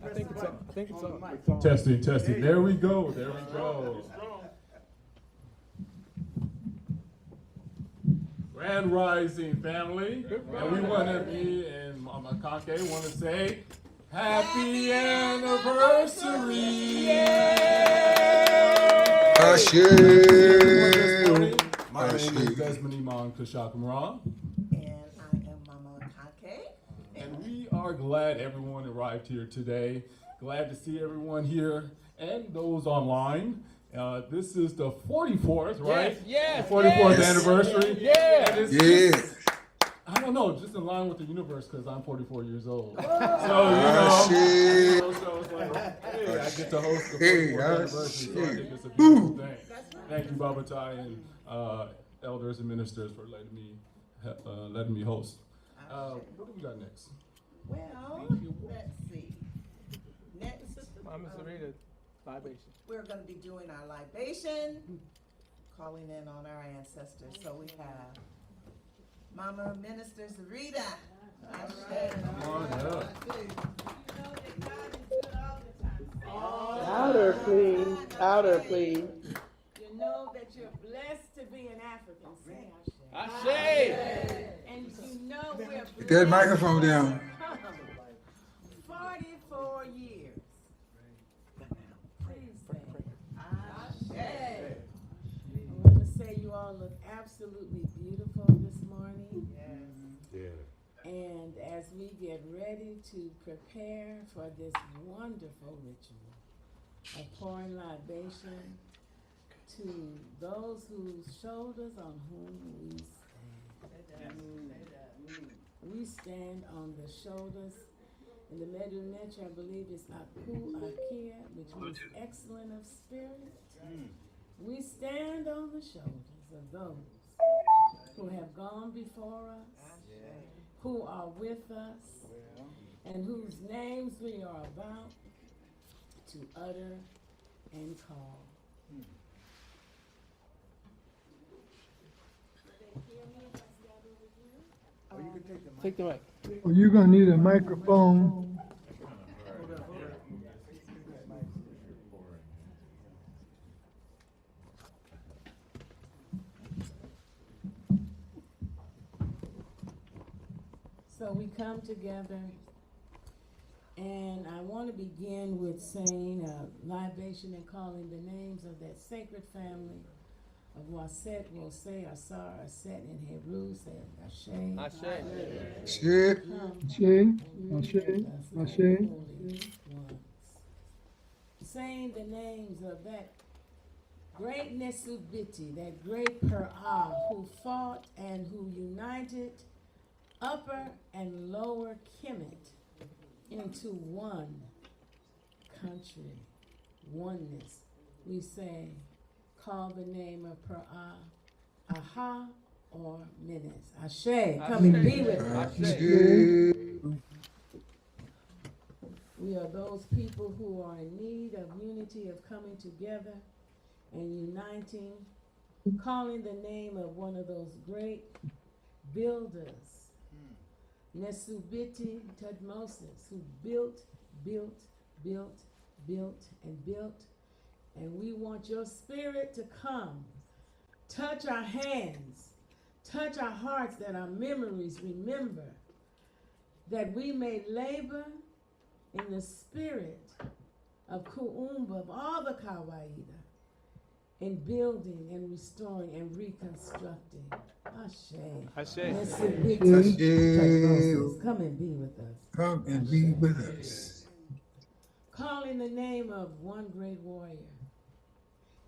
I think it's on. Testing, testing. There we go. There we go. Grand Rising family. And we want to be, and Mama Kake want to say, happy anniversary! Yay! My name is Desmond Iman Kashakamra. And I am Mama Kake. And we are glad everyone arrived here today. Glad to see everyone here and those online. This is the 44th, right? Yes. 44th anniversary. Yeah. Just, I don't know, just in line with the universe because I'm 44 years old. So, so it's like, hey, I get to host the 44th anniversary, so I think it's a beautiful thing. Thank you, Baba Tai, and elders and ministers for letting me host. What do we got next? Well, let's see. Next, Mama Sarita, libation. We're going to be doing our libation, calling in on our ancestors. So we have Mama Minister Sarita. Louder, please. Louder, please. You know that you're blessed to be an African. Say Ashe. And you know we're blessed. Get that microphone down. 44 years. Please say Ashe. I want to say you all look absolutely as we get ready to prepare for this wonderful ritual of pouring libation to those whose shoulders on whom we stand. We stand on the shoulders. In the Medu Neter, I believe it's Aku Akia, which means excellent of spirit. We stand on the shoulders of those who have gone before us, who are with us, and whose names we are about to utter and call. Take the mic. Well, you're gonna need a microphone. So we come together, and I want to begin with saying a libation and calling the names of that sacred family of Waset, Wosei, Asar, Aset, and Heru, say Ashe. Ashe. Ashe. Saying the names of that great Nesubiti, that great Perah, who fought and who united Upper and Lower Kemet into one country, oneness. We say, call the name of Perah, Aha, or Menes. Ashe, come and be with us. We are those people who are in need of unity, of coming together and uniting, calling the name of one of those great builders, Nesubiti Tutmosis, who built, and built. And we want your spirit to come, touch our hands, touch our hearts, that our memories remember, that we may labor in the spirit of Kuumba, of all the Kawaida, in building and restoring and reconstructing. Ashe. Come and be with us. Come and be with us. Calling the name of one great warrior,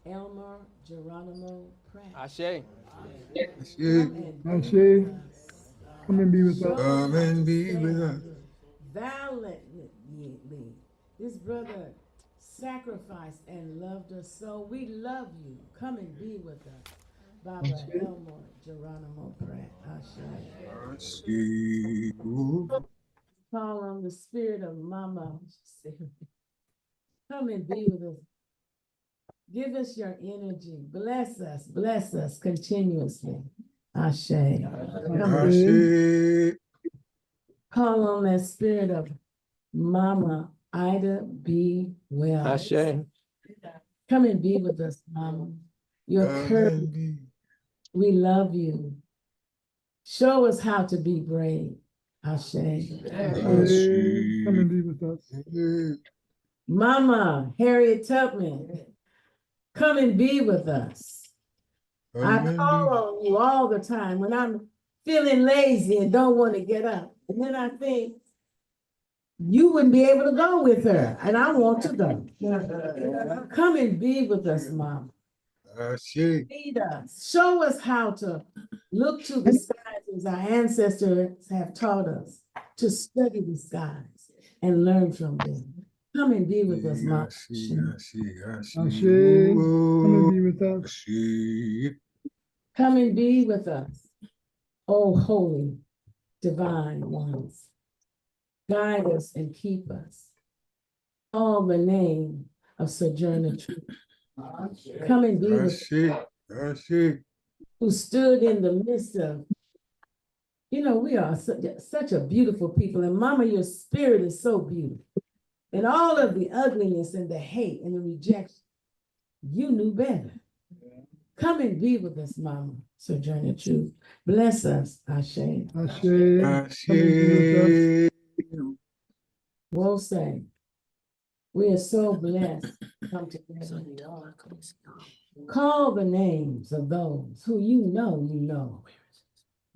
Elmer Geronimo Pratt. Ashe. Ashe. Come and be with us. Come and be with us. Valiantly. This brother sacrificed and loved us, so we love you. Come and be with us. Baba Elmer Geronimo Pratt. Ashe. Call on the spirit of Mama. Come and be with us. Give us your energy. Bless us continuously. Ashe. Ashe. Call on that spirit of Mama Ida B. Wells. Ashe. Come and be with us, Mama. Your courage. We love you. Show us how to be brave. Ashe. Come and be with us. Mama Harriet Tubman, come and be with us. I call on you all the time when I'm feeling lazy and don't want to get up. And then I think, you wouldn't be able to go with her, and I want to go. Come and be with us, Mama. Lead us. Show us how to look to the skies as our ancestors have taught us to study the skies and learn from them. Come and be with us, Mama. Ashe. Come and be with us. Come and be with us, oh holy, divine ones. Guide us and keep us. All the name of Sojourner Truth. Come and be with us, who stood in the midst of, we are such a beautiful people. And Mama, your spirit is so beautiful. And all of the ugliness and the hate and the rejection, you knew better. Come and be with us, Mama, Sojourner Truth. Bless us, Ashe. Ashe. We'll say, we are so blessed to come together. Call the names of those who you know.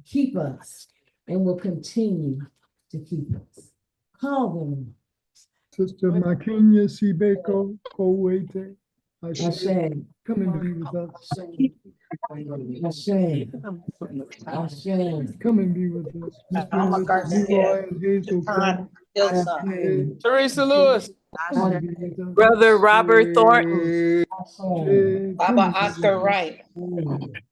Keep us and will continue to keep us. Call them. Sister Makenya Sibeko Kowete. Ashe. Ashe. Come and be with us. Ashe. Ashe. Come and be with us. Mama Mr. Garcia. Leroy and Hazel Clark. Ashe. Teresa Lewis. Come and be with us. Brother Robert Thornton. Ashe. Come Baba and be Oscar with us. Wright.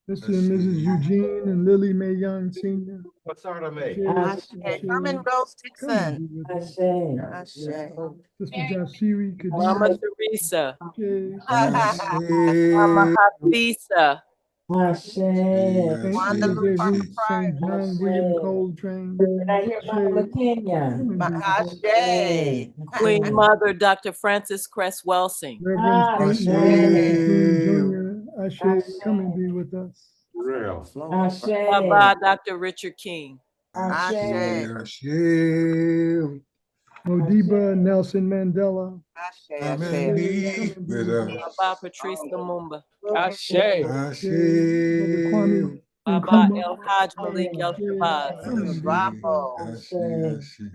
Mr. and Mrs. Eugene and Lily Mae Young Senior. What sort of me? Ashe. Herman Rose Come and Dixon. be with us. Ashe. Ashe. Sister Jashiri Mama Khadija. Teresa. Ashe. Mama Hafisa. Ashe. Saint Wanda Eva J. Lou Root, St. John William Coltrane. Did I hear Mama Ashe. Kenya? Come and be with us. Ashe. Queen Mother Dr. Frances Cress Welsing. Reverend Saint James Jr. Ashe, come and be with us. Real. Ashe. Baba Dr. Richard King. Ashe. Modiba Nelson Mandela. Ashe. Come Ashe. and be with us. Baba Patrice Lumumba. Ashe. Brother Kwame Baba Nkrumah. El Haj Malik El Shabazz. Come and be with us. Bravo.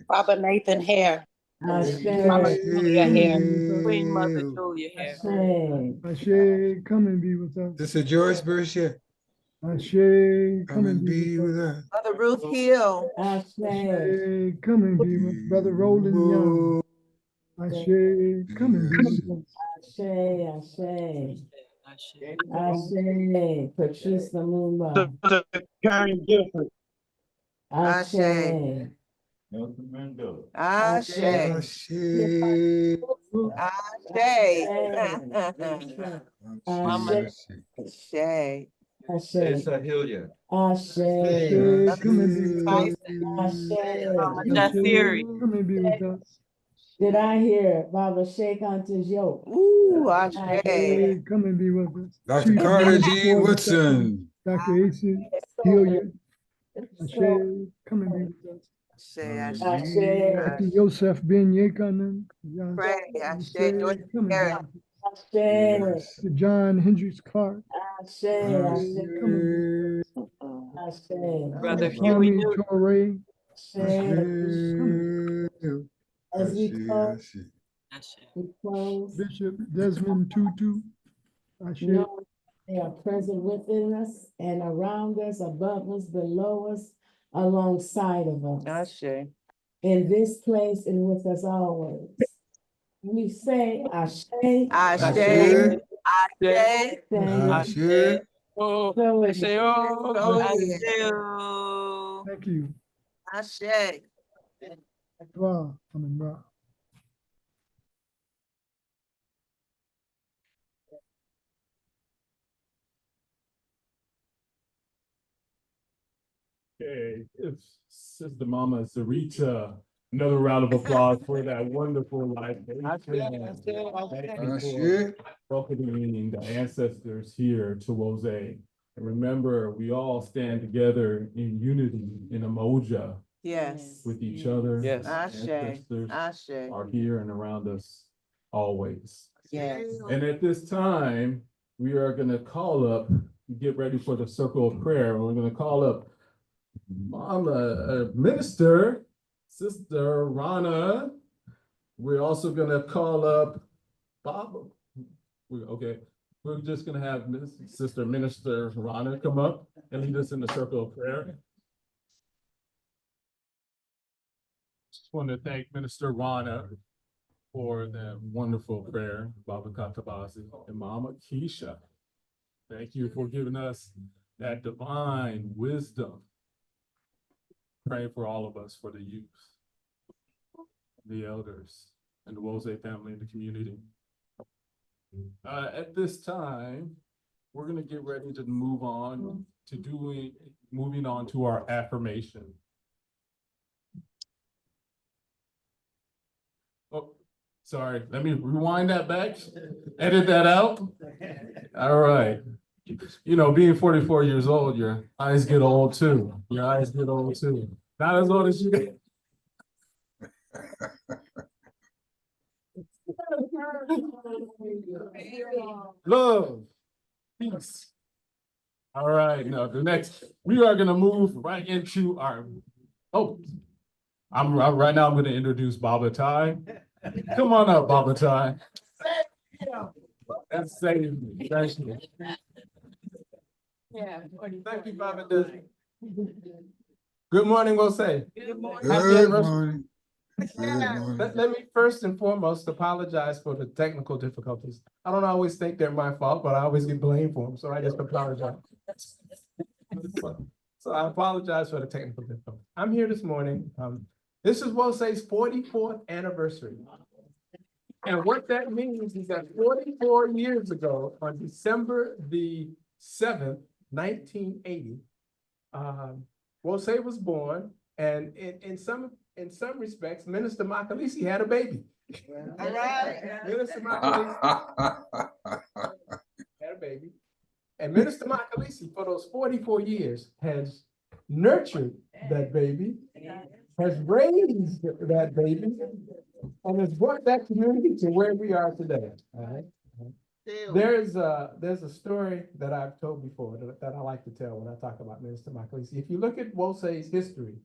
Baba Nathan Hare. Ashe. Mama Julia Come Hare. and be with Queen us. Mother Julia Hare. Ashe, come and be with us. This is Joyce Burchett. Ashe, Come and be with with us. us. Brother Ruth Hill. Ashe. Ashe, come and be with Brother Roland Young. Ashe, come and be with us. Ashe. Ashe. Ashe. Ashe. Patrice Lumumba. Karen Gifford. Ashe. Nelson Mandela. Ashe. Ashe. Ashe. Ashe. Ashe. Hilliard. Ashe. Ashe, come and be with us. Ashe. Mama Ashe, Jathiri. come and be with us. Did I hear Baba shake onto his yoke? Ooh, Ashe. Ashe, come and be with us. Dr. Chief Carter Minister G. for the Woodson. Dr. Asa Hilliard. Ashe, come and be with us. Ashe. Ashe. Dr. Yosef Ben Yekanan. Pray. Ashe. George come and be Garrett. with us. Ashe. Dr. John Hendricks Clark. Ashe. Ashe. Come and be with us. Ashe. Brother Huey Kwame Newton. Torre. Ashe. As we close, Ashe. we close. Bishop Desmond Tutu. Ashe. Know they are present within us and around us, above us, below us, alongside of us. Ashe. In this place and with us always. We say Ashe. Ashe. Ashe. Ashe. Ashe. Oh, So it Ashe. Oh, So it Ashe. is. Oh. Thank you. Ashe. Ra. Amen. Ra. Okay, it's Sister Mama Sarita. Another round of applause for that wonderful life. Thank you for welcoming the ancestors here to Wose. And remember, we all stand together in unity, in Umoja, Yes. with each other. Yes. Ashe. Ancestors Ashe. are here and around us always. Yes. And at this time, we are going to call up, get ready for the circle of prayer. We're going to call up Mama Minister, Sister Rana. We're also going to call up Bob. We're just going to have Sister Minister Rana come up and lead us in the circle of prayer. Just want to thank Minister Rana for that wonderful prayer, Baba Katabazi, and Mama Keisha. Thank you for giving us that divine wisdom. Praying for all of us, for the youth, the elders, and the Wose family and the community. At this time, we're going to get ready to move on to moving on to our affirmation. Oh, sorry, let me rewind that back, edit that out. All right. You know, being 44 years old, your eyes get old too. Your eyes get old too. Not as old as you get. Love, peace. All right, now we are gonna move right into our, Right now I'm going to introduce Baba Tai. Come on up, Baba Tai. That's saved me. Thank you. Thank you, Baba. Good morning, we'll say. Good morning. Good morning. Let me first and foremost apologize for the technical difficulties. I don't always think they're my fault, but I always get blamed for them, so I just apologize. So I apologize for the technical difficulties. I'm here this morning. This is WOSE's 44th anniversary. And what that means is that 44 years ago, on December the 7th, 1980, WOSE was born, and in some respects, Minister Makalisi had a baby. All right. Minister Makalisi had a baby. And Minister Makalisi, for those 44 years, has nurtured that baby, has raised that baby, and has brought that community to where we are today. All right. There's a story that I've told before that I like to tell when I talk about Minister Makalisi. If you look at WOSE's history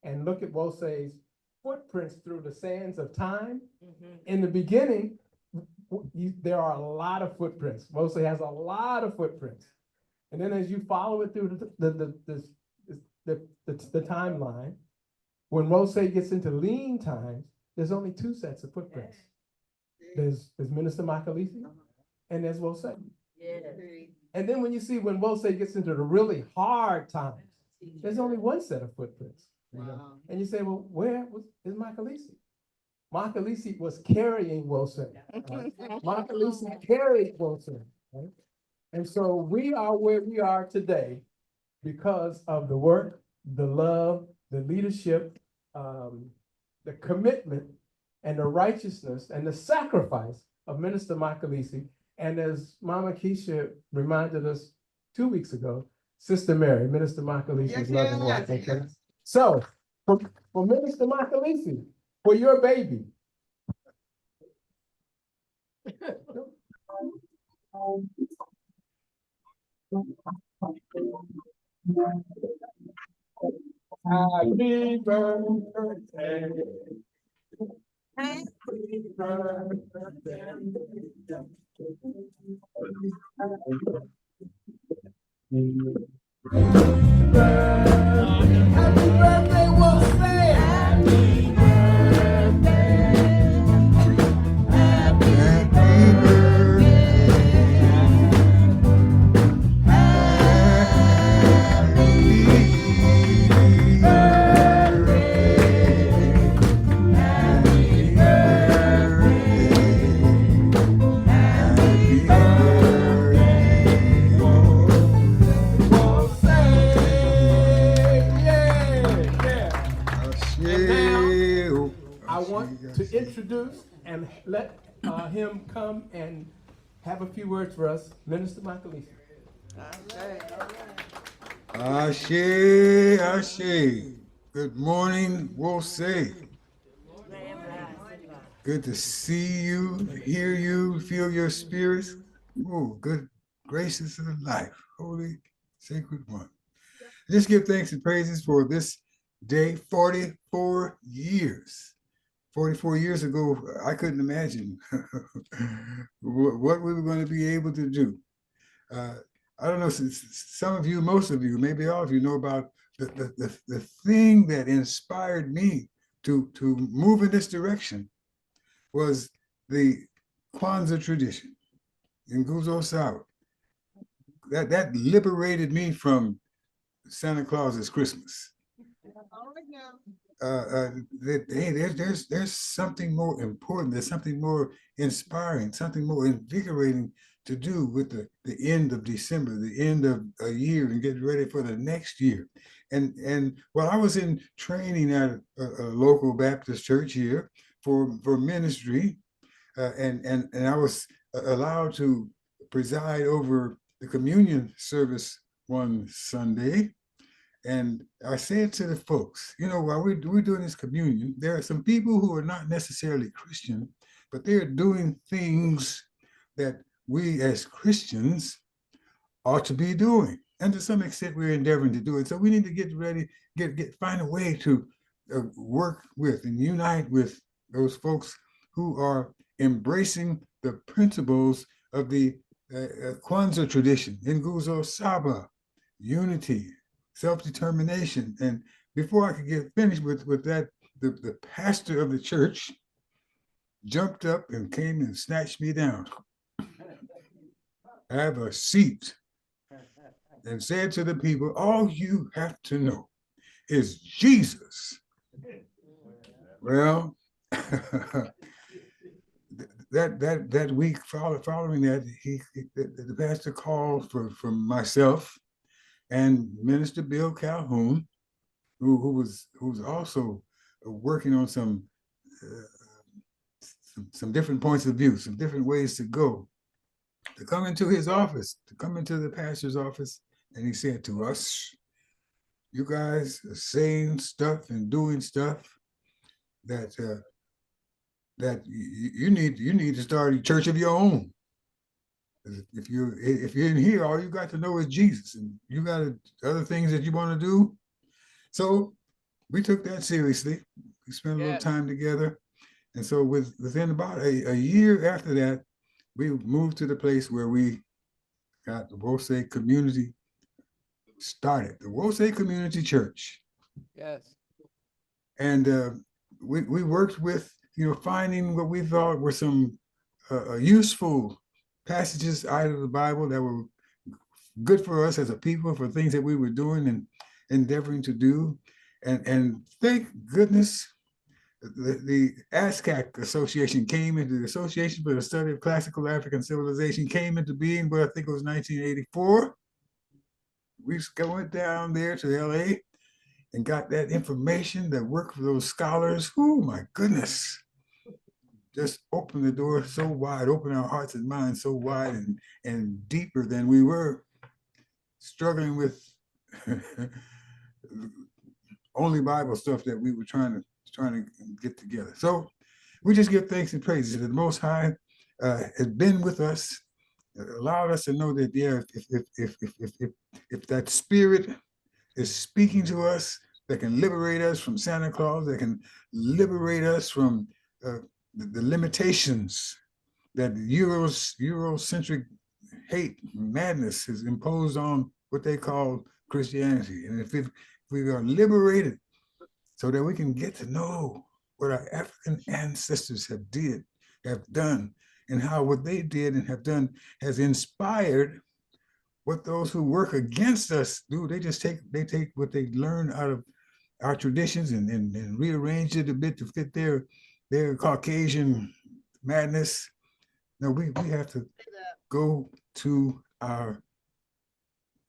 and look at WOSE's footprints through the sands of time, in the beginning, there are a lot of footprints. WOSE has a lot of footprints. And then as you follow it through the timeline, when WOSE gets into lean times, there's only two sets of footprints. There's Minister Makalisi and there's WOSE. And then when you see when WOSE gets into the really hard times, there's only one set of footprints. You know? And you say, well, where is Makalisi? Makalisi was carrying WOSE. Right? Makalisi carried WOSE. Right? And so we are where we are today because of the work, the love, the leadership, the commitment, and the righteousness and the sacrifice of Minister Makalisi. And as Mama Keisha reminded us 2 weeks ago, Sister Mary, Minister Makalisi's loving wife. Okay? So, for Minister Makalisi, for your baby, happy birthday. Happy birthday. Happy birthday, WOSE! Happy birthday. Happy birthday. I want to introduce and let him come and have a few words for us, Minister Makalisi. Ashe, Ashe. Good morning, WOSE. Good to see you, hear you, feel your spirits. Oh, good gracious of life, holy, sacred one. Just give thanks and praises for this day, 44 years. 44 years ago, I couldn't imagine what we were going to be able to do. I don't know, some of you, most of you, maybe all of you know about the thing that inspired me to move in this direction was the Kwanzaa tradition in Guzo South. That liberated me from Santa Claus's Christmas. There's something more important, there's something more inspiring, something more invigorating to do with the end of December, the end of a year, and get ready for the next year. And while I was in training at a local Baptist church here for ministry, and I was allowed to preside over the communion service one Sunday. And I said to the folks, you know, while we're doing this communion, there are some people who are not necessarily Christian, but they're doing things that we as Christians ought to be doing. And to some extent, we're endeavoring to do it. So we need to get ready, find a way to work with and unite with those folks who are embracing the principles of the Kwanzaa tradition, Nguzo Saba, unity, self-determination. And before I could get finished with that, the pastor of the church jumped up and came and snatched me down. Have a seat, and said to the people, all you have to know is Jesus. Well, that week following that, the pastor called for myself and Minister Bill Calhoun, who was also working on some different points of view, some different ways to go, to come into his office, to come into the pastor's office, and he said to us, you guys are saying stuff and doing stuff that you need to start a church of your own. If you're in here, all you got to know is Jesus, and you got other things that you want to do. So we took that seriously. We spent a little time together, and so within about a year after that, we moved to the place where we got the Wose community started, the Wose Community Church. Yes. And we worked with, finding what we thought were some useful passages out of the Bible that were good for us as a people, for things that we were doing and endeavoring to do. And thank goodness the ASCAC Association came into the Association for the Study of Classical African Civilization came into being, but I think it was 1984. We went down there to LA and got that information, that work for those scholars. Oh my goodness. Just open the door so wide, open our hearts and minds so wide and deeper than we were struggling with only Bible stuff that we were trying to get together. So we just give thanks and praises that the Most High has been with us, allowed us to know that, yeah, if that spirit is speaking to us, that can liberate us from Santa Claus, that can liberate us from the limitations that Eurocentric hate, madness has imposed on what they call Christianity. And if we are liberated so that we can get to know what our African ancestors have done, and how what they did and have done has inspired what those who work against us do. They take what they learn out of our traditions and rearrange it a bit to fit their Caucasian madness. No, we have to go to our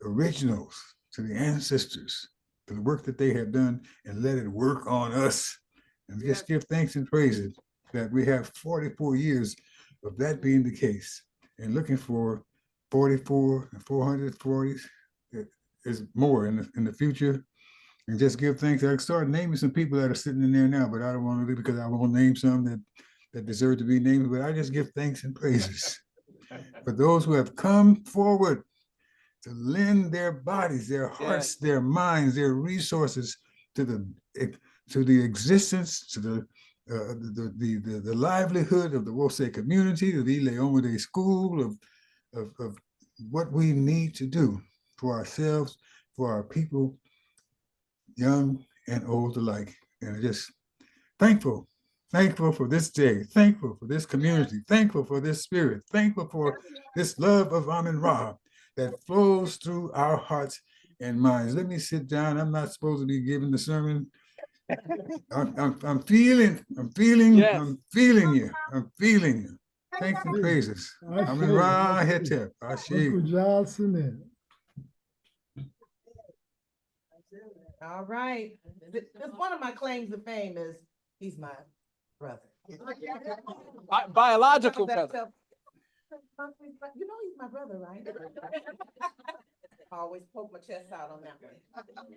originals, to the ancestors, to the work that they have done, and let it work on us. And just give thanks and praises that we have 44 years of that being the case, and looking for 44 and 440 is more in the future. And just give thanks. I started naming some people that are sitting in there now, but I don't want to, because I won't name some that deserve to be named. But I just give thanks and praises for those who have come forward to lend their bodies, their hearts, their minds, their resources to the existence, to the livelihood of the Wose community, of the Leomade School, of what we need to do for ourselves, for our people, young and old alike. And just thankful for this day, thankful for this community, thankful for this spirit, thankful for this love of Amin Ra that flows through our hearts and minds. Let me sit down. I'm not supposed to be giving the sermon. I'm feeling you. I'm feeling you. Thanks and praises. Amin Ra Hetep. Ashe. All right. One of my claims to fame is he's my brother. Biological brother. You know he's my brother, right? I always poke my chest out on that one.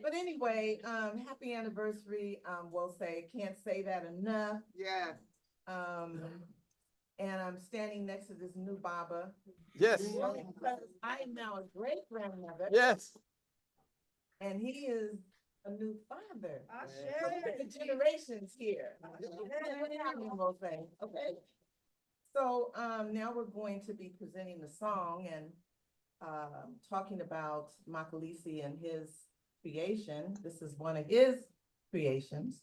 But anyway, happy anniversary, we'll say, can't say that enough. Yeah. And I'm standing next to this new Baba. Yes. I am now a great grandmother. Yes. And he is a new father. The generations here. Okay. So, now we're going to be presenting the song and, talking about Makalisi and his creation. This is one of his creations.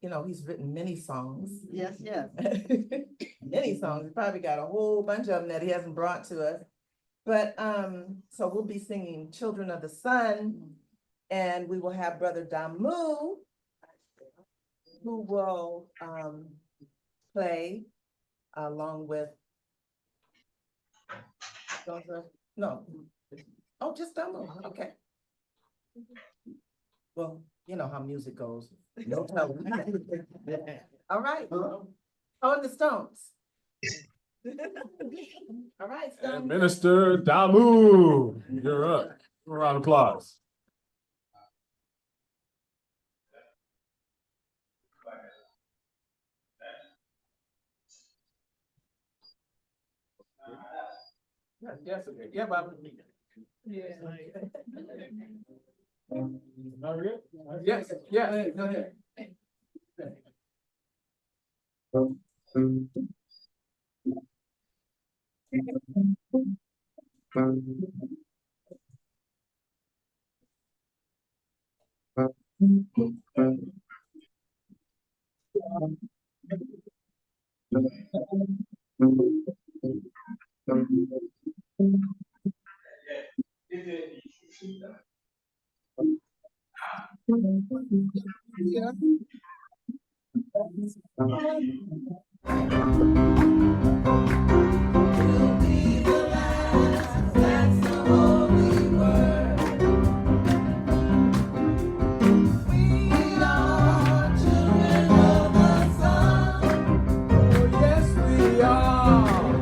You know, he's written many songs. Yes, yes. Many songs. He probably got a whole bunch of them that he hasn't brought to us. But, so we'll be singing Children of the Sun, and we will have Brother Damu, who will, play along with, no, oh, just Damu, okay. Well, you know how music goes. No telling. All right. Oh, and the Stones. All right, And Stones. Minister Damu, you're up. A round of applause. Yes, okay. Yeah, Bob. Yes, yeah, go ahead. That's the holy word. We are children of the sun. Oh, yes, we are.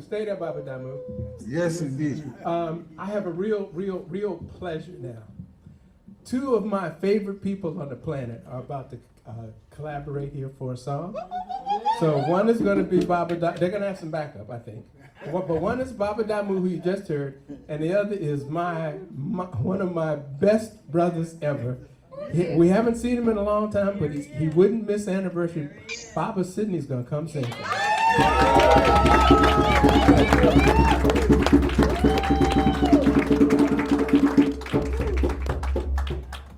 Stay there, Baba Damu. Yes, indeed. I have a real pleasure now. Two of my favorite people on the planet are about to collaborate here for a song. So one is going to be Baba Damu. They're going to have some backup, I think. But one is Baba Damu, who you just heard, and the other is one of my best brothers ever. We haven't seen him in a long time, but he wouldn't miss anniversary. Baba Sidney's going to come sing.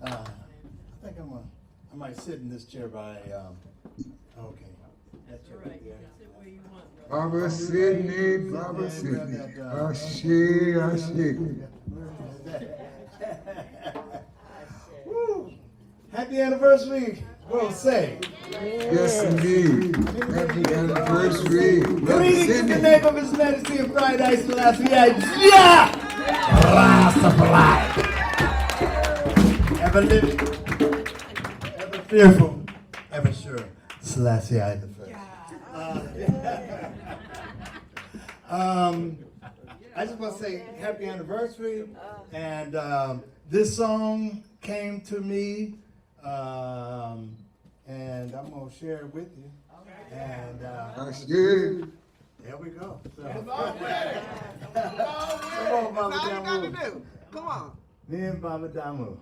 I think I might sit in this chair by, okay. That's right. Yeah. Baba Sidney, Baba Sidney. Ashe. Woo. Happy anniversary, we'll say. Yes, indeed. Happy anniversary. Greetings in the name of His Majesty of Paradise, Selassie. Yeah! Rastafari. Ever living, ever fearful, ever sure. Selassie I the first. I just want to say happy anniversary, and this song came to me, and I'm gonna share it with you. And That's good. there we go. So, Come on, Baba that's all you got to Damu. do. Come on. Me and Baba Damu.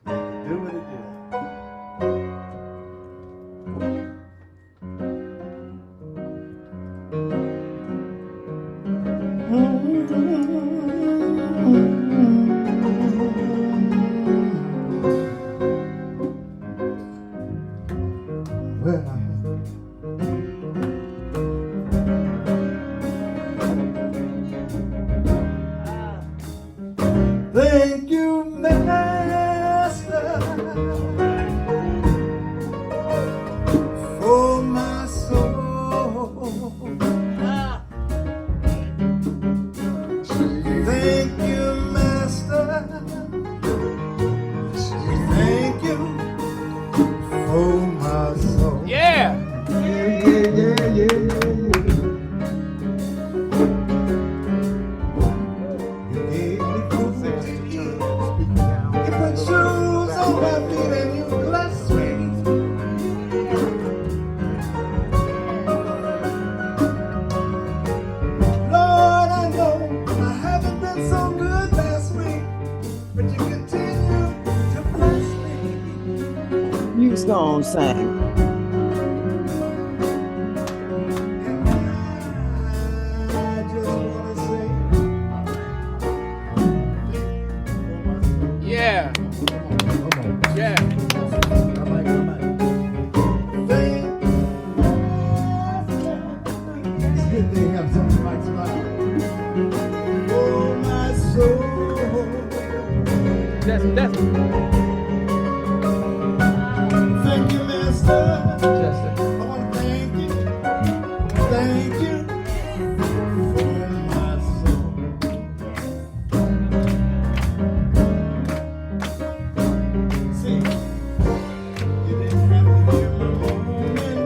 Do what it do. Thank you, Master, for my soul. Thank you, Master. Thank you for my soul. Yeah! You gave me food to eat. You put shoes on my feet and you blessed me. Lord, I know I haven't been so good last week, but you continue to bless me. You's gonna sing. I just wanna say, Yeah! Yeah! thank you. It's a good thing I'm something like smile. Oh, my soul. That's Thank you, Master. Justin. I want to thank you. Thank you for my soul. See, you didn't have to hear my moaning.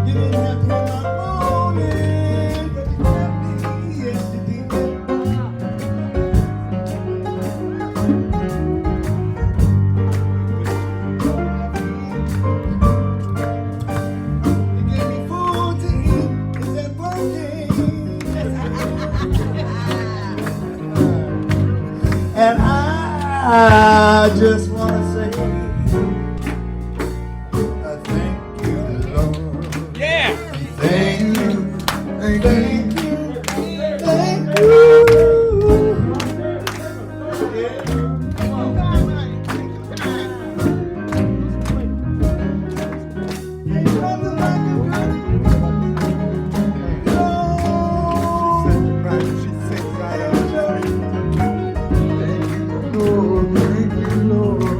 You didn't have to hear my moaning, but you kept me. Yes, you did. You gave me food to eat. Is that working? And I just want to say, thank you, Lord. Yeah! Thank you, Thank you. thank you, thank you. Ain't nothing like a good Lord. Lord, thank you, Lord.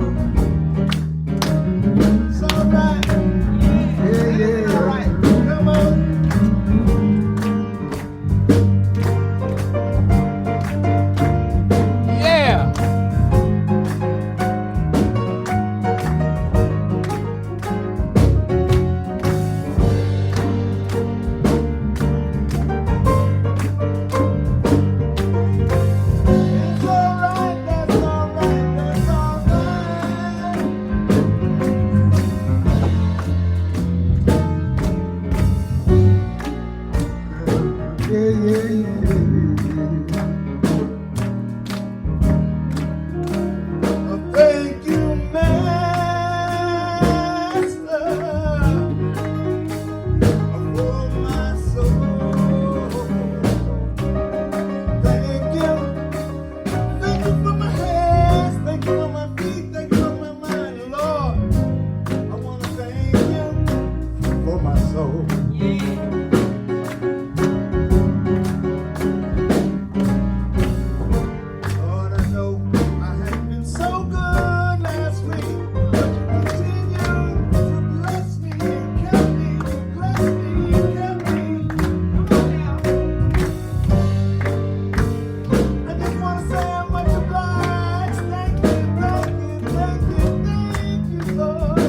Thank you, Master, for my soul. Thank you for my hands, thank you for my feet, thank you for my mind, Lord. I want to thank you for my soul. Lord, I know I haven't been so good last week, but you continued to bless me and kept me, bless me and kept me. I just want to say I'm much obliged. Thank you, thank you, thank you, thank you, Lord.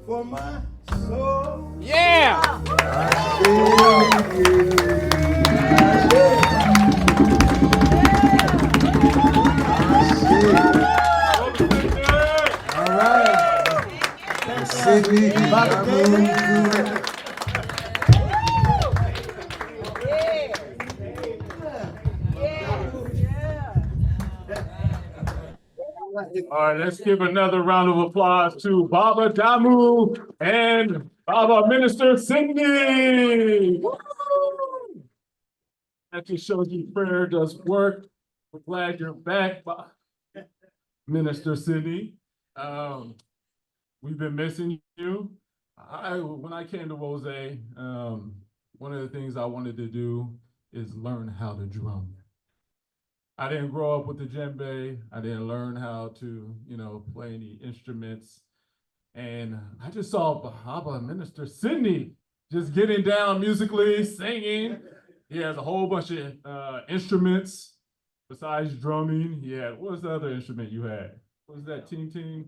For my soul. Yeah. All right. Sydney, All right, let's give another round of applause to Baba Damu and Baba Minister Sydney. Woo! That just shows you prayer does work. We're glad you're back, Minister Sydney. We've been missing you. When I came to Rose, one of the things I wanted to do is learn how to drum. I didn't grow up with the djembe. I didn't learn how to, play any instruments. And I just saw Baba Minister Sydney just getting down musically, singing. He has a whole bunch of instruments besides drumming. What was the other instrument you had? What was that, ting ting?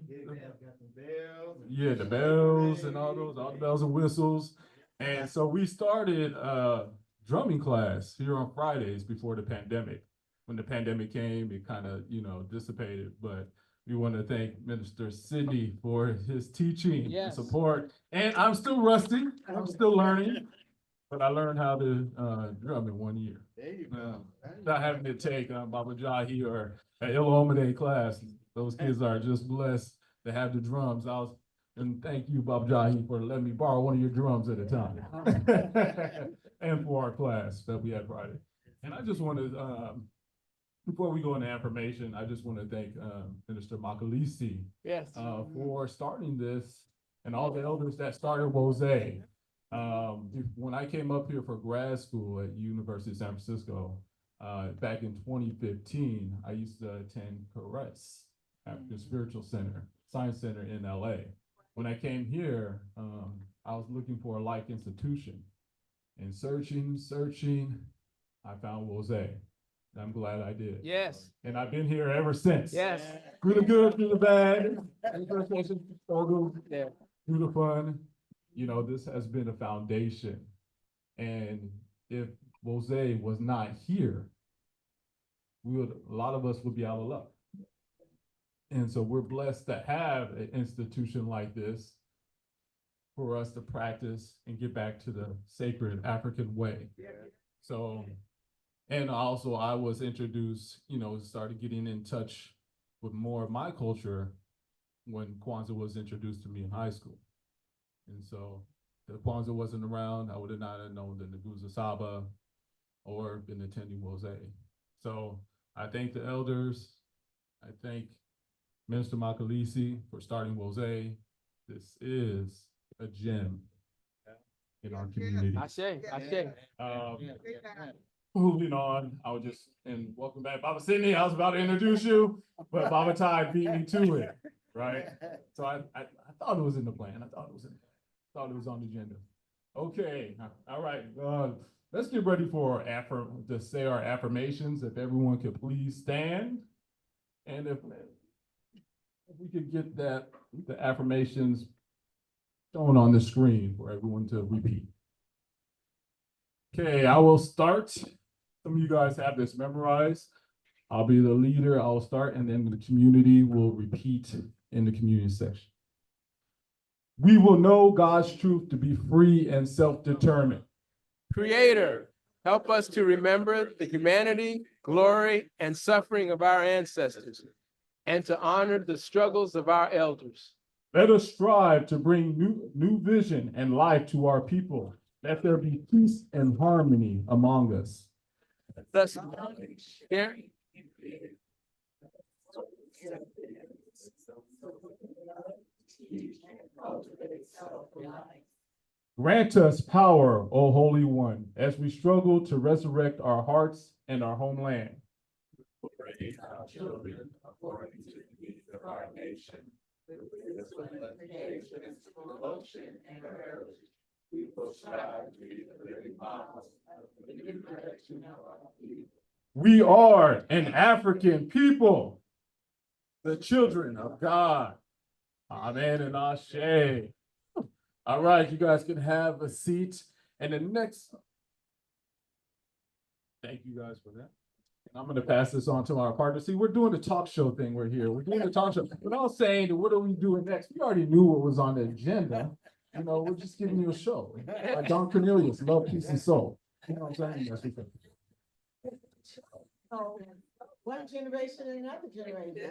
Yeah, the bells and all the bells and whistles. And so we started drumming class here on Fridays before the pandemic. When the pandemic came, it kind of, dissipated. But we want to thank Minister Sydney for his teaching and support. And I'm still rusty. I'm still learning. But I learned how to drum in 1 year. There you go. Not having to take Baba Jahi or an Ilomade class. Those kids are just blessed to have the drums. And thank you, Baba Jahi, for letting me borrow one of your drums at a time. And for our class that we had Friday. And I just want to, before we go into information, I just want to thank Minister Makalisi for starting this and all the elders that started Rose. When I came up here for grad school at University of San Francisco, back in 2015, I used to attend CARES, African Spiritual Center, Science Center in LA. When I came here, I was looking for a like institution. And searching, I found Rose. I'm glad I did. Yes. And I've been here ever since. Yes. Through the good, through the bad, through the fun. This has been a foundation. And if Wose was not here, a lot of us would be out of luck. And so we're blessed to have an institution like this for us to practice and get back to the sacred African way. So, and also I was introduced, started getting in touch with more of my culture when Kwanzaa was introduced to me in high school. And so if Kwanzaa wasn't around, I would have not have known the Nguza Saba or been attending Wose. So I thank the elders. I thank Minister Makalisi for starting Wose. This is a gem in our community. Moving on, and welcome back, Baba Sydney. I was about to introduce you, but Baba Ty beat me to it, right? So I thought it was in the plan. I thought it was on the agenda. Okay, all right. Let's get ready for to say our affirmations. If everyone could please stand, and if we could get the affirmations shown on the screen for everyone to repeat. Okay, I will start. Some of you guys have this memorized. I'll be the leader. I'll start, and then the community will repeat in the community section. We will know God's truth to be free and self-determined. Creator, help us to remember the humanity, glory, and suffering of our ancestors, and to honor the struggles of our elders. Let us strive to bring new vision and life to our people. Let there be peace and harmony among us. Thus, sharing. Grant us power, O Holy One, as we struggle to resurrect our hearts and our homeland. Raise our children according to the needs of our nation. We will strive to be the living models of the new direction of our people. We are an African people, the children of God. Amen and Ashe. All right, you guys can have a seat. And the next, thank you guys for that. And I'm going to pass this on to our partner. See, we're doing the talk show thing. We're here. We're doing the talk show. We're not saying, what are we doing next? We already knew what was on the agenda. We're just giving you a show. Like Don Cornelius, love, peace, and soul. You know what I'm saying? That's what So, one generation and another generation.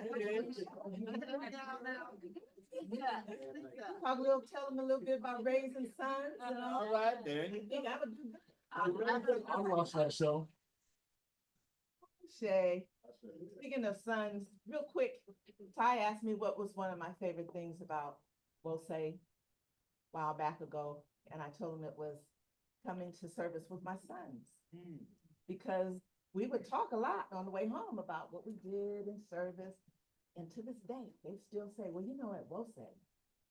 I will tell them a little bit about raising sons. All right, there you go. I watched that show. Shay, speaking of sons, real quick, Ty asked me what was one of my favorite things about, we'll say, a while back ago, and I told him it was coming to service with my sons. Because we would talk a lot on the way home about what we did in service, and to this day, they still say, well, at Wose,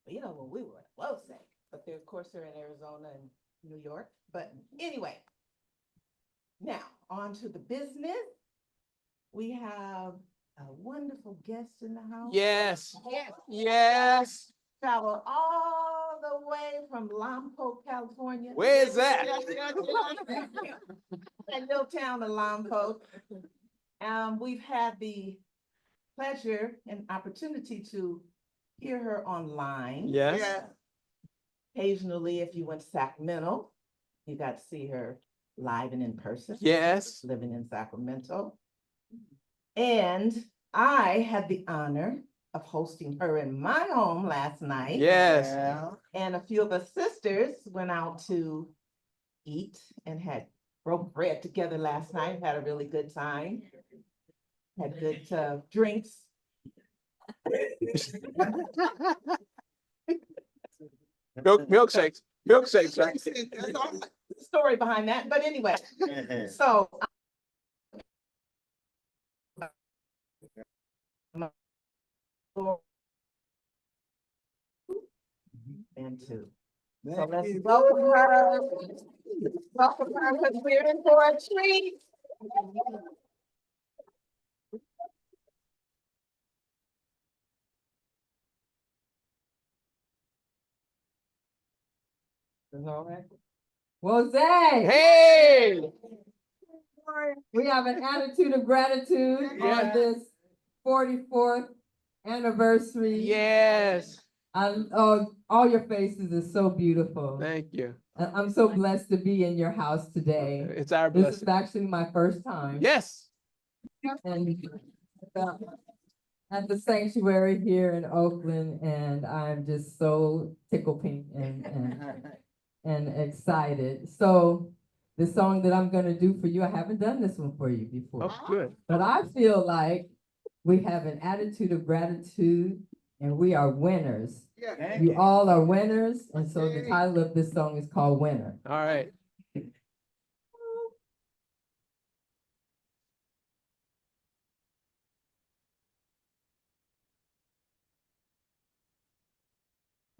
when we were at Wose, but of course, they're in Arizona and New York. But anyway, now on to the business. We have a wonderful guest in the house. Yes. Yes. Traveled all the way from Lompoc, California. Where is that? That little town of Lompoc. We've had the pleasure and opportunity to hear her online. Yes. Occasionally, if you went to Sacramento, you got to see her live and in person. Yes. Living in Sacramento. And I had the honor of hosting her in my home last night. Yes. And a few of us sisters went out to eat and had broke bread together last night, had a really good time. Had good drinks. Milkshakes. Milkshakes, right? Story behind that, but anyway, so and two. So let's welcome her. Welcome her because we're in for a treat. Is all right? What's that? Hey! We have an attitude of gratitude Yeah. on this 44th anniversary. Yes. Oh, all your faces are so beautiful. Thank you. I'm so blessed to be in your house today. It's our This blessing. is actually my first time. Yes. And uh, at the sanctuary here in Oakland, and I'm just so tickle pink and excited. So the song that I'm gonna do for you, I haven't done this one for you before. Oh, good. But I feel like we have an attitude of gratitude and we are winners. You all are winners, and so the title of this song is called Winner. All right.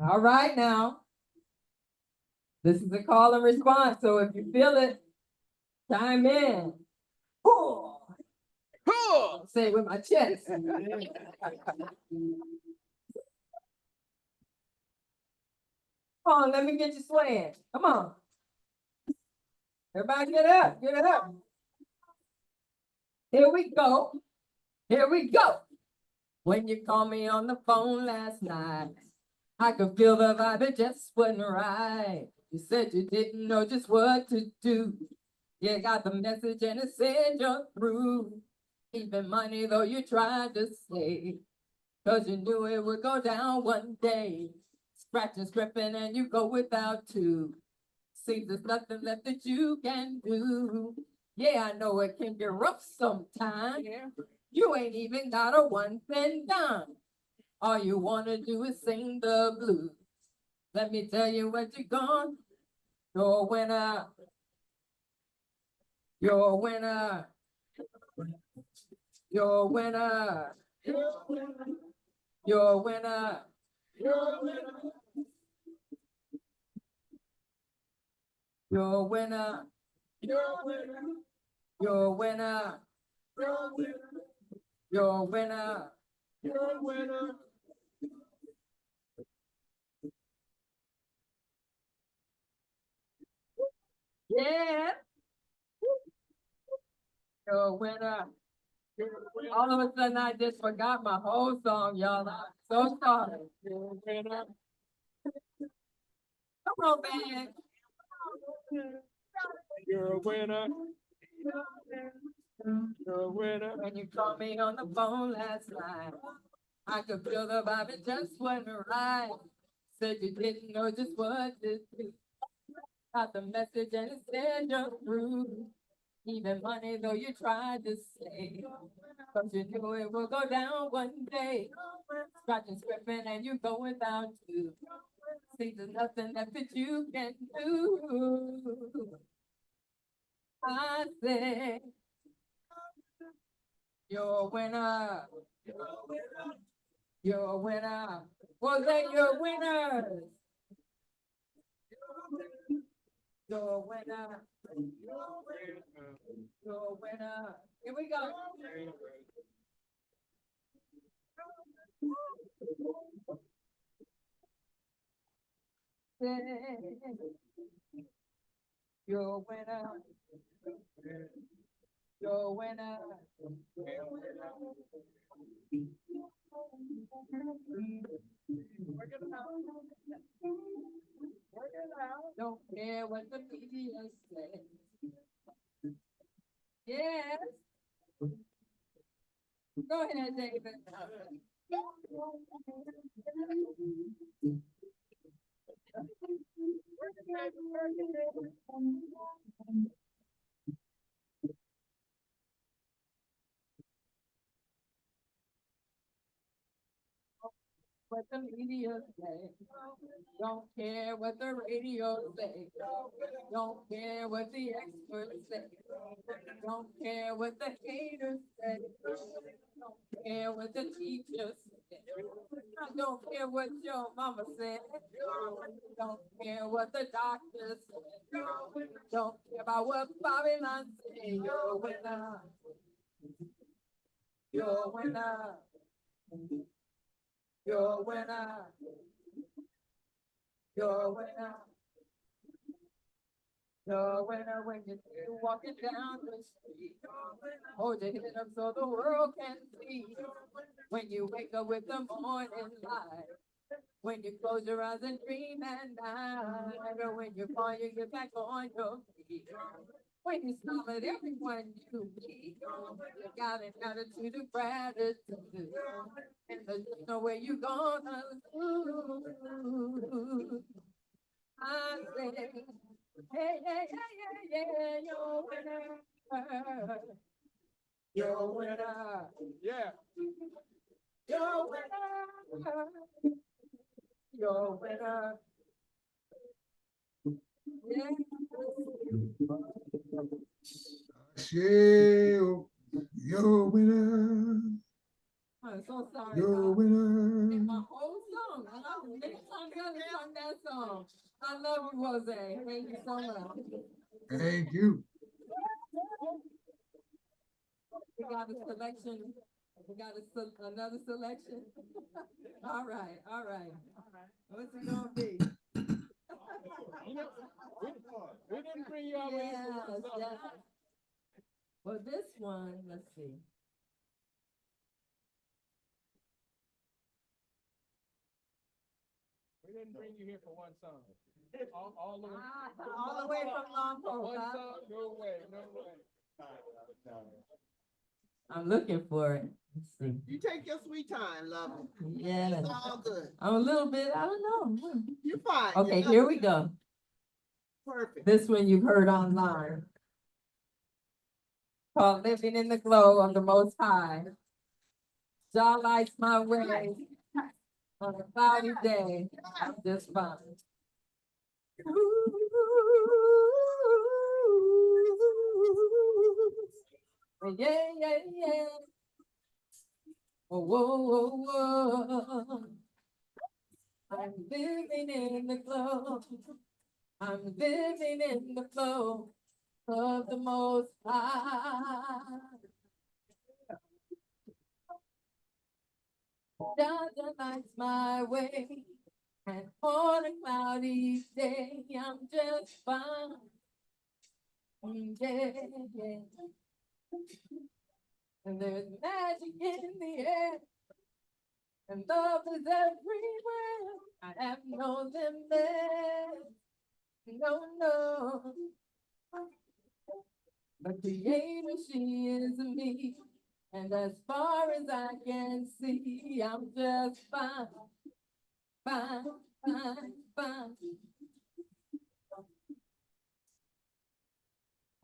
All right now. This is a call and response, so if you feel it, chime in. Cool. Cool. Say it with my chest. Come on, let me get you swaying. Come on. Everybody get up, get it up. Here we go. Here we go. When you called me on the phone last night, I could feel the vibe, it just wasn't right. You said you didn't know just what to do. You got the message and it said you're through. Even money though you tried to save, 'cause you knew it would go down one day. Scratching, scraping, and you go without two. Seems there's nothing left that you can do. Yeah, I know it can get rough sometimes. You ain't even got a 1 cent dime. All you wanna do is sing the blues. Let me tell you what you're gone. You're a winner. You're a winner. You're a winner. You're a winner. You're a winner. You're a winner. You're a winner. You're a winner. You're a winner. You're a winner. Yeah. You're a winner. All of a sudden, I just forgot my whole song, y'all. I'm so sorry. You're a winner. Come on, man. You're a winner. You're a winner. When you called me on the phone last night, I could feel the vibe, it just wasn't right. Said you didn't know just what to do. Got the message and it said you're through. Even money though you tried to save, 'cause you knew it would go down one day. Scratching, scraping, and you go without you. See, there's nothing left that you can do. I say, you're a winner. You're a winner. Well, then you're winners. You're a winner. You're a winner. Here we go. You're a winner. You're a winner. Don't care what the media says. Yes. Go ahead, David. What the media say. Don't care what the radio say. Don't care what the experts say. Don't care what the haters say. Don't care what the teachers say. I don't care what your mama said. Don't care what the doctor said. Don't care about what Babylon said. You're a winner. You're a winner. You're a winner. You're a winner. You're a winner when you're walking down the street. Hold your head up so the world can see. When you wake up with the morning light. When you close your eyes and dream at night. Or when you fall, you get back on your feet. When you smile at everyone you meet. You got an attitude of gratitude. And there's no way you're gonna lose. I say, hey, hey, hey, yeah, yeah, you're a winner. You're a winner. Yeah. You're a winner. You're a winner. Yeah. Shell, you're a winner. I'm so sorry. You're a God. winner. And my whole song. I love it. Next time you gotta sing that song. I love you, Jose. Thank you so much. Thank you. We got a selection. We got another selection. All right, all right. What's it gonna be? We didn't bring you all the way Yes, for one song. yes. Well, this one, let's see. We didn't bring you here for one song. All the way. All the way from Longport, One huh? song, no way, no way. I'm looking for it. Let's see. You take your sweet time, love. Yeah. It's all good. I'm a little bit, I don't know. You're fine. Okay, You're here we go. perfect. This one you've heard online. Called Living in the Glow of the Most High. Jah lights my way on a cloudy day. I'm just fine. Yeah, yeah, yeah. Whoa, whoa, whoa, whoa. I'm living in the glow. I'm living in the flow of the Most High. God lights my way, and on a cloudy day, I'm just fine. Yeah, yeah. And there's magic in the air, and love is everywhere. I have no limit, no, no. The Creator, she is me, and as far as I can see, I'm just fine, fine, fine, fine.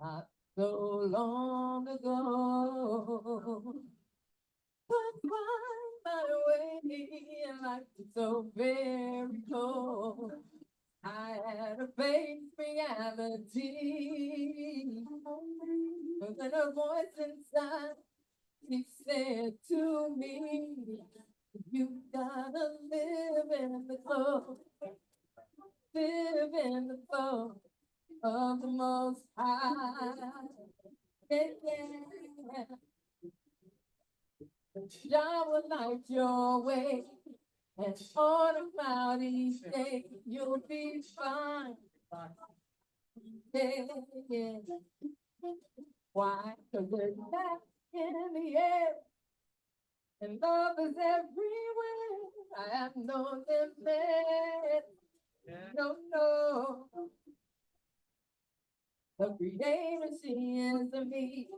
Not so long ago, I find my way in life is so very cold. I had a faith reality, but then a voice inside, he said to me, you gotta live in the flow, live in the flow of the Most High. Yeah, yeah. Jah will light your way, and on a cloudy day, you'll be fine. Yeah, yeah. Why? 'Cause there's that in the air, and love is everywhere. I have no limit, no, no. The Creator, she is me,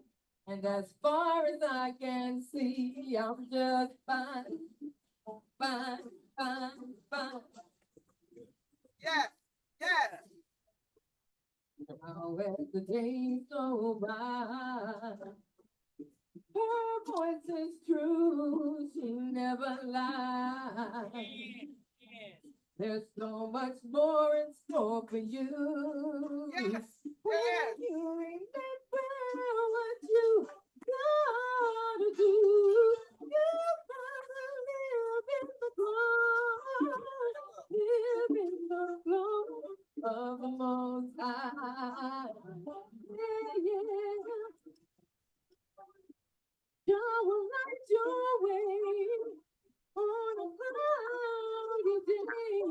and as far as I can see, I'm just fine, fine, fine, fine. Yes, yes. Now as the days go by, her voice is true, she never lies. There's so much more in store for you. Yes, When yes. you remember what you gotta do, you gotta live in the glow, live in the glow of the Most High. Yeah, yeah. God will light your way on a cloudy day.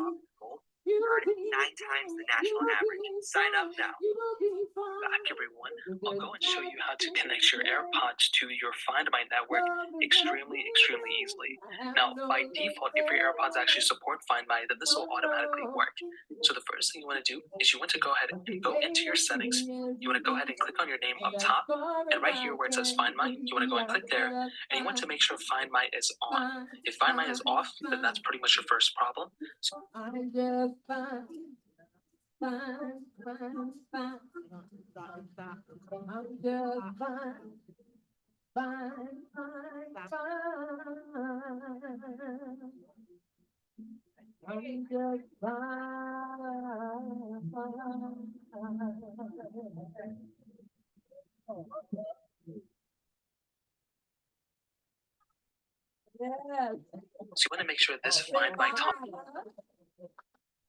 You'll be times the national average. Sign up now. Back everyone, I'll go and show you how to connect your AirPods to your Find My network extremely easily. Now, by default, if your AirPods actually support Find My, then this will automatically work. So the first thing you want to do is you want to go ahead and go into your settings. You want to go ahead and click on your name up top, and right here where it says Find My, you want to go and click there, and you want to make sure Find My is on. If Find My is off, then that's pretty much your first problem. So I'm just fine, fine, fine, fine. I'm just fine, fine, fine, fine. I'm just fine, fine. Yes. you want to make sure this Find My top.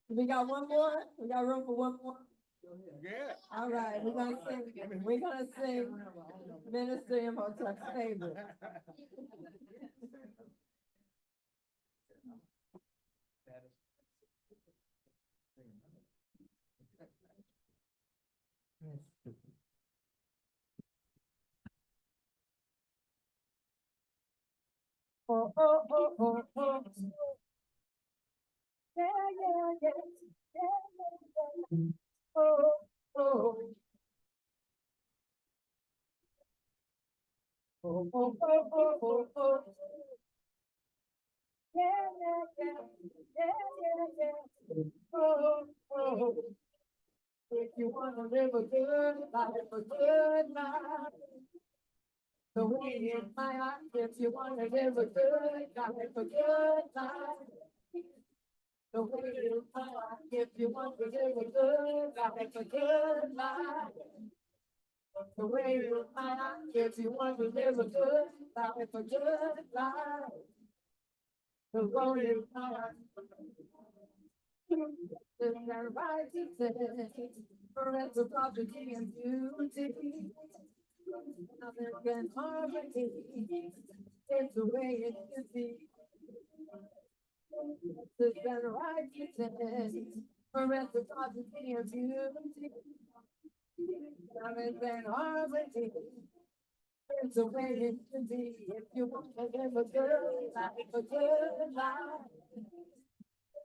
We got one more? We got room for one more? Yeah. All right, we're gonna sing Minister Imhotep's favorite. Oh, oh, oh, oh, oh. Yeah, yeah, yeah, yeah, yeah, yeah. Oh, oh. Oh, oh, oh, oh, oh, oh. Yeah, yeah, yeah, yeah, yeah, yeah. Oh, oh. If you wanna live a good life, the way in my heart, if you wanna live a good life, the way in my heart, if you want to live a good life, the way in my heart, if you want to live a good life, the road in my heart. There's no righteousness, reciprocity and beauty. Nothing can harmony. It's the way it should be. There's no righteousness, reciprocity and beauty. Nothing can harmony. It's the way it should be. If you want to live a good life.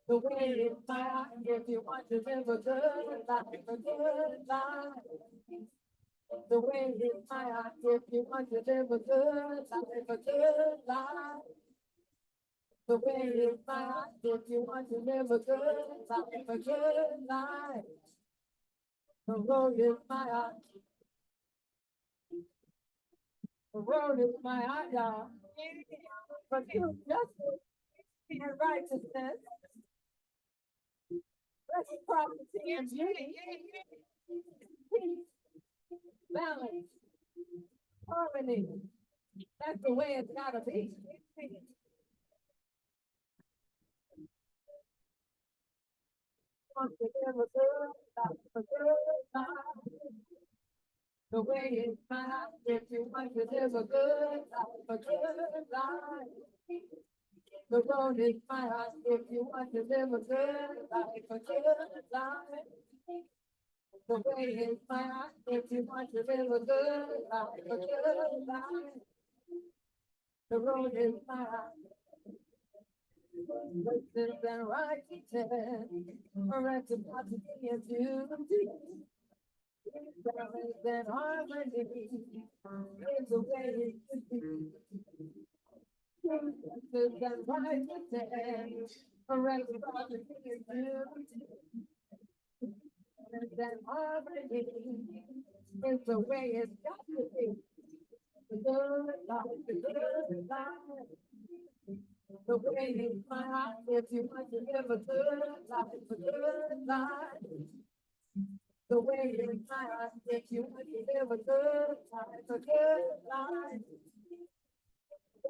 The way in my heart, if you want to live a good life, the way in my heart, if you want to live a good life, the way in my heart, if you want to live a good life, the road is my heart, the road is my heart, y'all. For you, justice and righteousness, reciprocity and beauty, peace, balance, harmony. That's the way it's gotta be. Want to live a good life. The way it's my heart, if you want to live a good life. The road is my heart, if you want to live a good life. The way is my heart, if you want to live a good life. The road is my heart. Justice and righteousness, reciprocity and beauty. Balance and harmony is the way it should be. Justice and righteousness, reciprocity and beauty. Balance and harmony is the way it's got to be. The good life. The way in my heart, if you want to live a good life, the way in my heart, if you want to live a good life, the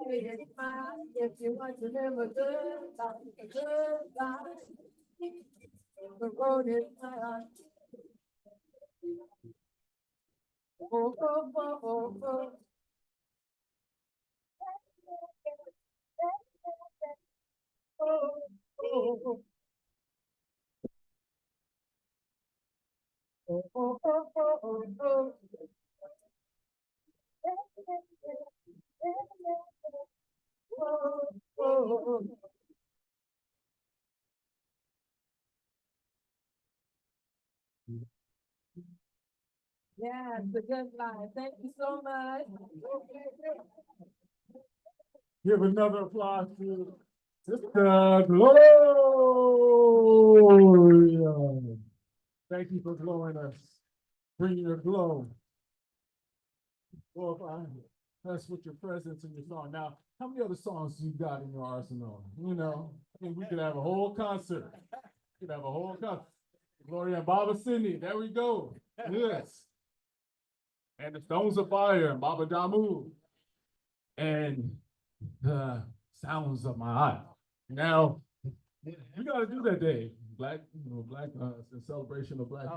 way in my heart, if you want to live a good life, the road is my heart. Oh, oh, oh, oh, oh. Oh, oh, oh. Yes, the good life. Thank you so much. Give another applause to Sister Gloria. Thank you for glowing us. Bring your glow. Glorify us with your presence and your song. Now, how many other songs you got in your arsenal? You know, I mean, we could have a whole concert. We could have a whole concert. Gloria and Baba Cindy, there we go. Yes. And the Stones of Fire and Baba Damu. And the sounds of my heart. Now, we gotta do that day. Black, in celebration of Black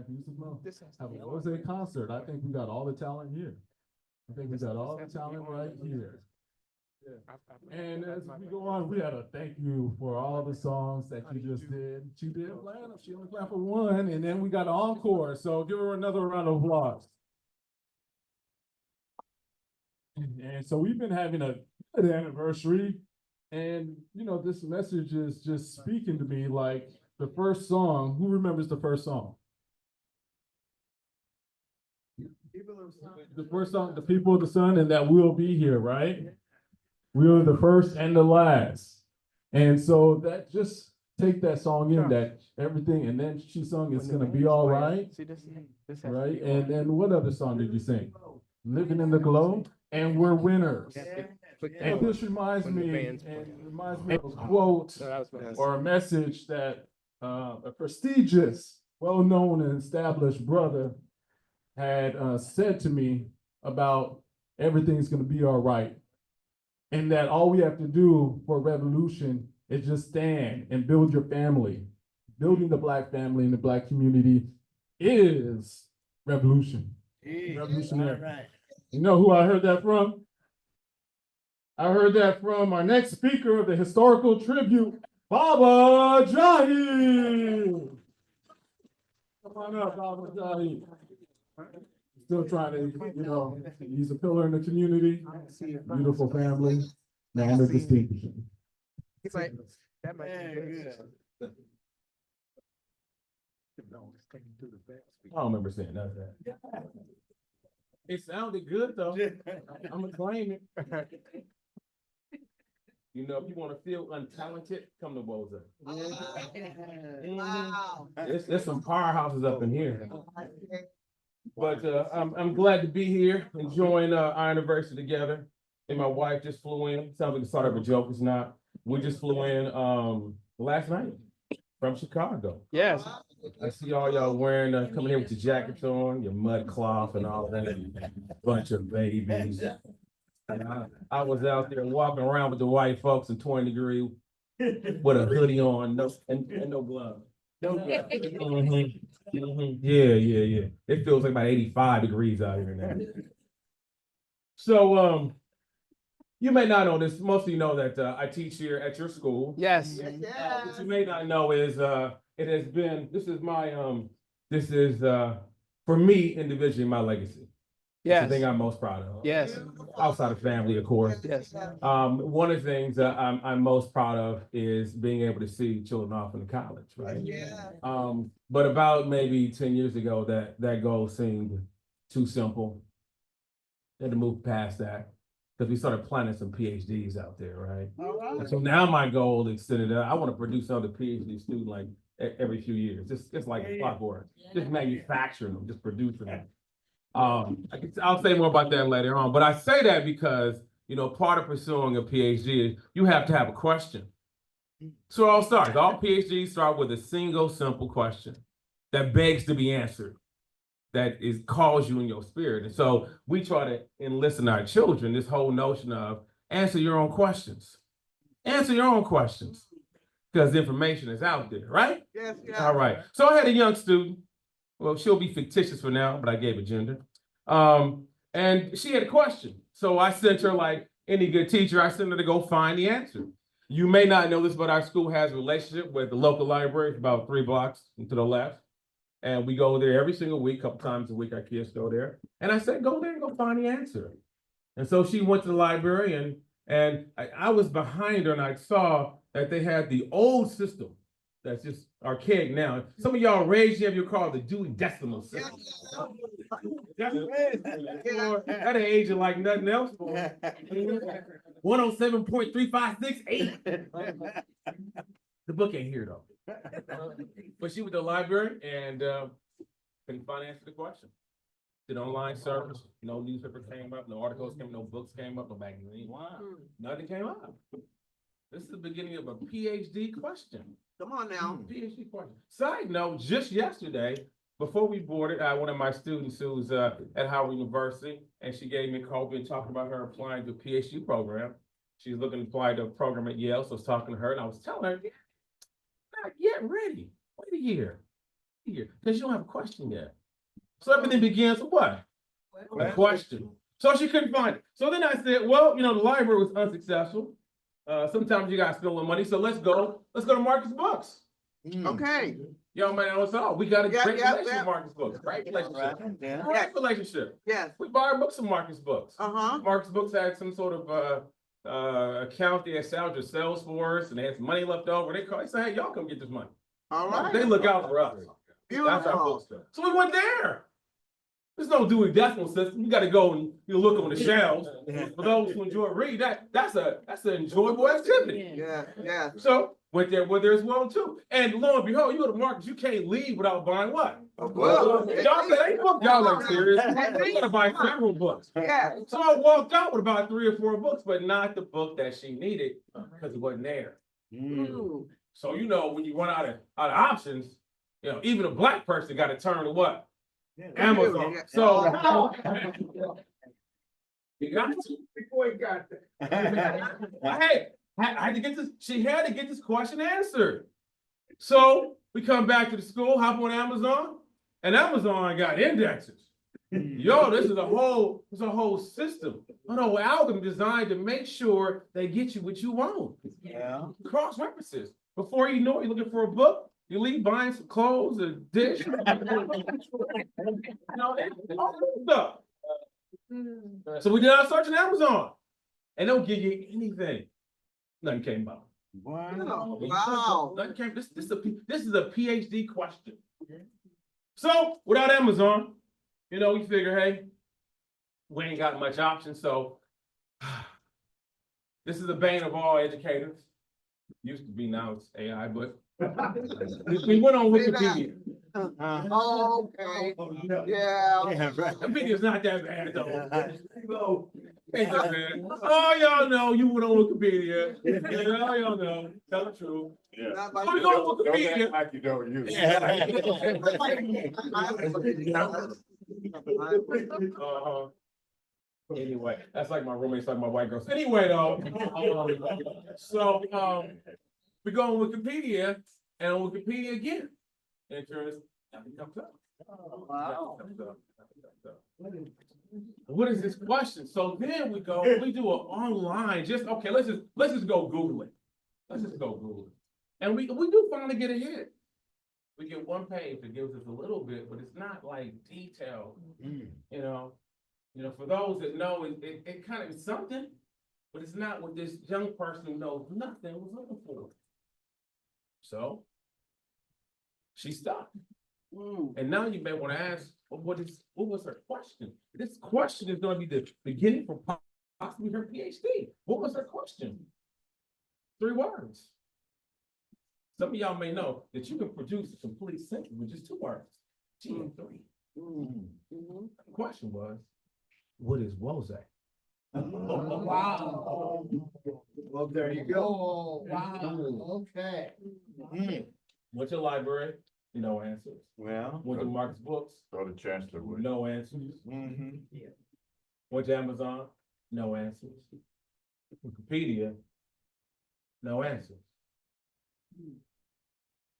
music month. Have a Rose concert. I think we got all the talent here. I think we got all the talent right here. And as we go on, we had a thank you for all the songs that you just did. She did plan, she only planned for one, and then we got an encore. So give her another round of applause. And so we've been having a good anniversary. And, you know, this message is just speaking to me like the first song. Who remembers the first song? The first song, The People of the Sun, and that we'll be here, right? We're the first and the last. And so that just take that song in, that everything, and then she sung It's Gonna Be All Right. Right? And then what other song did you sing? Living in the Glow, and We're Winners. And this reminds me of a quote or a message that a prestigious, well-known and established brother had said to me about everything's gonna be all right. And that all we have to do for revolution is just stand and build your family. Building the Black family and the Black community is revolution. Revolutionary. Right. You know who I heard that from? I heard that from our next speaker of the historical tribute, Baba Jahi. Come on up, Baba Jahi. Still trying to, you know, he's a pillar in the community. Beautiful family, man of distinction. I don't remember saying that. It sounded good though. I'm gonna claim it. You know, if you want to feel untalented, come to Woza. Wow. There's some powerhouses up in here. But I'm glad to be here, enjoying our anniversary together. And my wife just flew in. Sounds like the start of a joke, it's not. We just flew in last night from Chicago. Yes. I see all y'all wearing, coming here with your jackets on, your mud cloth and all that. Bunch of babies. I was out there walking around with the white folks in 20 degrees with a hoodie on, and no gloves. No gloves. Yeah. It feels like about 85 degrees out here now. So you may not know this. Most of you know that I teach here at your school. Yes. What you may not know is it has been. This is for me individually my legacy. Yes. It's the thing I'm most proud of. Yes. Outside of family, of course. Yes. One of the things that I'm most proud of is being able to see children off into college, right? Yeah. But about maybe 10 years ago, that goal seemed too simple. Had to move past that because we started planning some PhDs out there, right? All right. And so now my goal is extended. I want to produce another PhD student like every few years. Just like a clockwork. Just manufacturing them, just producing them. I'll say more about that later on, but I say that because, you know, part of pursuing a PhD is you have to have a question. So it all starts. All PhDs start with a single, simple question that begs to be answered, that calls you in your spirit. And so we try to enlist in our children this whole notion of answer your own questions. Answer your own questions because the information is out there, right? Yes. All right. So I had a young student. Well, she'll be fictitious for now, but I gave a gender. And she had a question. So I sent her, like any good teacher, I sent her to go find the answer. You may not know this, but our school has a relationship with the local library about 3 blocks to the left. And we go there every single week, a couple times a week, our kids go there. And I said, go there and go find the answer. And so she went to the library and And I was behind her and I saw that they had the old system that's just archaic now. Some of y'all raised you have your call the Dewey Decimal System. That ain't aging like nothing else. 107.356.8. The book ain't here though. But she was at the library and couldn't find answer to the question. Did online service, no newspaper came up, no articles came, no books came up, no magazine. Wow. Nothing came up. This is the beginning of a PhD question. Come on now. PhD question. Side note, just yesterday, before we boarded, one of my students who's at Howard University, and she gave me a call and talking about her applying to a PhD program. She's looking to apply to a program at Yale, so I was talking to her, and I was telling her, not yet ready. Wait a year, because you don't have a question yet. So everything begins with what? A question. So she couldn't find it. So then I said, well, the library was unsuccessful. Sometimes you gotta spend a little money. So let's go to Marcus Books. Okay. Y'all might know it's all. We got a great relationship with Marcus Books. Great relationship. Great relationship. Yes. We buy our books from Marcus Books. Uh-huh. Marcus Books had some sort of account they had Salesforce, and they had some money left over. They say, hey, y'all come get this money. All right. They look out for us. That's our book stuff. So we went there. There's no Dewey Decimal System. You got to go and look on the shelves. For those who enjoy reading, that's an enjoyable activity. Yeah. So went there where there's one too. And lo and behold, you go to Marcus, you can't leave without buying what? A book. Y'all said ain't book. Y'all like serious. You gotta buy several books. Yeah. So I walked out with about 3 or 4 books, but not the book that she needed because it wasn't there. So when you run out of options, even a black person got to turn to what? Amazon. So you got to before you got there. Hey, I had to get this. She had to get this question answered. So we come back to the school, hop on Amazon, and Amazon got indexes. This is a whole system, an whole algorithm designed to make sure they get you what you want. Yeah. Cross references. Before you know it, you're looking for a book. You leave buying some clothes, a dish, all stuff. So we did our search on Amazon, and they'll give you anything. Nothing came out. Wow. Nothing came. This is a PhD question. So without Amazon, we figure, hey, we ain't got much option. So this is the bane of all educators. Used to be, now it's AI, but we went on Wikipedia. Oh, okay. Yeah. Wikipedia's not that bad though. Ain't that bad. Oh, y'all know you went on Wikipedia. Oh, y'all know. Tell the truth. Yeah. So we go on Wikipedia. Like you don't use it. Anyway, that's like my roommates, like my white girls. Anyway, though, we go on Wikipedia, and on Wikipedia again, and nothing comes up. Wow. What is this question? So then we do an online, let's just go Google it. Let's just go Google it. And we do finally get a hit. We get one page that gives us a little bit, but it's not like detailed, for those that know, it kind of is something, but it's not what this young person who knows nothing was looking for. So she stopped. And now you may want to ask, what was her question? This question is going to be the beginning for possibly her PhD. What was her question? 3 words. Some of y'all may know that you can produce a complete sentence with just 2 words. She had 3. The question was, what is WOZA? Wow. Well, there you go. Oh, wow. Okay. Went to the library, no answers. Well, Went to Marcus Books, go to Chancellor with. no answers. Went to Amazon, no answers. Wikipedia, no answers.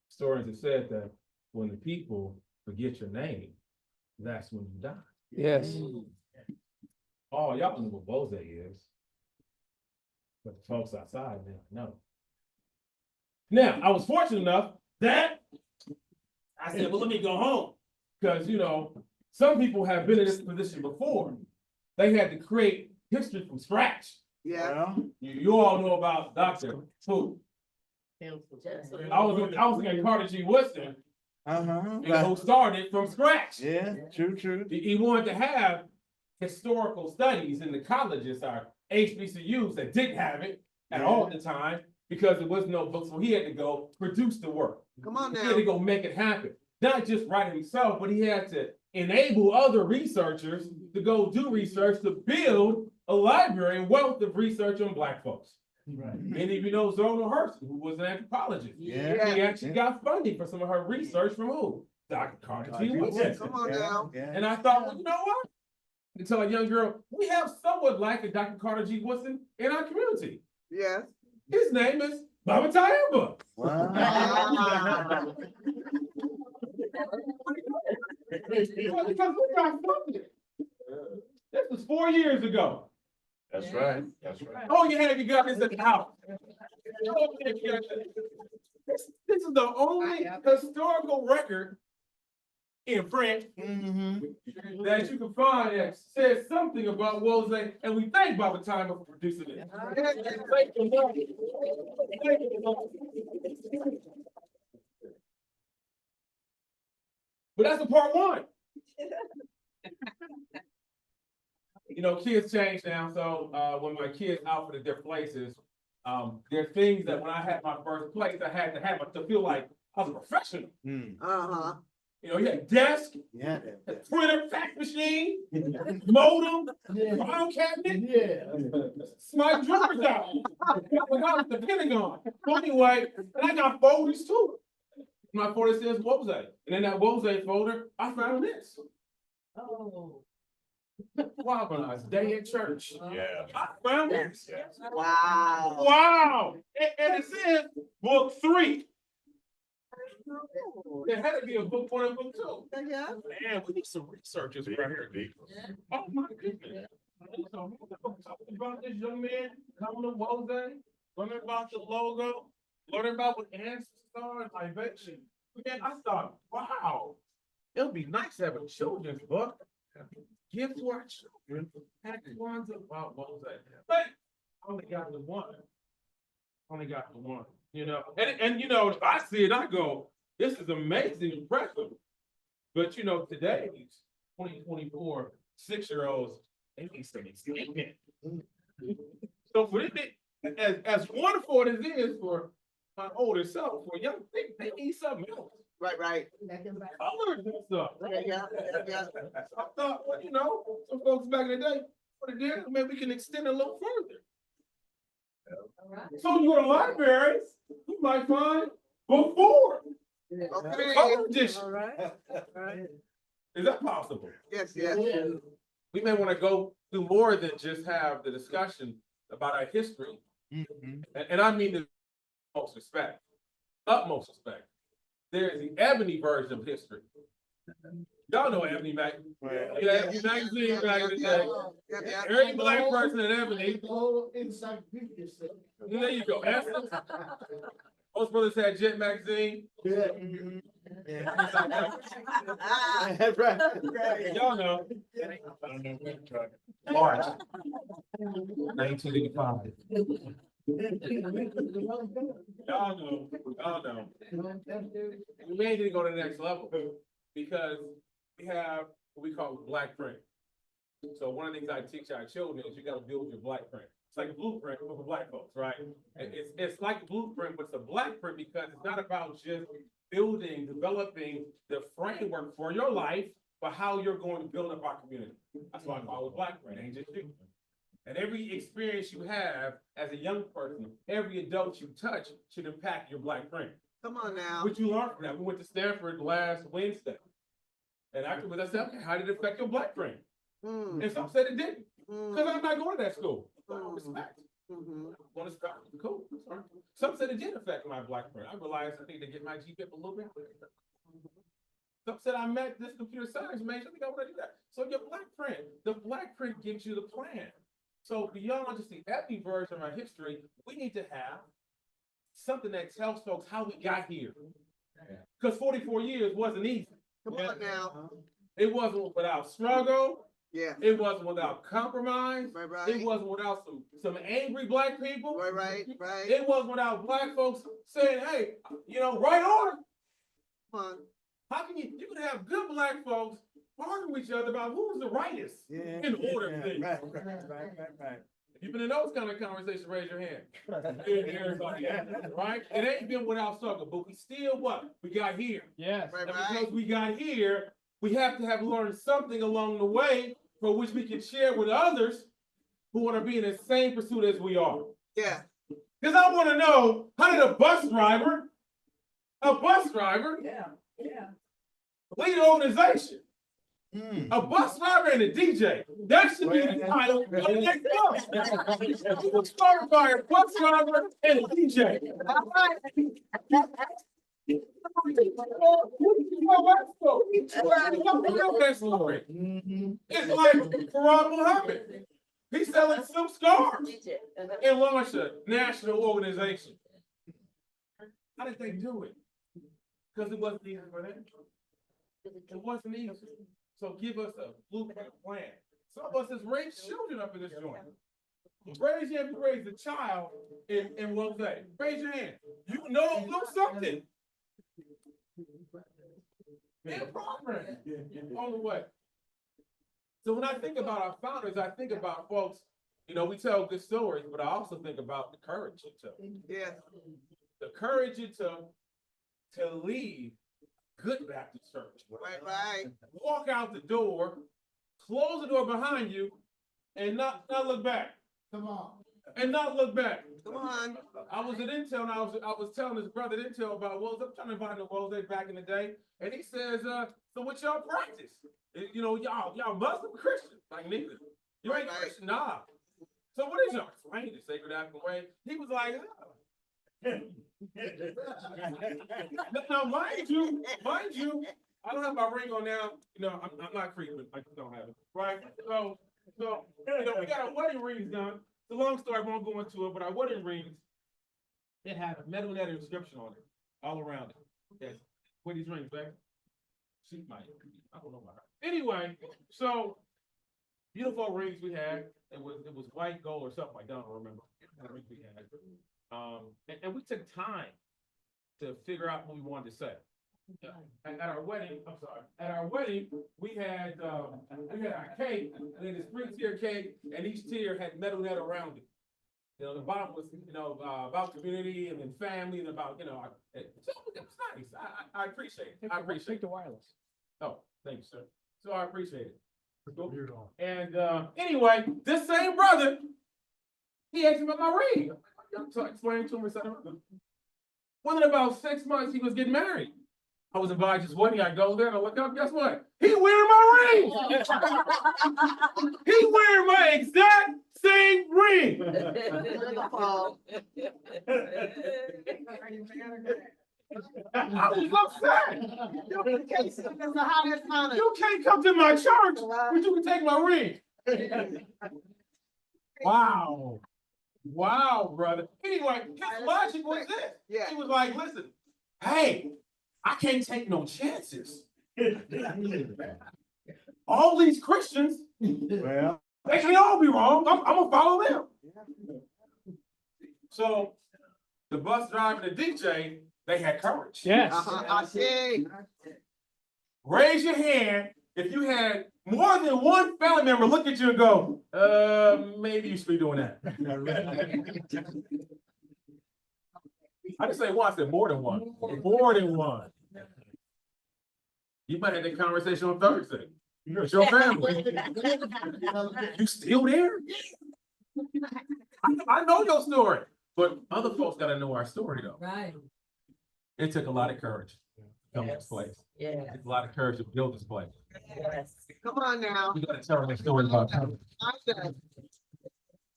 Stories have said that when the people forget your name, that's when you die. Yes. Oh, y'all know what Bose is. But the folks outside now know. Now, I was fortunate enough that I said, well, let me go home. Because, some people have been in this position before. They had to create history from scratch. Yeah. You all know about Dr. Who? I was in Carter G. Woodson, and who started from scratch. Yeah, true. He wanted to have historical studies in the colleges, our HBCUs that didn't have it at all at the time because there was no book. So he had to go produce the work. Come on He now. had to go make it happen. Not just write it himself, but he had to enable other researchers to go do research to build a library and wealth of research on Black folks. Many of you know Zona Hurston, who was an anthropologist. Yeah. She actually got funding for some of her research from who? Dr. Carter G. Woodson. Come on now. And I thought, well, you know what? To tell a young girl, we have somewhat like a Dr. Carter G. Woodson in our community. Yes. His name is Baba Tyamba. Wow. This was 4 years ago. That's right. Oh, you have you got this at the house. This is the only historical record in print that you can find that says something about Wolsey, and we thank Baba Tyamba for producing it. But that's the part one. You know, kids change now, so when my kids out for the different places, there are things that when I had my first place, I had to have to feel like I was a professional. Uh-huh. You know, you had a desk, a printer, fax machine, modem, file cabinet. My drawers out. I was the Pentagon. So anyway, and I got folders too. My folder says Wolsey. And in that Wolsey folder, I found this. Oh. Wow, when I was day at church. Yeah. I found this. Wow. Wow. And it says book 3. There had to be a book 1 and book 2. Yeah. Man, we need some researchers right here. Oh my goodness. So, talking about this young man coming to Wolsey, learning about the logo, learning about what ancestors are and libation. Man, I thought, wow, it would be nice to have a children's book. Give to our children, have ones about Wolsey. But I only got the one. You know, and you know, if I see it, I go, this is amazing, impressive. But you know, today, 2024, 6-year-olds, they need some excitement. So for it, as wonderful as it is for my older self, for young, they need something else. Right. Colors and stuff. Right? Yeah. I thought, well, you know, some folks back in the day, what it did, maybe we can extend it a little further. So you go to libraries, you might find book 4. Okay. Color edition. All right. Is that possible? Yes. We may want to go do more than just have the discussion about our history. And I mean the utmost respect. There's the Ebony version of history. Y'all know Ebony magazine. Yeah, Ebony magazine back in the day. Every Black person in Ebony. There you go. Most brothers had Jet magazine. That's right. Y'all know. March 1985. Y'all know. We may need to go to the next level because we have what we call Black print. So one of the things I teach our children is you got to build your Black print. It's like a blueprint for Black folks, right? It's like a blueprint, but it's a Black print because it's not about just building, developing the framework for your life, but how you're going to build up our community. That's why I call it Black print, ain't just you. And every experience you have as a young person, every adult you touch should impact your Black print. Come on now. What you learned from that? We went to Stanford last Wednesday. And afterwards I said, okay, how did it affect your Black print? And some said it didn't. Because I'm not going to that school. So I don't respect. Want to start? Cool. Sorry. Some said it did affect my Black print. I realized I need to get my GPA a little bit. Some said I met this computer science major. I think I want to do that. So your Black print, the Black print gives you the plan. So beyond just the Ebony version of our history, we need to have something that tells folks how we got here. Because 44 years wasn't easy. Come on now. It wasn't without struggle. Yeah. It wasn't without compromise. Right. It wasn't without some angry black people. Right. It wasn't without black folks saying, hey, right order. Come on. How can you can have good black folks arguing with each other about who's the rightest in order things. Right. If you've been in those kind of conversations, raise your hand. Everybody, right? It ain't been without struggle, but we still what? We got here. Yes. Right. And because we got here, we have to have learned something along the way for which we can share with others who want to be in the same pursuit as we are. Yeah. Because I want to know, how did a bus driver lead an organization? A bus driver and a DJ. That should be the title of the next book. It was started by a bus driver and a DJ. It's like Farad Muhammad. He's selling silk scarves and launched a national organization. How did they do it? Because it wasn't easy for them. It wasn't easy. So give us a blueprint plan. Some of us has raised children up in this joint. Raise your hand if you raise a child in one day. Raise your hand. You know something. In progress. On the way. So when I think about our founders, I think about folks, we tell good stories, but I also think about the courage it took. Yeah. The courage it took to leave good Baptist church. Right. Walk out the door, close the door behind you, and not look back. Come on. And not look back. Come on. I was at Intel and I was telling his brother at Intel about Wells. I'm trying to invite him to Wells Day back in the day. And he says, so what y'all practice? Y'all Muslim Christian. Like, nigga, you ain't Christian, nah. So what is y'all? Explain the sacred African way. He was like, now mind you, I don't have my ring on now. I'm not creeping. I just don't have it. Right? So we got our wedding rings done. It's a long story, I won't go into it, but our wedding rings, it had a metal letter inscription on it, all around it. Yes. What are these rings, back? She might. I don't know about her. Anyway, so beautiful rings we had. It was white gold or something like that. I don't remember. We had. And we took time to figure out what we wanted to say. At our wedding, we had our cake, and then this 3-tier cake, and each tier had metal net around it. The bottom was, about community and then family and about, so it was nice. I appreciate it. I appreciate the wireless. Oh, thank you, sir. So I appreciate it. And anyway, this same brother, he asked me about my ring. So I explained to him or something. Within about 6 months, he was getting married. I was invited to his wedding. I go there and I look up. Guess what? He wearing my ring. He wearing my exact same ring. I was upset. You can't come to my church, but you can take my ring. Wow. Wow, brother. Anyway, his logic was this. Yeah. He was like, listen, hey, I can't take no chances. All these Christians, Well, they can all be wrong. I'm gonna follow them. So the bus driver and the DJ, they had courage. Yes. I see. Raise your hand if you had more than one family member look at you and go, maybe you should be doing that. I didn't say one, I said more than one. More than one. You might have that conversation on Thursday. It's your family. You still there? I know your story, but other folks gotta know our story though. Right. It took a lot of courage to come to this place. Yeah. It took a lot of courage to build this place. Yes. Come on now. We gotta tell this story about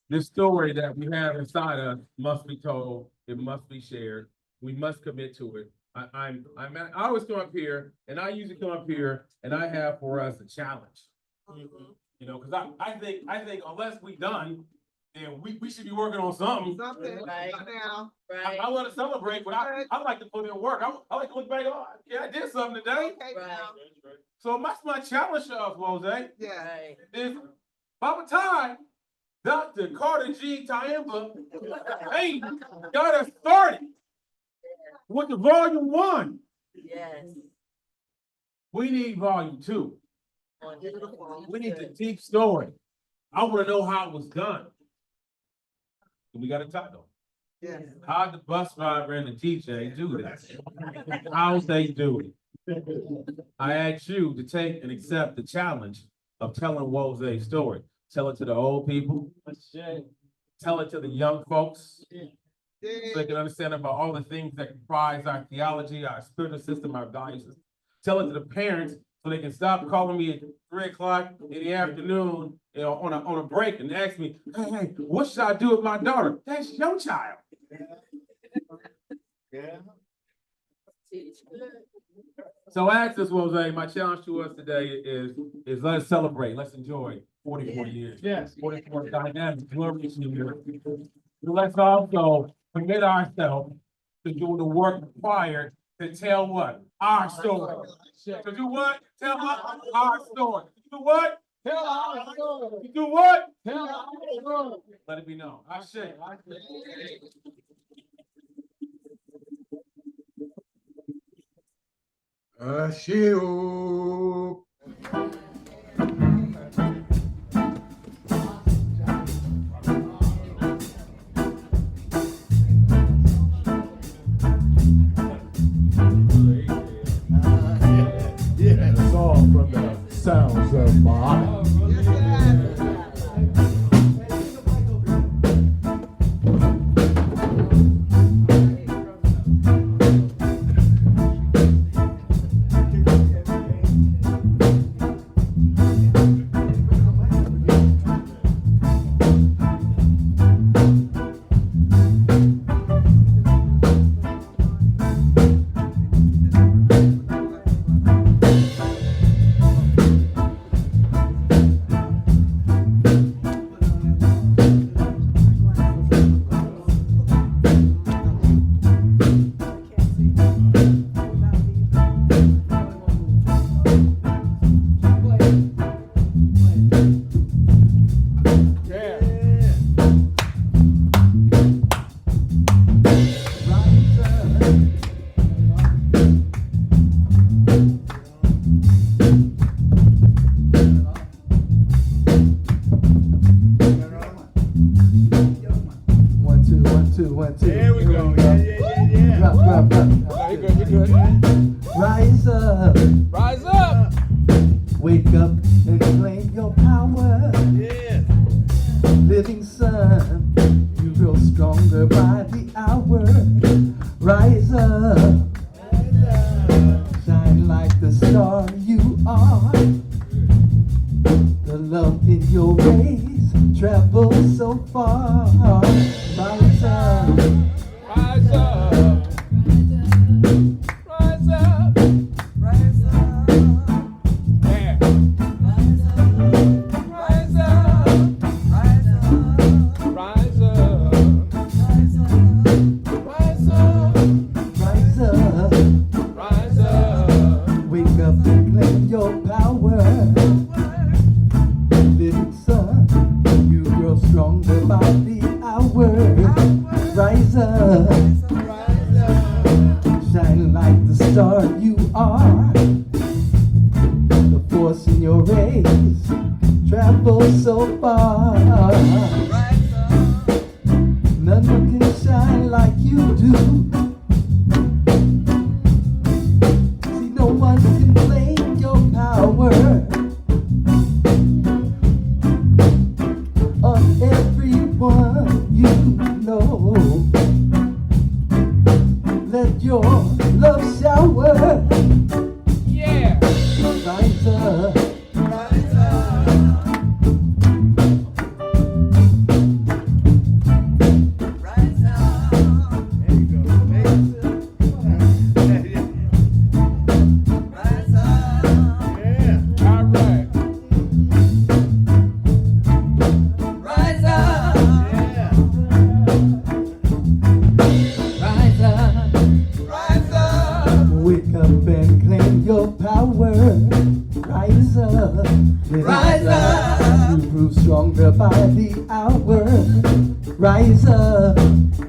this story that we have inside us must be told. It must be shared. We must commit to it. I always come up here, and I usually come up here, and I have for us a challenge. Because I think unless we done, then we should be working on something. Something. Right. Now. I want to celebrate, but I like to put in work. I like to look back. Oh, yeah, I did something today. Okay, Right. now. So that's my challenge to us, Jose. Yeah. Right. Is Baba Ty, Dr. Carter G. Tyamba, hey, got us started with the volume 1. Yes. We need volume 2. Wonderful. We need the deep story. I want to know how it was done. We got to talk though. Yes. How the bus driver and the DJ do this? How they do it? I ask you to take and accept the challenge of telling Jose's story. Tell it to the old people. Tell it to the young folks. So they can understand about all the things that comprise our theology, our spiritual system, our value system. Tell it to the parents so they can stop calling me at 3 o'clock in the afternoon, you know, on a break and ask me, hey, what should I do with my daughter? That's your child. Yeah. So ask us, Jose, my challenge to us today is let us celebrate, let's enjoy 44 years. Yes. 44 dynamic, glorious years. Let's also commit ourselves to do the work required to tell what? Our story. To do what? Tell our story. To do what? Tell our story. To do what? Tell our story. Let it be known. I say. Asheo. Yeah, a song from the sounds of Maat. There we go. Yeah. Drop. No, you good. Rise up, Rise up. wake up and claim your power. Yeah. Living sun, you grow stronger by the hour. Rise up, shine like the star you are. The love in your rays travels so far. Rise up. Rise up. Rise up. Rise up. Yeah. Rise up. Rise up. Rise up. Rise up. Rise up. Rise up. Rise up, Rise up. wake up and claim your power. Living sun, you grow stronger by the hour. Rise up, shine like the star you are. The force in your rays travels so far. None can shine like you do. See, no one can claim your power on everyone you know. Let your love shower. Yeah. Rise up. All right. Rise up. hour. Rise up,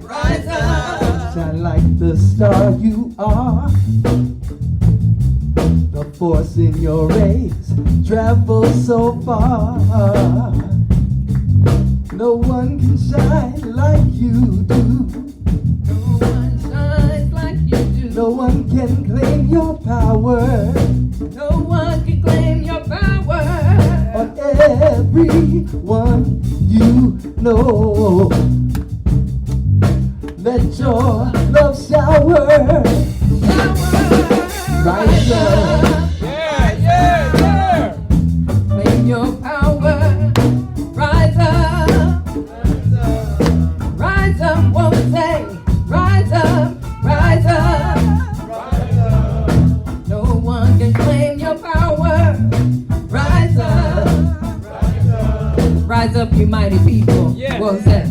Rise up. shine like the star you are. The force in your rays travels so far. No one can shine like you do. No one shines like you do. No one can claim your power. No one can claim your power. On everyone you know. Let your love shower. Rise up. Claim your power. Rise up. Rise up, won't say. Rise up. Rise up. No one can claim your power. Rise up. Rise up, you mighty people. Won't say.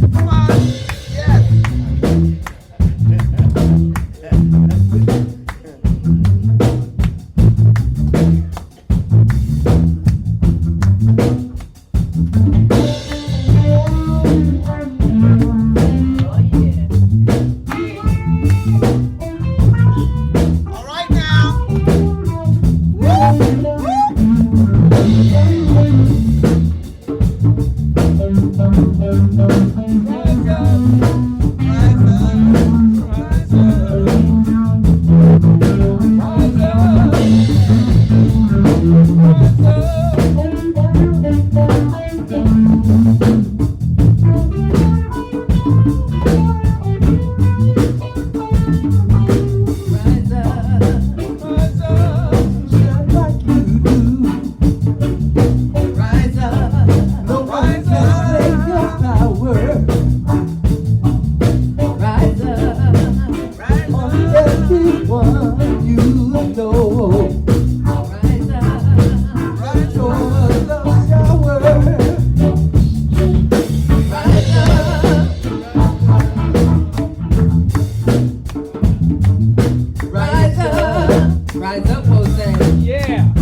Rise up, Jose. Yeah.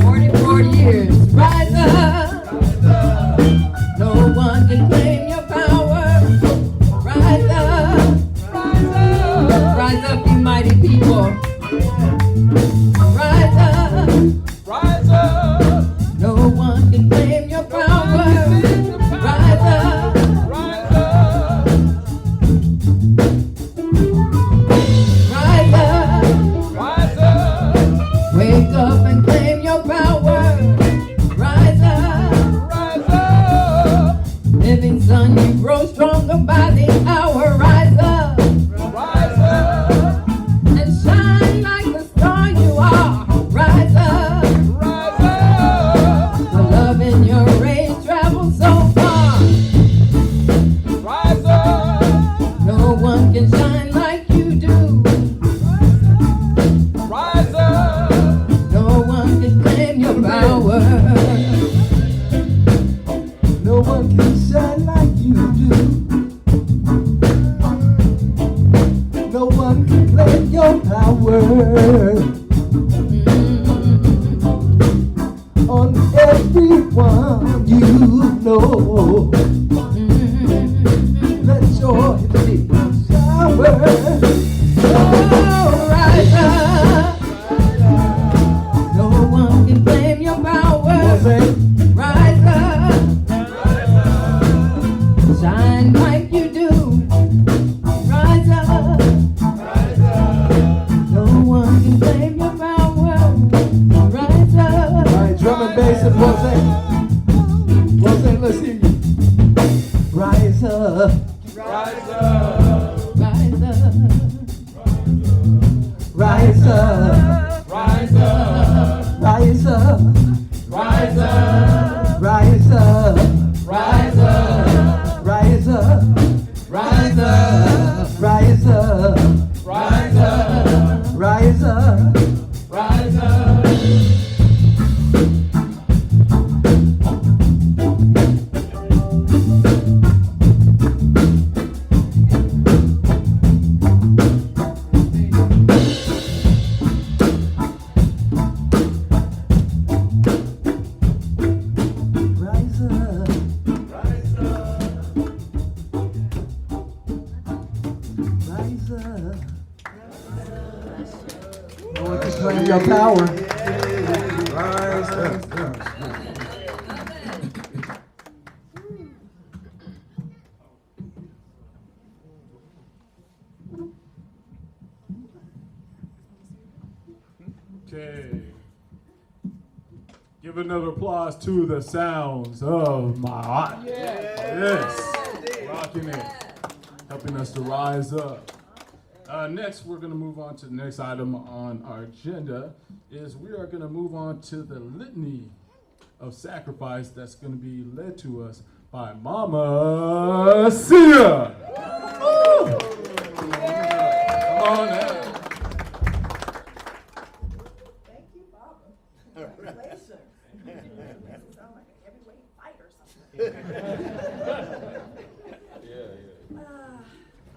44 years. Rise up. No one can claim your power. Rise up. Rise up, you mighty people. Rise up. No one can claim your power. Rise up. Rise up. Wake up and claim your power. Rise up. Living son, you grow stronger by the hour. Rise up. And shine like the star you are. Rise up. The love in your rays travels so far. No one can shine like you do. No one can claim your power. No one can shine like you do. No one can claim your power. On everyone you know. Let your hit shower. Oh, rise up. No one can claim your power. Rise up. Shine like you do. Rise up. No one can claim your power. Rise up. All right, drum and bass and Jose. Jose, let's hear you. Rise up. Rise up. Rise up. Rise up. Rise up. Rise up. Rise up. Rise up. Rise up. Rise up. Rise up. Rise up. Rise up. Rise up. Rise up. your power. Rise up. Okay. Give another applause to the sounds of Maat. Yes. Rocking it. Helping us to rise up. Next, we're going to move on to the next item on our agenda. Is we are going to move on to the litany of sacrifice that's going to be led to us by Mama Sia. Come on now. Thank you, Baba. Congratulations. Sound like a heavyweight fight or something.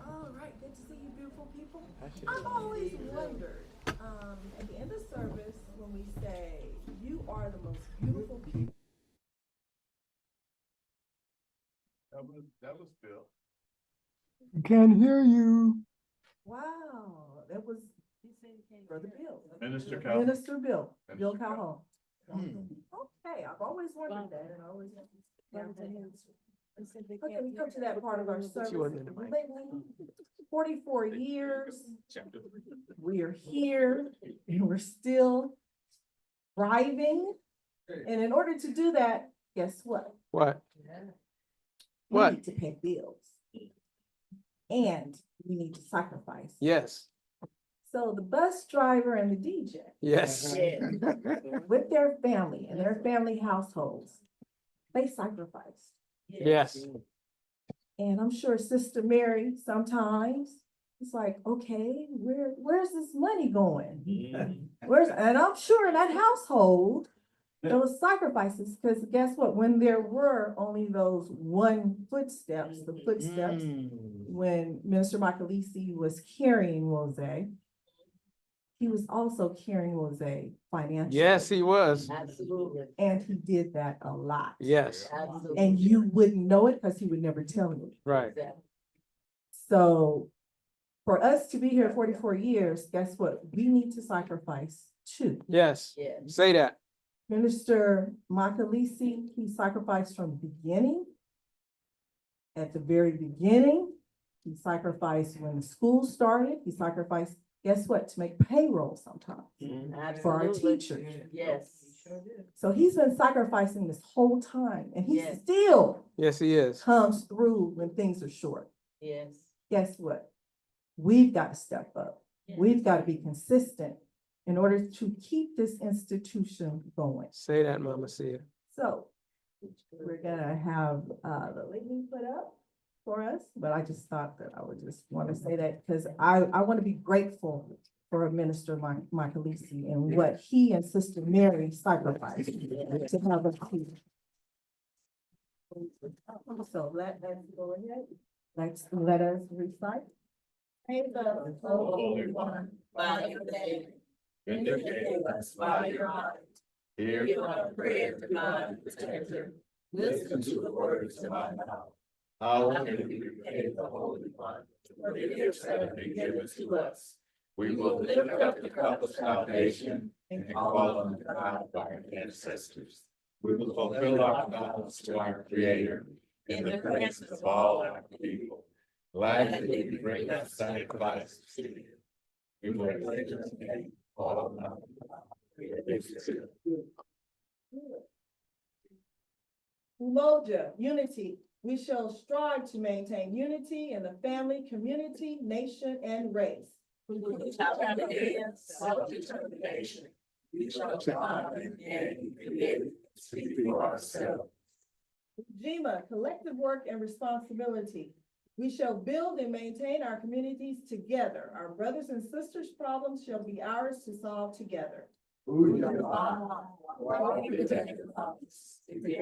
All right, good to see you beautiful people. I've always wondered, at the end of service, when we say, you are the most beautiful people. That was Bill. Can't hear you. Wow, that was Brother Bill. Minister Calhoun. Minister Bill, Bill Calhoun. Okay, I've always wondered that and I always. Okay, we come to that part of our service. Lately, 44 years, we are here and we're still thriving. And in order to do that, guess what? What? We What? need to pay bills. And we need to sacrifice. Yes. So the bus driver and the DJ. Yes. With their family and their family households, they sacrifice. Yes. And I'm sure Sister Mary sometimes it's like, okay, where's this money going? And I'm sure in that household, there was sacrifices, because guess what? When there were only those the footsteps, when Minister Michelisi was carrying Mose, he was also carrying Mose financially. Yes, he was. Absolutely. And he did that a lot. Yes. Absolutely. And you wouldn't know it because he would never tell you. Right. So for us to be here 44 years, guess what? We need to sacrifice too. Yes. Say that. Minister Michelisi, he sacrificed from the beginning. At the very beginning, he sacrificed when the school started. He sacrificed, guess what, to make payroll sometimes for our teachers. Yes. So he's been sacrificing this whole time, and he still Yes, he is. comes through when things are short. Yes. Guess what? We've got to step up. We've got to be consistent in order to keep this institution going. Say that, Mama Sia. So we're gonna have the litany put up for us, but I just thought that I would just want to say that because I want to be grateful for Minister Michelisi and what he and Sister Mary sacrificed to have us here. So let us go ahead. Let us recite. Praise the Holy One by your name. Vindicate us by your might. Hear our prayer, divine protector. Listen to the words of my mouth. How can we repay the Holy One for the gifts that have been given to us? We will lift up the cup of salvation and call on the God of our ancestors. We will fulfill our vows to our Creator in the presence of all our people. Gladly we bring that sacrifice to you. We will pledge to make all of Umoja, unity. We shall strive to maintain unity in the family, community, nation, and race. Self-determination. We shall try and speak for ourselves. Jima, collective work and responsibility. We shall build and maintain our communities together. Our brothers and sisters' problems shall be ours to solve together. Together we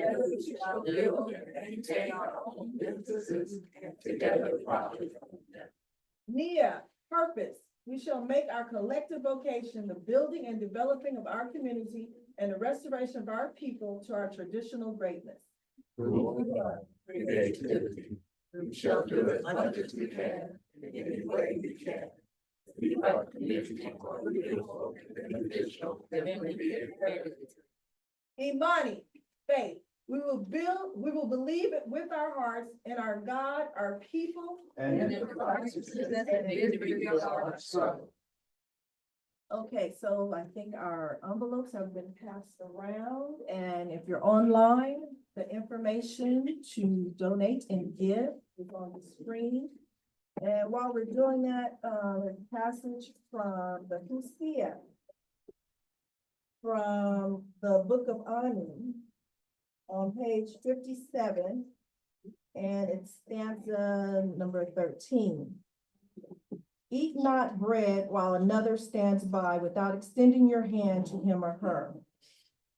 shall build and maintain our own businesses and together profit from them. Nia, purpose. We shall make our collective vocation the building and developing of our community and the restoration of our people to our traditional greatness. Creativity. We shall do as much as we can in any way we can. Imani, faith. We will believe it with our hearts in our God, our people. Okay, so I think our envelopes have been passed around, and if you're online, the information to donate and give is on the screen. And while we're doing that, a passage from the Hosea, from the book of Anu, on page 57, and it's stanza number 13. Eat not bread while another stands by without extending your hand to him or her.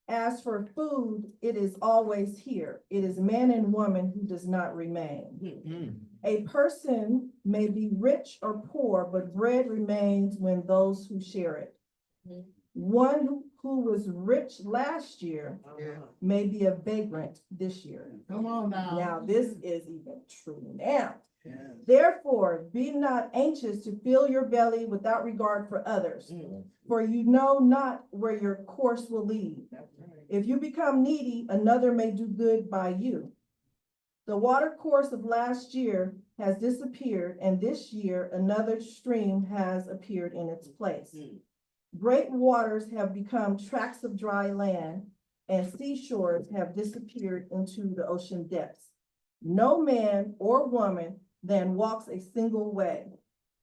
As for food, it is always here. It is man and woman who does not remain. A person may be rich or poor, but bread remains when those who share it. One who was rich last year may be a vagrant this year. Come on now. Now, this is even true now. Therefore, be not anxious to fill your belly without regard for others, for you know not where your course will lead. If you become needy, another may do good by you. The water course of last year has disappeared, and this year another stream has appeared in its place. Great waters have become tracts of dry land, and seashores have disappeared into the ocean depths. No man or woman then walks a single way.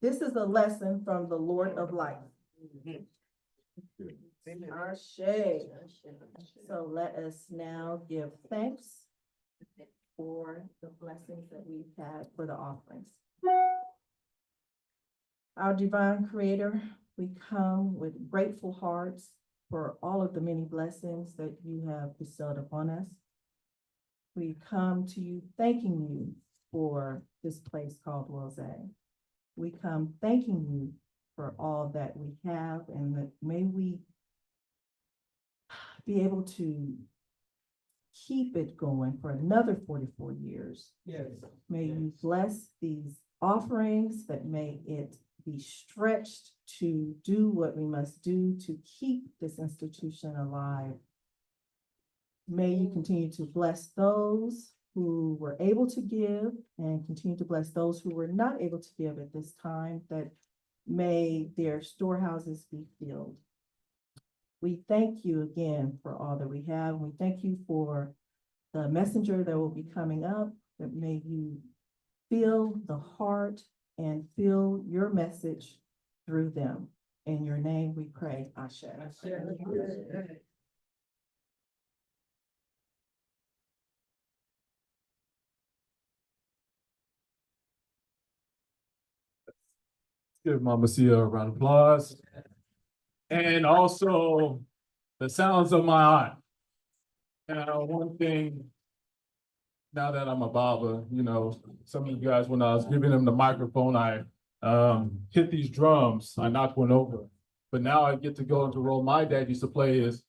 This is a lesson from the Lord of life. Ashe. So let us now give thanks for the blessings that we've had for the offerings. Our divine creator, we come with grateful hearts for all of the many blessings that you have bestowed upon us. We come to you thanking you for this place called Rose. We come thanking you for all that we have, and that may we be able to keep it going for another 44 years. Yes. May you bless these offerings, that may it be stretched to do what we must do to keep this institution alive. May you continue to bless those who were able to give, and continue to bless those who were not able to give at this time, that may their storehouses be filled. We thank you again for all that we have. We thank you for the messenger that will be coming up, that may you feel the heart and feel your message through them. In your name we pray, Ashe. Give Mama Sia a round of applause. And also the sounds of my aunt. One thing, now that I'm a Baba, you know, some of you guys, when I was giving them the microphone, I hit these drums, I knocked one over. But now I get to go into a role my dad used to play is,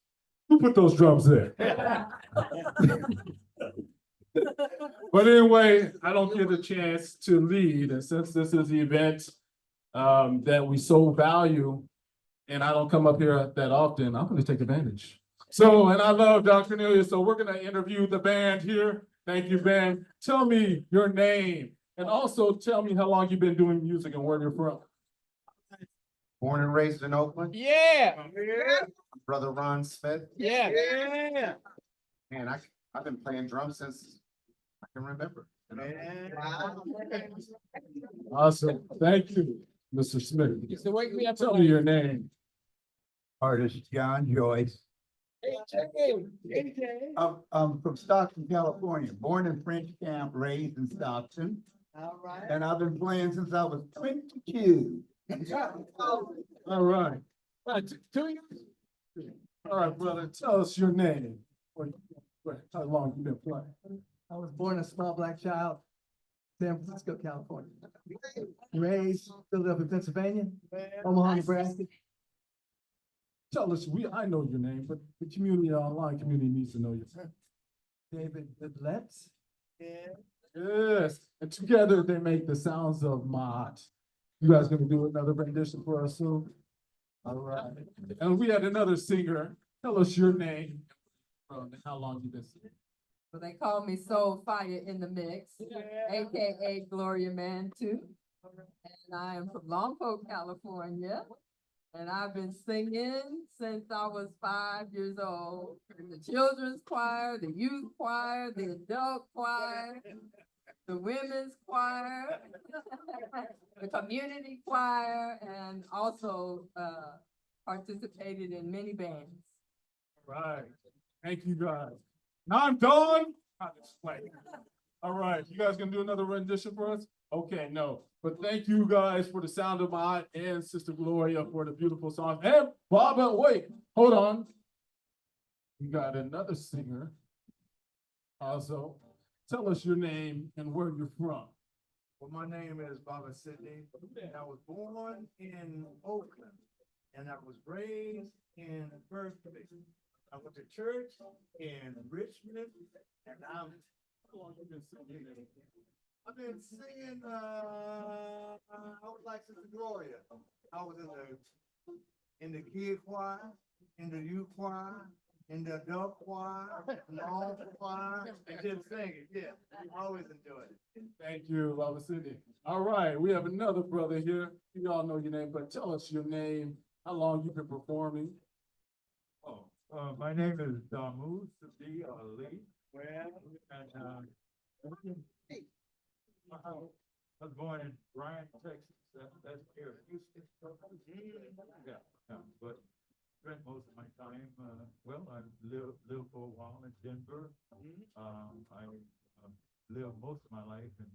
who put those drums there? But anyway, I don't get a chance to lead, and since this is the event that we so value, and I don't come up here that often, I'm gonna take advantage. So, and I love Dr. Cornelius, so we're gonna interview the band here. Thank you, band. Tell me your name, and also tell me how long you've been doing music and where you're from. Born and raised in Oakland. Yeah. Brother Ron Smith. Yeah. Man, I've been playing drums since I can remember. Awesome. Thank you, Mr. Smith. So wake me up. Tell me your name. Artist John Joyce. I'm from Stockton, California, born in French Camp, raised in Stockton. All right. And I've been playing since I was 22. All right. All right, 2 years? All right, brother, tell us your name. How long you been playing? I was born a small black child, San Francisco, California. Raised, Philadelphia, Pennsylvania, Omaha, Nebraska. Tell us, I know your name, but the community, the online community needs to know your name. David Letts. Yes, and together they make the sounds of Maat. You guys gonna do another rendition for us soon? All right. And we had another singer. Tell us your name and how long you been singing. Well, they call me Soul Fire in the Mix, AKA Gloria Man too. And I am from Lompoc, California. And I've been singing since I was 5 years old. In the children's choir, the youth choir, the adult choir, the women's choir, the community choir, and also participated in many bands. Right. Thank you guys. Now I'm done. I'll explain. All right. You guys gonna do another rendition for us? Okay, no. But thank you guys for the sound of Maat and Sister Gloria for the beautiful song. And Baba, wait, hold on. We got another singer. Also, tell us your name and where you're from. Well, my name is Baba Sidney, and I was born in Oakland, and I was raised in Berkeley. I went to church in Richmond, and how long you been singing? I've been singing, I was like Sister Gloria. I was in the kid choir, in the youth choir, in the adult choir, in the all choir, and just singing, yeah. I always enjoyed it. Thank you, Baba Cindy. All right, we have another brother here. You all know your name, but tell us your name, how long you've been performing. Oh, my name is Damu Sadi Ali. And, I was born in Bryan, Texas. That's near Houston. Yeah, but spent most of my time, I lived for a while in Denver. I lived most of my life in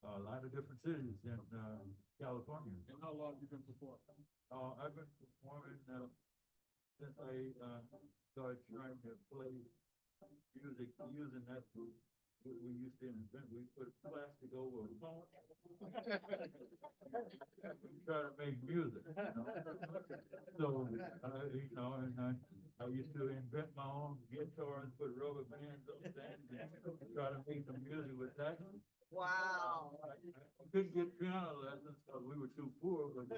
a lot of different cities in California. And how long you been performing? I've been performing since I started trying to play music using that. We used to invent, we put plastic over a phone. Try to make music, you know? So, and I used to invent my own guitar and put rubber bands on that and try to make some music with that. Wow. I couldn't get piano lessons because we were too poor, but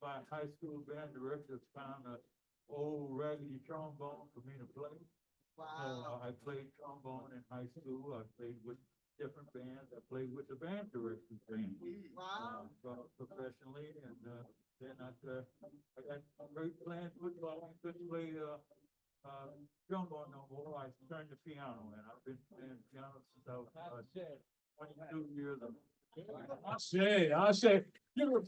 my high school band director found an old raggedy trombone for me to play. Wow. I played trombone in high school. I played with different bands. I played with the band director's band. Wow. Professionally, and then I got great playing football. I couldn't play trombone no more. I turned to piano, and I've been playing piano since I was 22 years old. Ashe. You're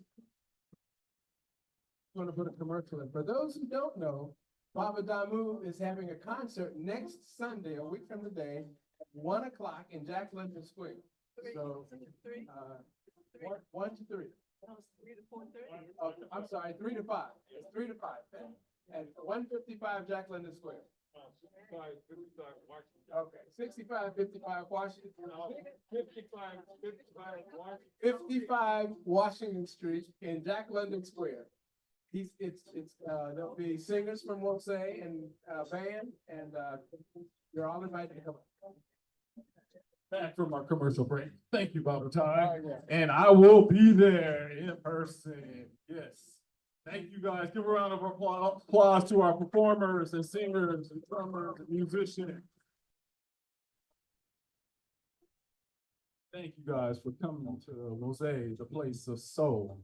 going to put a commercial in. For those who don't know, Baba Damu is having a concert next Sunday, a week from today, at 1 o'clock in Jack London Square. So, 1 to 3. 3 to 4:30. Oh, I'm sorry, 3 to 5. It's 3 to 5. At 155 Jack London Square. 55 Washington. Okay, 6555 Washington. 55 Washington. 55 Washington Street in Jack London Square. There'll be singers from Wose and band, and you're all invited to come. Back from our commercial break. Thank you, Baba Ty. And I will be there in person. Yes. Thank you guys. Give a round of applause to our performers and singers and drummers and musicians. Thank you guys for coming to Wose, the place of soul.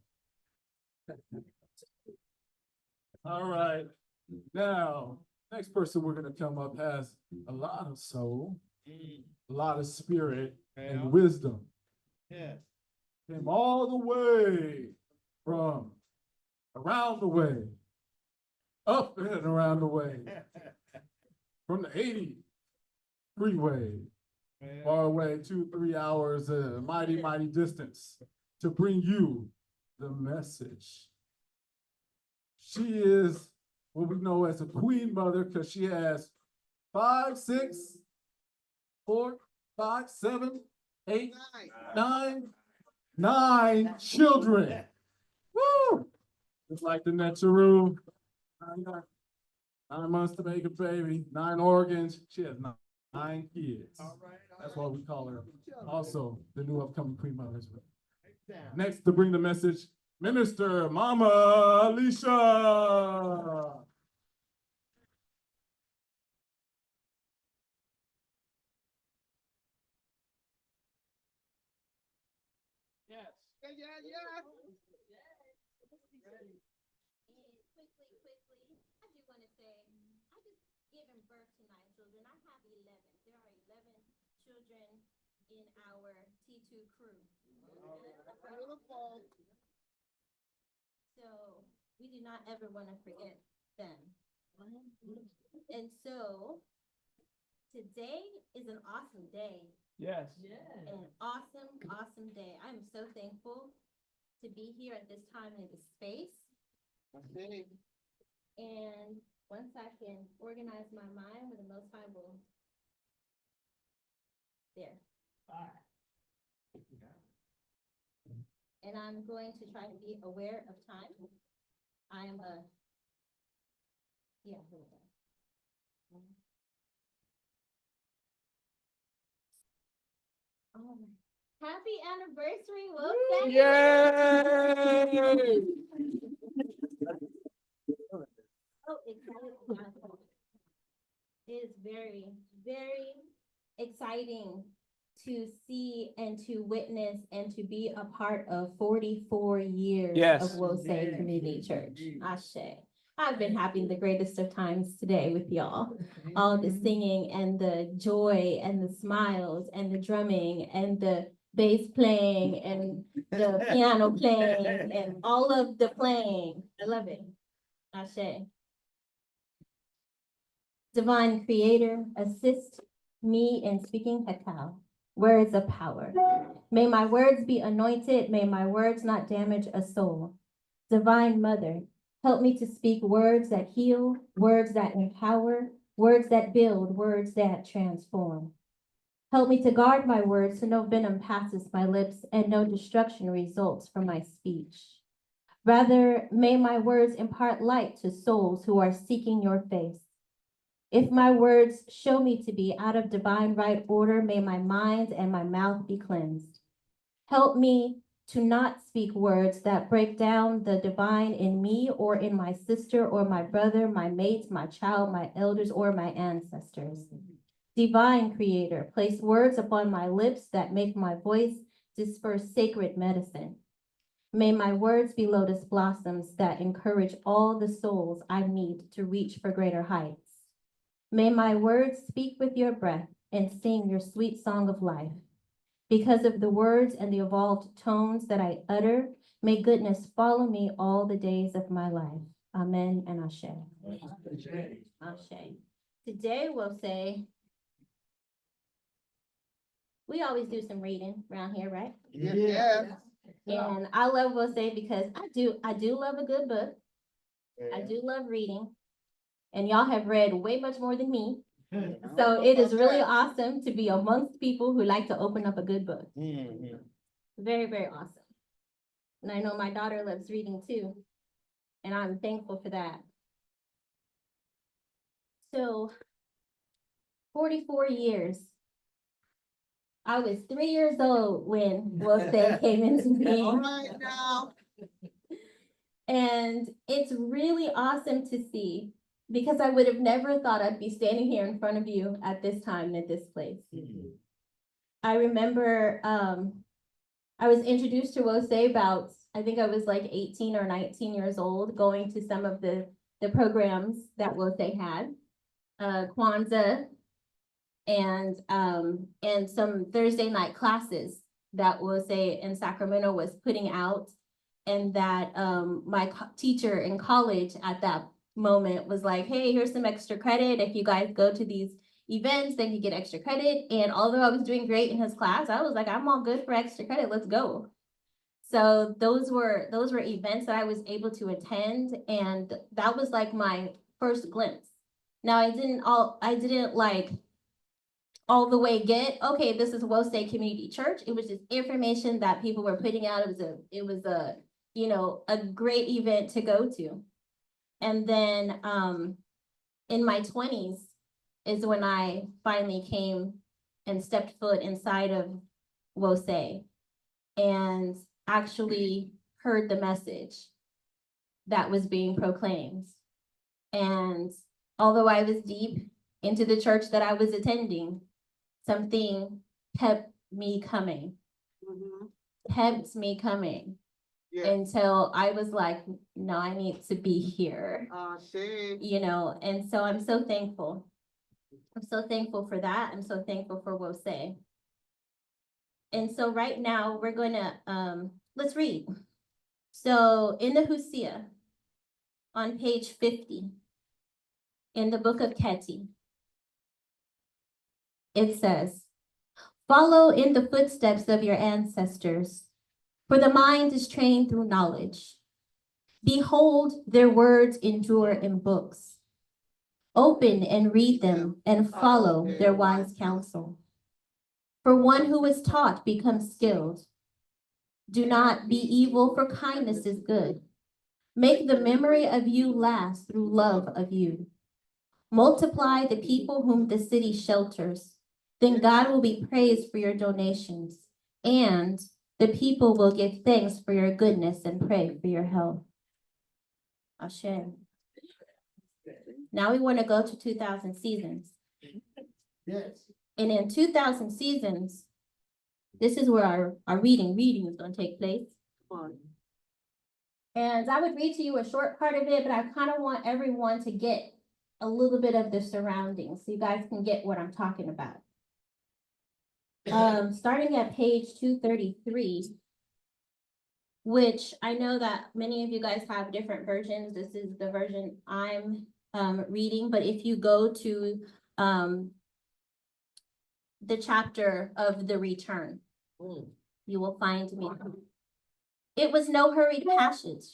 All right, now, next person we're gonna come up has a lot of soul, a lot of spirit and wisdom. Yeah. Came all the way from around the way, up and around the way, from the 80 freeway, far away, 2-3 hours, a mighty, mighty distance to bring you the message. She is what we know as a queen mother because she has 5, 6, 4, 5, 7, 8, 9 children. Woo! Just like the Netzeru. 9 months to make a baby, 9 organs. She has 9 kids. That's why we call her also the new upcoming queen mother as well. Next to bring the message, Minister Mama Alicia. Given birth to 9 children. I have 11. There are 11 children in our T2 crew. So we do not ever want to forget them. And so today is an awesome day. Yes. An awesome, awesome day. I'm so thankful to be here at this time in this space. And once I can organize my mind with the Most High will. There. And I'm going to try to be aware of time. I am here we go. All right. Happy anniversary, Will. Yay! Oh, excited. It is very, very exciting to see and to witness and to be a part of 44 years Yes. of Wose Community Church. Ashe. I've been having the greatest of times today with y'all. All the singing and the joy and the smiles and the drumming and the bass playing and the piano playing and all of the playing. I love it. Ashe. Divine Creator, assist me in speaking Hekal, words of power. May my words be anointed. May my words not damage a soul. Divine Mother, help me to speak words that heal, words that empower, words that build, words that transform. Help me to guard my words so no venom passes my lips and no destruction results from my speech. Rather, may my words impart light to souls who are seeking your face. If my words show me to be out of divine right order, may my mind and my mouth be cleansed. Help me to not speak words that break down the divine in me or in my sister or my brother, my mates, my child, my elders, or my ancestors. Divine Creator, place words upon my lips that make my voice disperse sacred medicine. May my words be lotus blossoms that encourage all the souls I meet to reach for greater heights. May my words speak with your breath and sing your sweet song of life. Because of the words and the evolved tones that I utter, may goodness follow me all the days of my life. Amen and Ashe. Ashe. Today we'll say, we always do some reading around here, right? Yeah. And I love we'll say because I do love a good book. I do love reading. And y'all have read way much more than me. So it is really awesome to be amongst people who like to open up a good book. Very, very awesome. And I know my daughter loves reading too. And I'm thankful for that. So 44 years. I was 3 years old when Wose came into being. All right now. And it's really awesome to see because I would have never thought I'd be standing here in front of you at this time and at this place. I remember I was introduced to Wose about, I think I was like 18 or 19 years old, going to some of the programs that Wose had, Kwanzaa, and some Thursday night classes that Wose in Sacramento was putting out, and that my teacher in college at that moment was like, hey, here's some extra credit. If you guys go to these events, then you get extra credit. And although I was doing great in his class, I was like, I'm all good for extra credit. Let's go. So those were events that I was able to attend, and that was like my first glimpse. Now I didn't like all the way get, okay, this is Wose Community Church. It was just information that people were putting out. It was a you know, a great event to go to. And then in my 20s is when I finally came and stepped foot inside of Wose. And actually heard the message that was being proclaimed. And although I was deep into the church that I was attending, something kept me coming, kept me coming until I was like, no, I need to be here, you know, and so I'm so thankful. I'm so thankful for that. I'm so thankful for Wose. And so right now we're going to, let's read. So in the Hosea, on page 50, in the book of Keti, it says, follow in the footsteps of your ancestors, for the mind is trained through knowledge. Behold, their words endure in books. Open and read them and follow their wise counsel. For one who is taught becomes skilled. Do not be evil, for kindness is good. Make the memory of you last through love of you. Multiply the people whom the city shelters. Then God will be praised for your donations, and the people will give thanks for your goodness and pray for your help. Hashem. Now we want to go to 2000 seasons. Yes. And in 2000 seasons, this is where our reading is going to take place. And I would read to you a short part of it, but I kind of want everyone to get a little bit of the surroundings so you guys can get what I'm talking about. Starting at page 233, which I know that many of you guys have different versions. This is the version I'm reading, but if you go to the chapter of the return, you will find me. It was no hurried passage,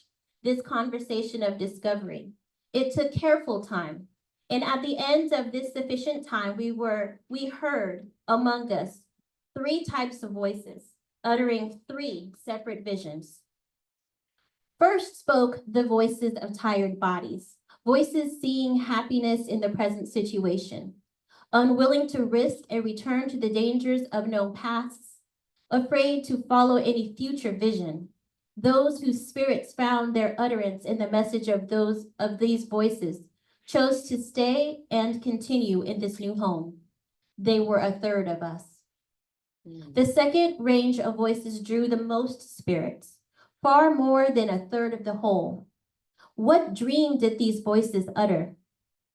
this conversation of discovery. It took careful time. And at the end of this sufficient time, we heard among us 3 types of voices, uttering 3 separate visions. First spoke the voices of tired bodies, voices seeing happiness in the present situation, unwilling to risk a return to the dangers of known pasts, afraid to follow any future vision. Those whose spirits found their utterance in the message of these voices chose to stay and continue in this new home. They were 1/3 of us. The second range of voices drew the most spirits, far more than 1/3 of the whole. What dream did these voices utter?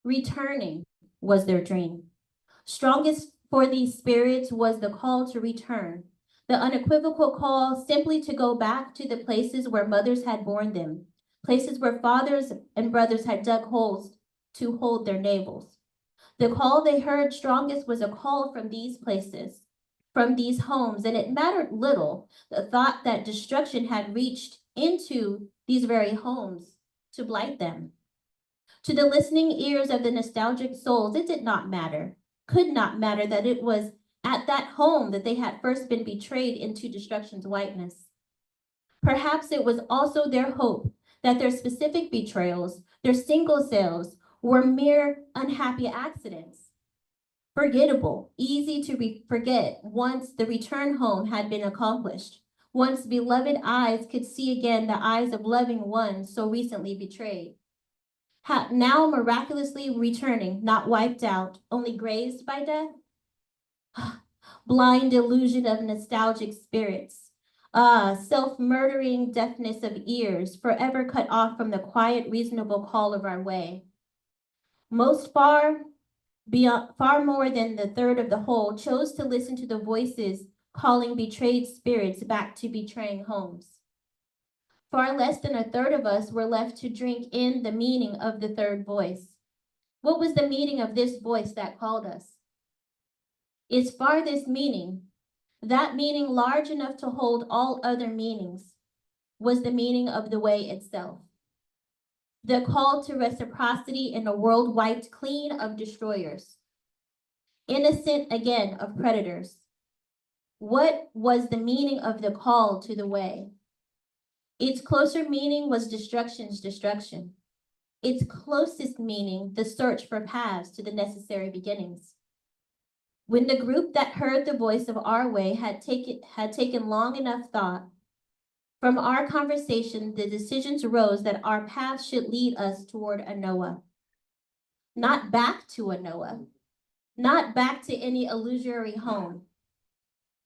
Returning was their dream. Strongest for these spirits was the call to return, the unequivocal call simply to go back to the places where mothers had borne them, places where fathers and brothers had dug holes to hold their navels. The call they heard strongest was a call from these places, from these homes, and it mattered little the thought that destruction had reached into these very homes to blight them. To the listening ears of the nostalgic souls, it did not matter, could not matter that it was at that home that they had first been betrayed into destruction's whiteness. Perhaps it was also their hope that their specific betrayals, their single sales, were mere unhappy accidents. Forgettable, easy to forget once the return home had been accomplished, once beloved eyes could see again the eyes of loving ones so recently betrayed. Now miraculously returning, not wiped out, only grazed by death? Blind illusion of nostalgic spirits. Self-murdering deafness of ears, forever cut off from the quiet, reasonable call of our way. Most far more than 1/3 of the whole chose to listen to the voices calling betrayed spirits back to betraying homes. Far less than 1/3 of us were left to drink in the meaning of the 3rd voice. What was the meaning of this voice that called us? Its farthest meaning, that meaning large enough to hold all other meanings, was the meaning of the way itself. The call to reciprocity in a world wiped clean of destroyers, innocent again of predators. What was the meaning of the call to the way? Its closer meaning was destruction's destruction. Its closest meaning, the search for paths to the necessary beginnings. When the group that heard the voice of our way had taken long enough thought, From our conversation, the decisions arose that our path should lead us toward a Noah. Not back to a Noah, not back to any illusory home,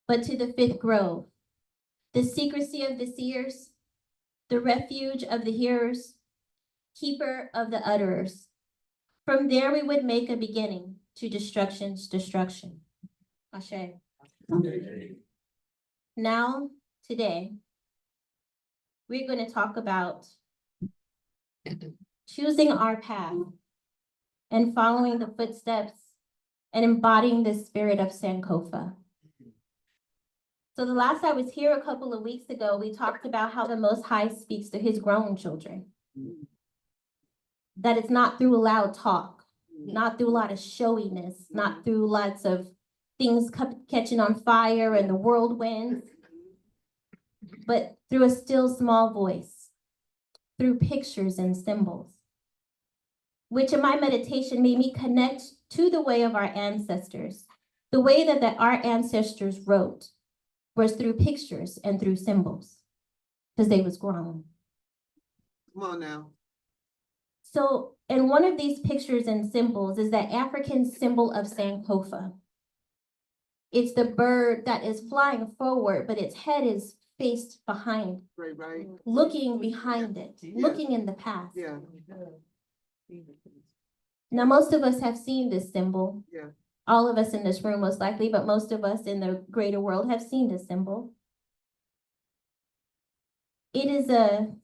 but to the fifth grove, the secrecy of the seers, the refuge of the hearers, keeper of the utterers. From there we would make a beginning to destruction's destruction. Ashe. Now, today, we're going to talk about choosing our path and following the footsteps and embodying the spirit of Sankofa. So the last I was here a couple of weeks ago, we talked about how the Most High speaks to his grown children. That it's not through loud talk, not through a lot of showiness, not through lots of things catching on fire and the whirlwinds, but through a still small voice, through pictures and symbols, which in my meditation made me connect to the way of our ancestors. The way that our ancestors wrote was through pictures and through symbols, because they was grown. Come on now. So, and one of these pictures and symbols is that African symbol of Sankofa. It's the bird that is flying forward, but its head is faced behind, Right. looking behind it, looking in the past. Yeah. Now, most of us have seen this symbol. Yeah. All of us in this room most likely, but most of us in the greater world have seen this symbol. It is a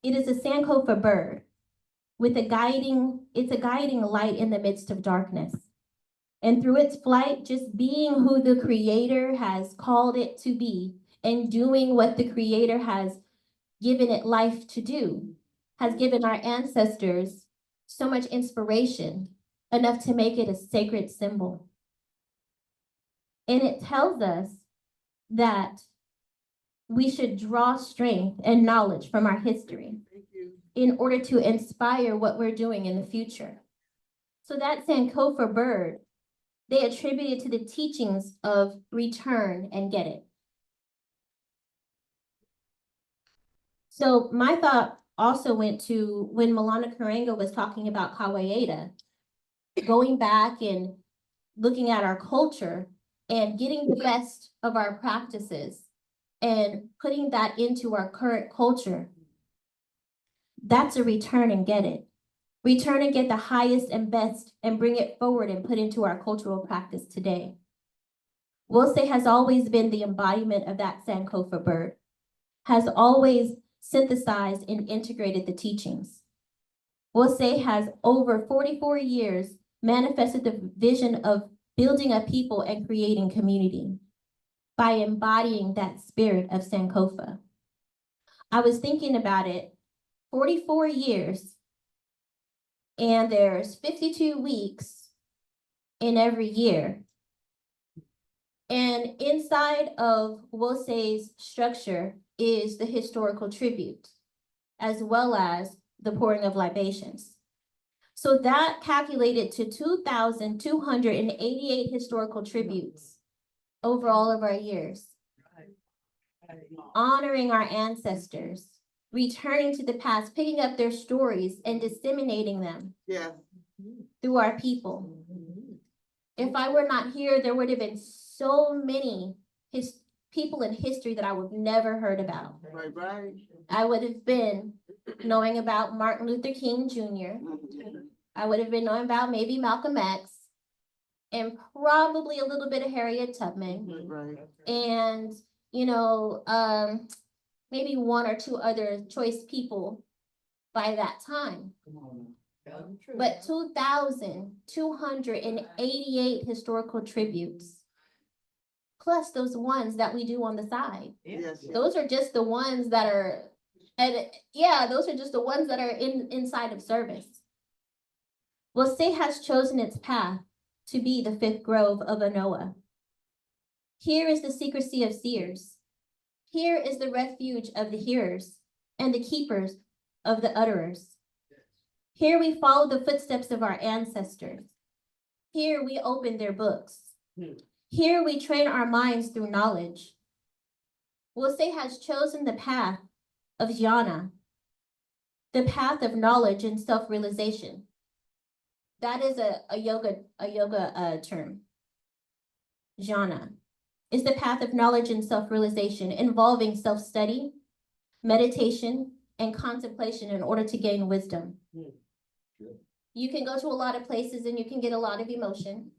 Sankofa bird with it's a guiding light in the midst of darkness. And through its flight, just being who the Creator has called it to be and doing what the Creator has given it life to do, has given our ancestors so much inspiration, enough to make it a sacred symbol. And it tells us that we should draw strength and knowledge from our history in order to inspire what we're doing in the future. So that Sankofa bird, they attributed to the teachings of return and get it. So my thought also went to when Milana Karenga was talking about Kawaida, going back and looking at our culture and getting the best of our practices and putting that into our current culture. That's a return and get it. Return and get the highest and best and bring it forward and put into our cultural practice today. Wose has always been the embodiment of that Sankofa bird, has always synthesized and integrated the teachings. Wose has over 44 years manifested the vision of building a people and creating community by embodying that spirit of Sankofa. I was thinking about it, 44 years, and there's 52 weeks in every year. And inside of Wose's structure is the historical tribute, as well as the pouring of libations. So that calculated to 2,288 historical tributes over all of our years, honoring our ancestors, returning to the past, picking up their stories and disseminating them through our people. If I were not here, there would have been so many people in history that I would have never heard about. Right. I would have been knowing about Martin Luther King Jr. I would have been knowing about maybe Malcolm X and probably a little bit of Harriet Tubman. Right. And, maybe one or two other choice people by that time. But 2,288 historical tributes, plus those ones that we do on the side. Yes. Those are just the ones that are, those are just the ones that are inside of service. Wose has chosen its path to be the fifth grove of Anoa. Here is the secrecy of seers. Here is the refuge of the hearers and the keepers of the utterers. Here we follow the footsteps of our ancestors. Here we open their books. Here we train our minds through knowledge. Will say has chosen the path of jhana, the path of knowledge and self-realization. That is a yoga term. Jhana is the path of knowledge and self-realization involving self-study, meditation, and contemplation in order to gain wisdom. You can go to a lot of places and you can get a lot of emotion.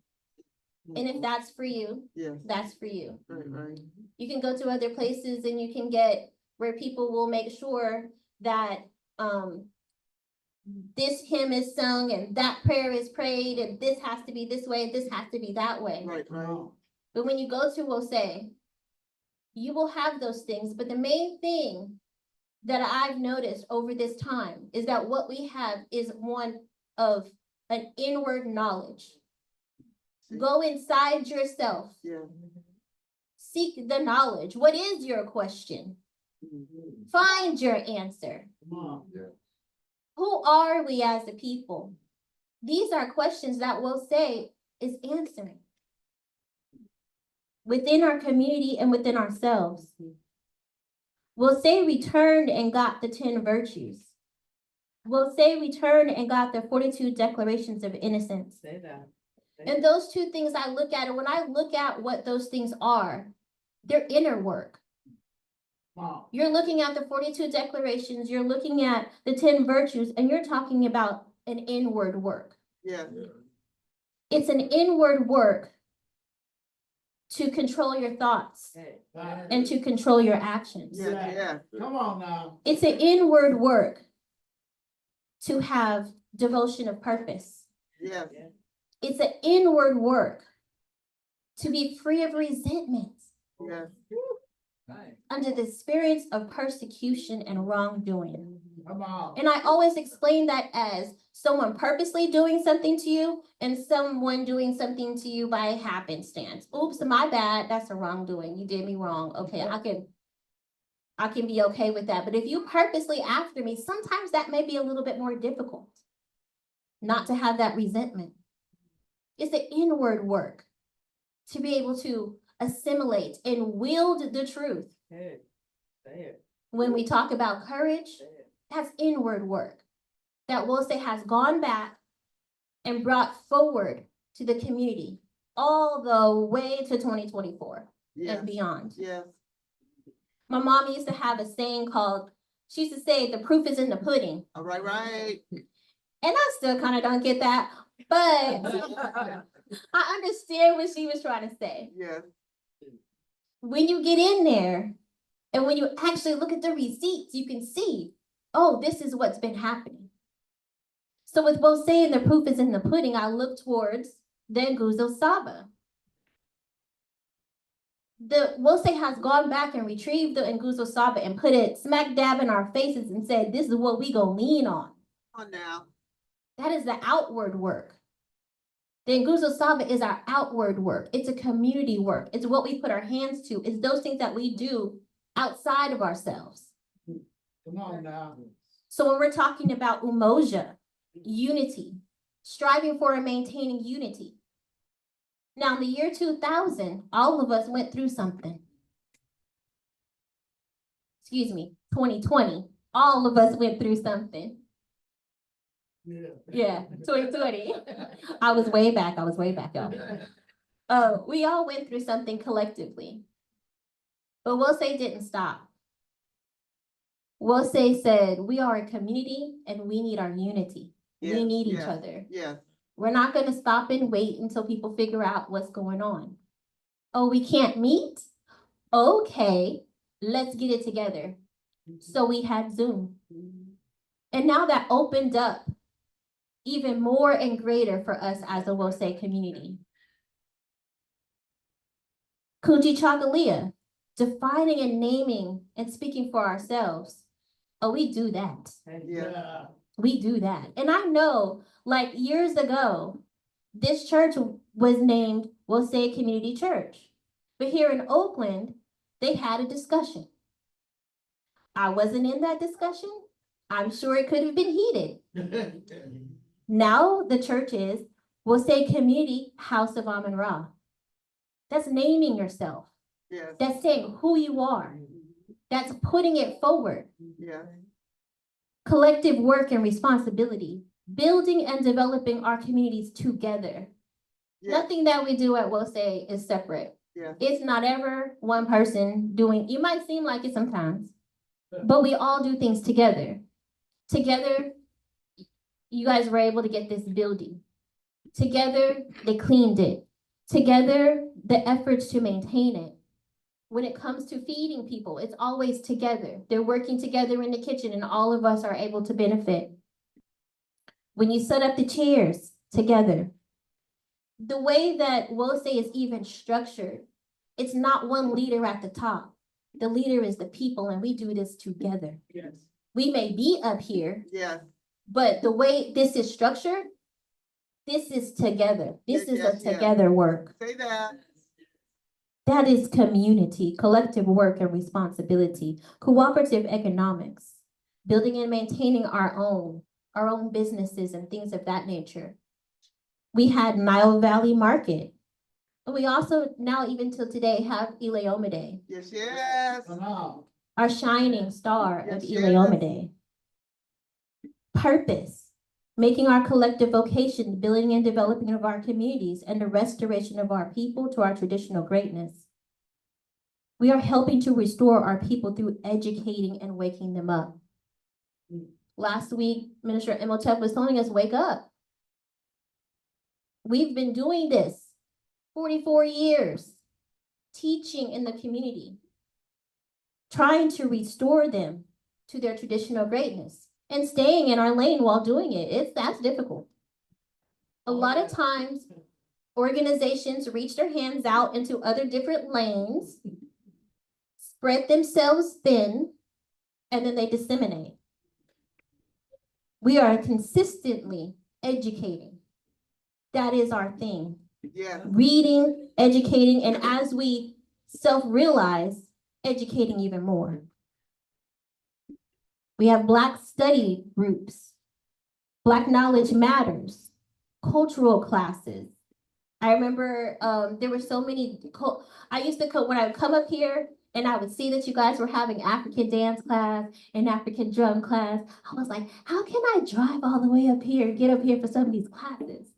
And if that's for you, that's for you. You can go to other places and you can get where people will make sure that this hymn is sung and that prayer is prayed and this has to be this way, this has to be that way. Right. But when you go to Wose, you will have those things. But the main thing that I've noticed over this time is that what we have is one of an inward knowledge. Go inside yourself. Seek the knowledge. What is your question? Find your answer. Who are we as a people? These are questions that we'll say is answering within our community and within ourselves. We'll say we turned and got the 10 virtues. We'll say we turned and got the 42 declarations of innocence. Say that. And those two things I look at, and when I look at what those things are, they're inner work. You're looking at the 42 declarations, you're looking at the 10 virtues, and you're talking about an inward work. It's an inward work to control your thoughts and to control your actions. Come on now. It's an inward work to have devotion of purpose. It's an inward work to be free of resentment under the spirits of persecution and wrongdoing. And I always explain that as someone purposely doing something to you and someone doing something to you by happenstance. Oops, my bad, that's a wrongdoing. You did me wrong. Okay, I can be okay with that. But if you purposely after me, sometimes that may be a little bit more difficult not to have that resentment. It's the inward work to be able to assimilate and wield the truth. When we talk about courage, that's inward work that we'll say has gone back and brought forward to the community all the way to 2024 and beyond. My mom used to have a saying called, she used to say, the proof is in the pudding. Right. And I still kind of don't get that, but I understand what she was trying to say. When you get in there and when you actually look at the receipts, you can see, oh, this is what's been happening. So with both saying the proof is in the pudding, I look towards the Nguzo Saba. The Wose has gone back and retrieved the Nguzo Saba and put it smack dab in our faces and said, this is what we gonna lean on. Now. That is the outward work. The Nguzo Saba is our outward work. It's a community work. It's what we put our hands to. It's those things that we do outside of ourselves. Come on now. So when we're talking about umoja, unity, striving for and maintaining unity. Now in the year 2000, all of us went through something. 2020, all of us went through something. Yeah, 2020. I was way back, y'all. We all went through something collectively. But Wose didn't stop. Wose said, we are a community and we need our unity. We need each other. We're not gonna stop and wait until people figure out what's going on. Oh, we can't meet? Okay, let's get it together. So we had Zoom. And now that opened up even more and greater for us as a Wose community. Kuji Chagalia, defining and naming and speaking for ourselves. Oh, we do that. We do that. And I know, like years ago, this church was named Wose Community Church. But here in Oakland, they had a discussion. I wasn't in that discussion. I'm sure it could have been heated. Now the church is Wose Community House of Amun Ra. That's naming yourself. That's saying who you are. that's putting it forward. Yeah. Collective work and responsibility, building and developing our communities together. Yeah. Nothing that we do at WOSE is separate. Yeah. It's not ever one person doing, it might seem like it sometimes, but we all do things together. Together, you guys were able to get this building. Together, they cleaned it. Together, the efforts to maintain it. When it comes to feeding people, it's always together. They're working together in the kitchen and all of us are able to benefit. When you set up the chairs together, the way that WOSE is even structured, it's not one leader at the top. The leader is the people, and we do this together. Yes. We may be up here, Yes. but the way this is structured, this is together. This is a together work. Say that. That is community, collective work and responsibility, cooperative economics, building and maintaining our own businesses and things of that nature. We had Nile Valley Market. We also now, even till today, have Ileoma Day. Yes, yes. Our shining star of Ileoma Day. Purpose, making our collective vocation, building and developing of our communities, and the restoration of our people to our traditional greatness. We are helping to restore our people through educating and waking them up. Last week, Minister Imhotep was telling us, wake up. We've been doing this 44 years, teaching in the community, trying to restore them to their traditional greatness and staying in our lane while doing it. That's difficult. A lot of times, organizations reach their hands out into other different lanes, spread themselves thin, and then they disseminate. We are consistently educating. That is our thing. Yeah. Reading, educating, and as we self-realize, educating even more. We have Black study groups, Black Knowledge Matters, cultural classes. I remember there were so many, I used to, when I would come up here and I would see that you guys were having African dance class and African drum class, I was like, how can I drive all the way up here, get up here for some of these classes?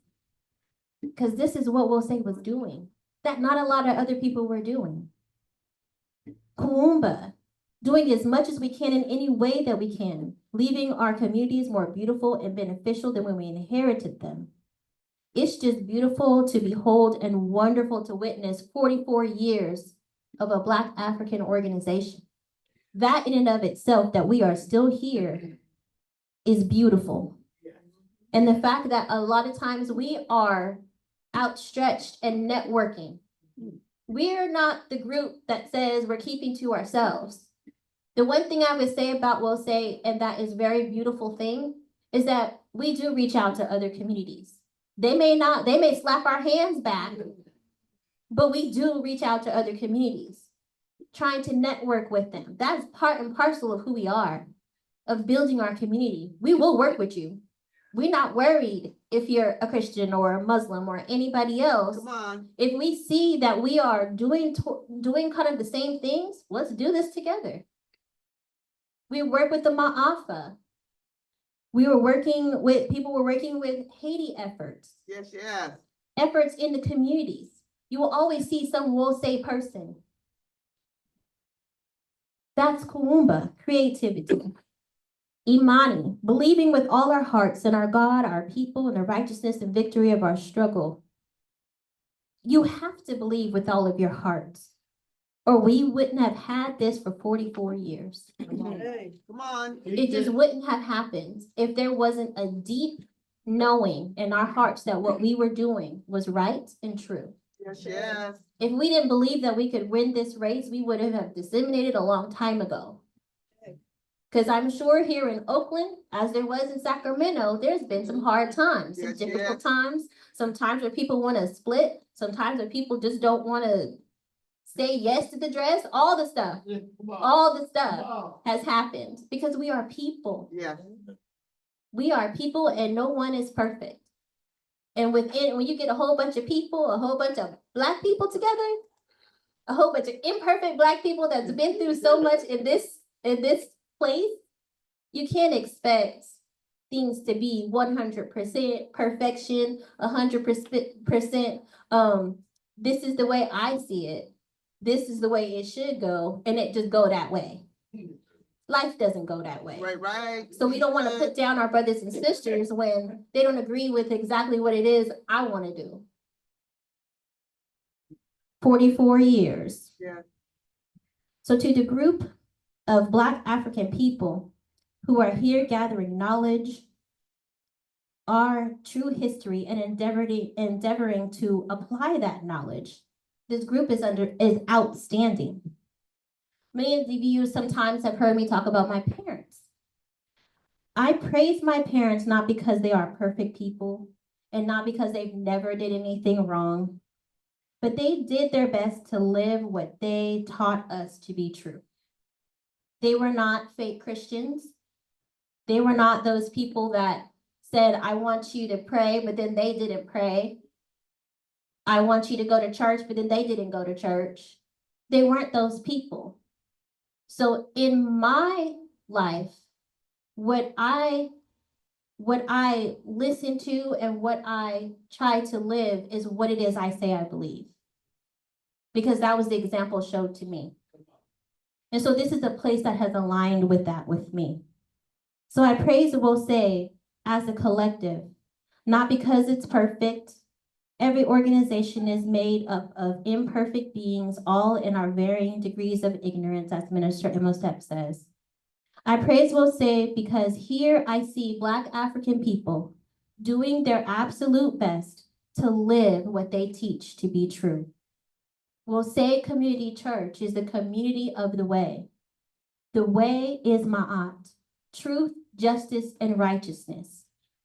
Because this is what WOSE was doing, that not a lot of other people were doing. Kuumba, doing as much as we can in any way that we can, leaving our communities more beautiful and beneficial than when we inherited them. It's just beautiful to behold and wonderful to witness 44 years of a Black African organization. That in and of itself, that we are still here, is beautiful. And the fact that a lot of times we are outstretched and networking. We're not the group that says we're keeping to ourselves. The one thing I would say about WOSE, and that is very beautiful thing, is that we do reach out to other communities. They may slap our hands back, but we do reach out to other communities, trying to network with them. That's part and parcel of who we are, of building our community. We will work with you. We're not worried if you're a Christian or a Muslim or anybody else. Come on. If we see that we are doing kind of the same things, let's do this together. We work with the Ma'afa. People were working with Haiti efforts. Yes, yes. Efforts in the communities. You will always see some WOSE person. That's Kuumba, creativity. Imani, believing with all our hearts in our God, our people, and the righteousness and victory of our struggle. You have to believe with all of your hearts, or we wouldn't have had this for 44 years. Hey, come on. It just wouldn't have happened if there wasn't a deep knowing in our hearts that what we were doing was right and true. Yes, yes. If we didn't believe that we could win this race, we would have disseminated a long time ago. Because I'm sure here in Oakland, as there was in Sacramento, there's been some hard times, some difficult times, sometimes where people want to split, sometimes where people just don't want to say yes to the dress, all the stuff has happened because we are people. Yeah. We are people and no one is perfect. And when you get a whole bunch of people, a whole bunch of Black people together, a whole bunch of imperfect Black people that's been through so much in this place, you can't expect things to be 100% perfection, 100%. This is the way I see it. This is the way it should go, and it just go that way. Life doesn't go that way. Right. So we don't want to put down our brothers and sisters when they don't agree with exactly what it is I want to do. 44 years. Yeah. So to the group of Black African people who are here gathering knowledge, our true history, and endeavoring to apply that knowledge, this group is outstanding. Many of you sometimes have heard me talk about my parents. I praise my parents not because they are perfect people and not because they've never did anything wrong, but they did their best to live what they taught us to be true. They were not fake Christians. They were not those people that said, I want you to pray, but then they didn't pray. I want you to go to church, but then they didn't go to church. They weren't those people. So in my life, what I listen to and what I try to live is what it is I say I believe. Because that was the example showed to me. And so this is a place that has aligned with that with me. So I praise and will say, as a collective, not because it's perfect. Every organization is made up of imperfect beings, all in our varying degrees of ignorance, as Minister Imhotep says. I praise will say because here I see Black African people doing their absolute best to live what they teach to be true. Will say Community Church is the community of the way. The way is Maat, truth, justice, and righteousness.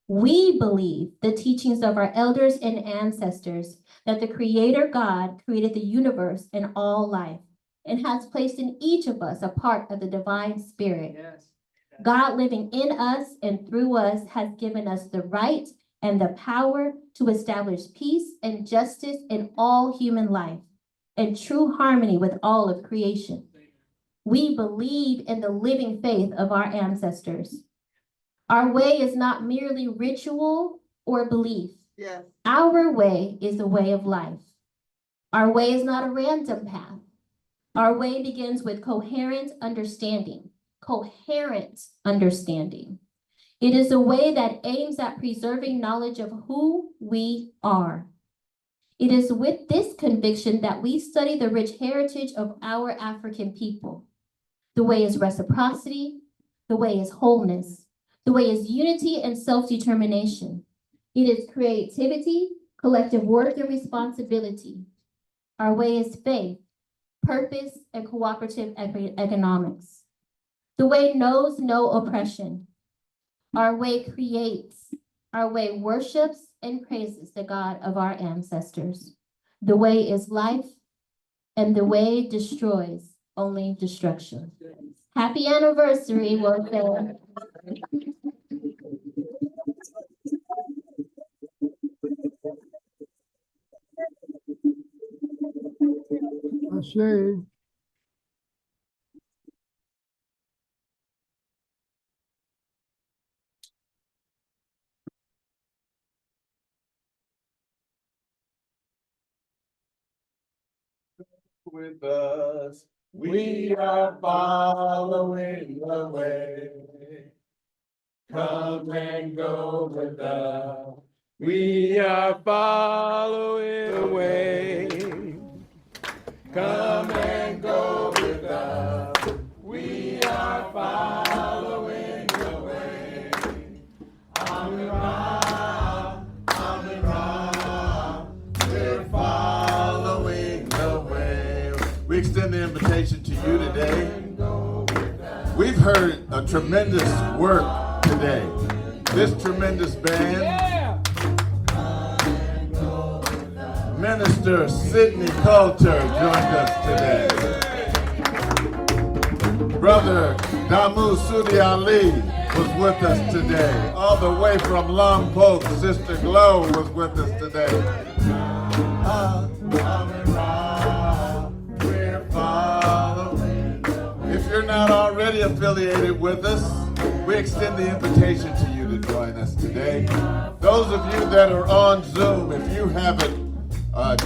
We believe the teachings of our elders and ancestors that the Creator God created the universe and all life and has placed in each of us a part of the divine spirit. Yes. God living in us and through us has given us the right and the power to establish peace and justice in all human life and true harmony with all of creation. We believe in the living faith of our ancestors. Our way is not merely ritual or belief. Yes. Our way is a way of life. Our way is not a random path. Our way begins with coherent understanding. Coherent understanding. It is a way that aims at preserving knowledge of who we are. It is with this conviction that we study the rich heritage of our African people. The way is reciprocity. The way is wholeness. The way is unity and self-determination. It is creativity, collective work, and responsibility. Our way is faith, purpose, and cooperative economics. The way knows no oppression. Our way creates. Our way worships and praises the God of our ancestors. The way is life, and the way destroys only destruction. Happy anniversary, Warfare. Ashe. With us, we are following the way. Come and go with us. We are following the way. Come and go with us. We are following the way. Amirah, Amirah, we're following the way. We extend the invitation to you today. We've heard a tremendous work today. This tremendous band. Minister Sidney Coulter joined us today. Brother Damu Sudi Ali was with us today. All the way from Lombok, Sister Glow was with us today. you're not already affiliated with us, we extend the invitation to you to join us today. Those of you that are on Zoom, if you haven't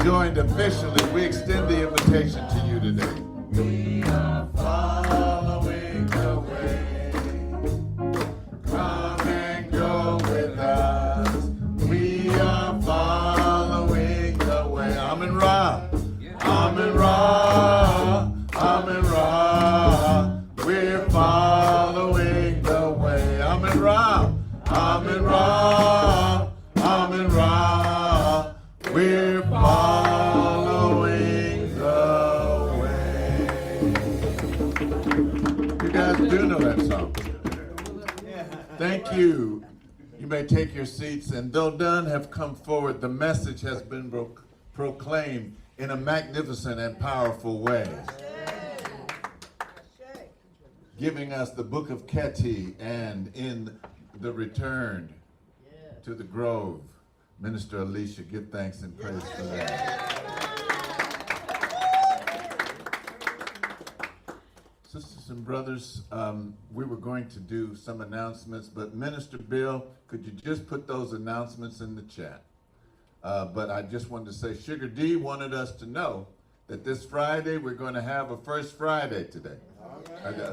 joined officially, we extend the invitation to you today. We are following the way. Come and go with us. We are following the way. Amen Ra. Amen Ra. Amen Ra. We're following the way. Amen Ra. Amen Ra. Amen Ra. We're following the way. You guys do know that song. Thank you. You may take your seats, and though none have come forward, the message has been proclaimed in a magnificent and powerful way. Giving us the book of Keti, and in the return to the grove. Minister Alicia, give thanks and praise for that. Sisters and brothers, we were going to do some announcements, but Minister Bill, could you just put those announcements in the chat? But I just wanted to say, Sugar D wanted us to know that this Friday, we're going to have a First Friday today.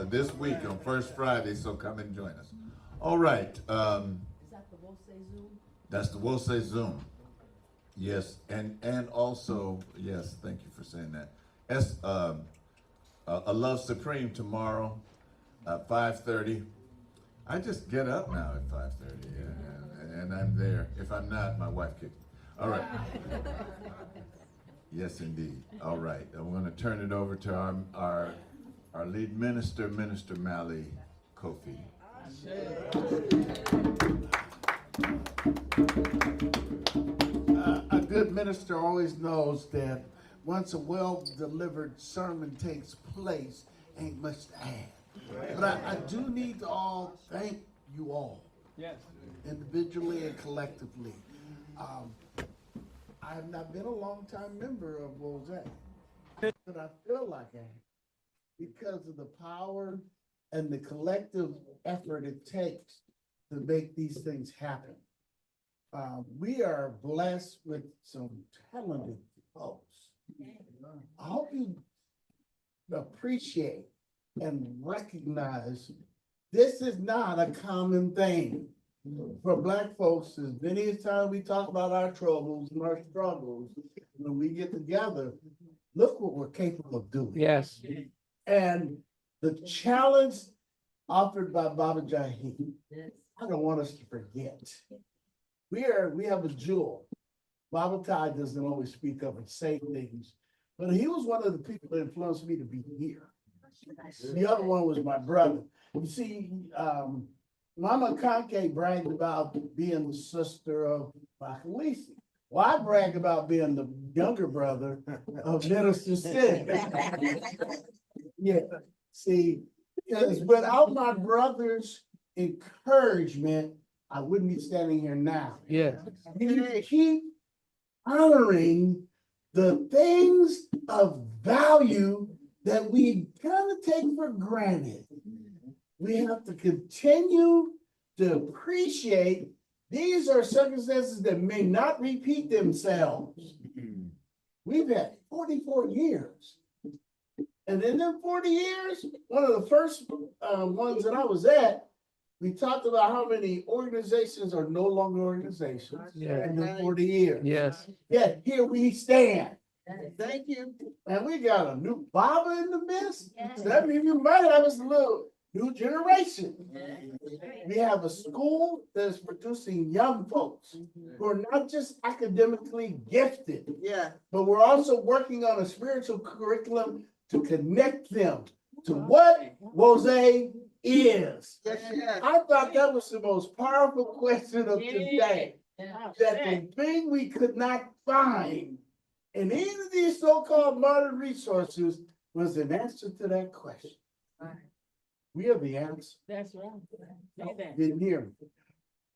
This week on First Friday, so come and join us. All right. Is that the Wosei Zoom? That's the Wosei Zoom. Yes, and also, yes, thank you for saying that. A Love Supreme tomorrow at 5:30. I just get up now at 5:30, and I'm there. If I'm not, my wife kicked me. All right. Yes, indeed. All right. I'm going to turn it over to our lead minister, Minister Mally Kofi. A good minister always knows that once a well-delivered sermon takes place, ain't much to add. But I do need to all thank you all, yes, individually and collectively. I have not been a long-time member of Wosei, but I feel like I am because of the power and the collective effort it takes to make these things happen. We are blessed with some talented folks. I hope you appreciate and recognize this is not a common thing. For Black folks, as many as time we talk about our troubles and our struggles, when we get together, look what we're capable of doing. Yes. And the challenge offered by Baba Jahi, I don't want us to forget. We have a jewel. Baba Tai doesn't always speak up and say things, but he was one of the people that influenced me to be here. The other one was my brother. You see, Mama Kanke bragged about being the sister of Bakalisi. Well, I bragged about being the younger brother of Minister Sid. Yeah, see, because without my brother's encouragement, I wouldn't be standing here now. Yeah. You keep honoring the things of value that we kind of take for granted. We have to continue to appreciate these are circumstances that may not repeat themselves. We've had 44 years. And in them 40 years, one of the first ones that I was at, we talked about how many organizations are no longer organizations in the 40 years. Yes. Yet here we stand. Thank you. And we got a new Baba in the midst. So that means you might have us a little new generation. We have a school that is producing young folks who are not just academically gifted, but we're also working on a spiritual curriculum to connect them to what Wosei is. I thought that was the most powerful question of today. That the thing we could not find in any of these so-called modern resources was an answer to that question. We are the answer. That's right. Didn't hear me.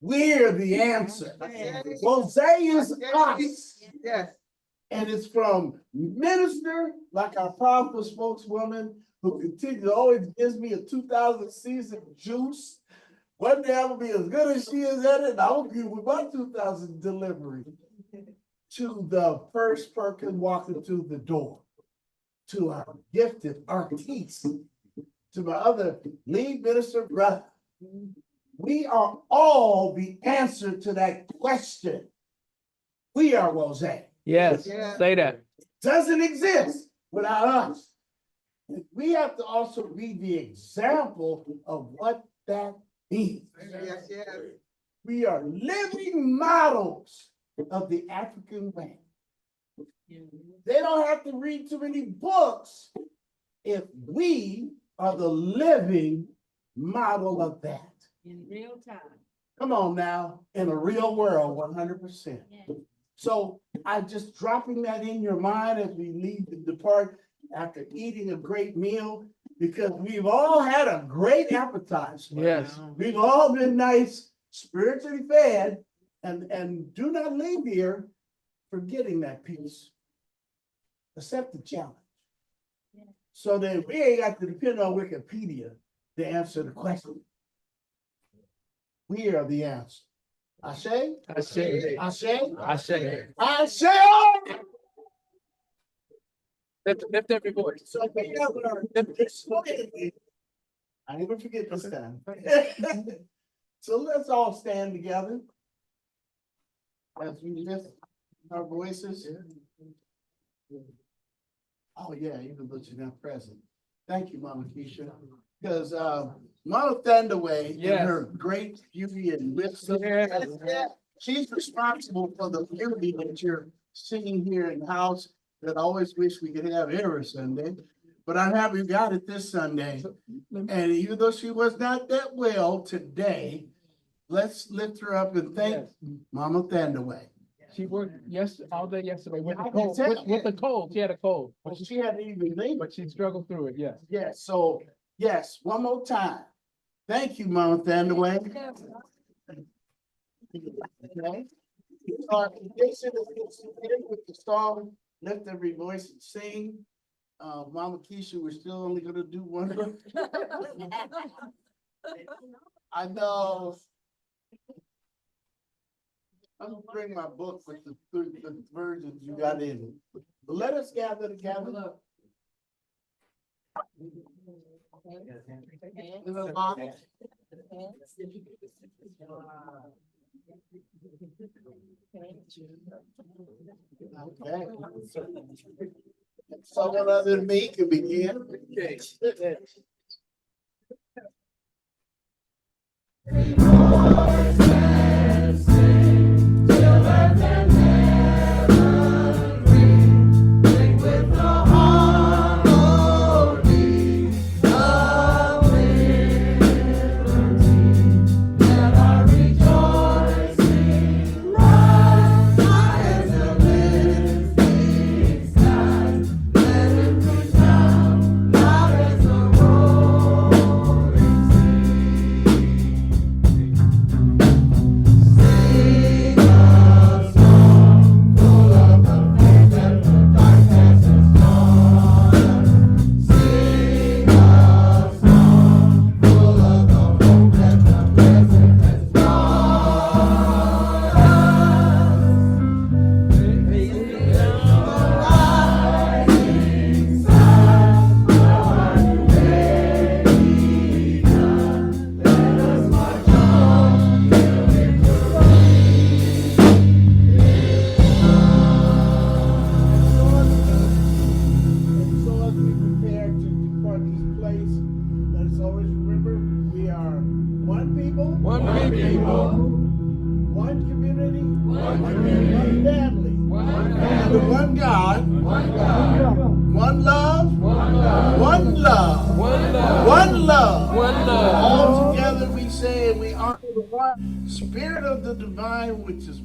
We're the answer. Wosei is us. Yes. And it's from minister, like our powerful spokeswoman, who continues to always gives me a 2000 season juice. One day I'm gonna be as good as she is at it, and I'll give with my 2000 delivery to the first person walking through the door, to our gifted artiste, to my other lead minister brother. We are all the answer to that question. We are Rose. Yes, say that. Doesn't exist without us. We have to also be the example of what that means. Yes, yes. We are living models of the African way. They don't have to read too many books if we are the living model of that. In real time. Come on now, in a real world, 100%. So I'm just dropping that in your mind as we leave the depart after eating a great meal, because we've all had a great appetite. Yes. We've all been nice, spiritually fed, and do not leave here forgetting that piece. Accept the challenge. So that we ain't got to depend on Wikipedia to answer the question. We are the answer. Ashe? Ashe. Ashe? Ashe. Ashe! Lift every voice. So we have our, I never forget this time. So let's all stand together as we lift our voices. Oh yeah, even though she's not present. Thank you, Mama Keisha. Because Mama Thandaway, in her great beauty and wisdom, she's responsible for the beauty that you're seeing here in the house that I always wish we could have every Sunday. But I'm happy we got it this Sunday. And even though she was not that well today, let's lift her up and thank Mama Thandaway. She worked all day yesterday with I the can cold. tell. With the cold, she had a cold. Well, she hadn't even leave. But she struggled through it. Yes. Yes, so, yes, one more time. Thank you, Mama Thandaway. Okay. Our condition is with the song, Lift Every Voice and Sing. Mama Keisha, we're still only gonna do one. I know. I'm gonna bring my book with the versions you got in it. But let us gather together. Okay. Someone other than me can begin. Okay.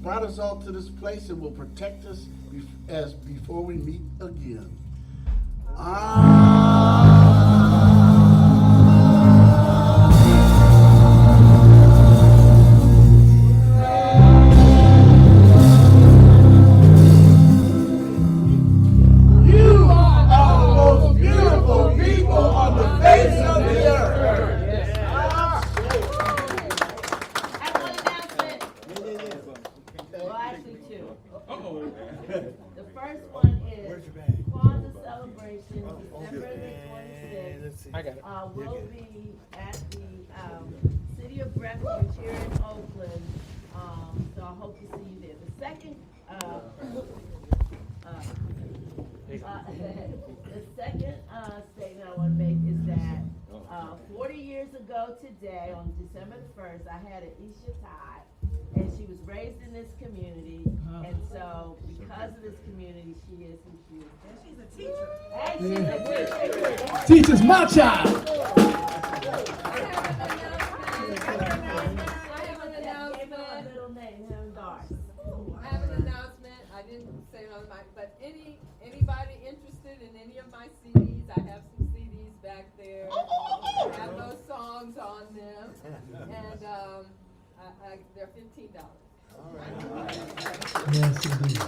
Brought us all to this place and will protect us as before we meet again. You are the most beautiful people on I got it. Will be at the City of Refuge here in Oakland. So I hope to see you there. The second statement I want to make is that 40 years ago today, on December the 1st, I had an Isha Tide, and she was raised in this community, and so because of this community, she is who she is. And she's a teacher. And she's a teacher. Teacher's my child. I have an announcement. I didn't say it on the mic, but anybody interested in any of my CDs, I have some CDs back there. I have those songs on them, and they're $15. All yes, indeed.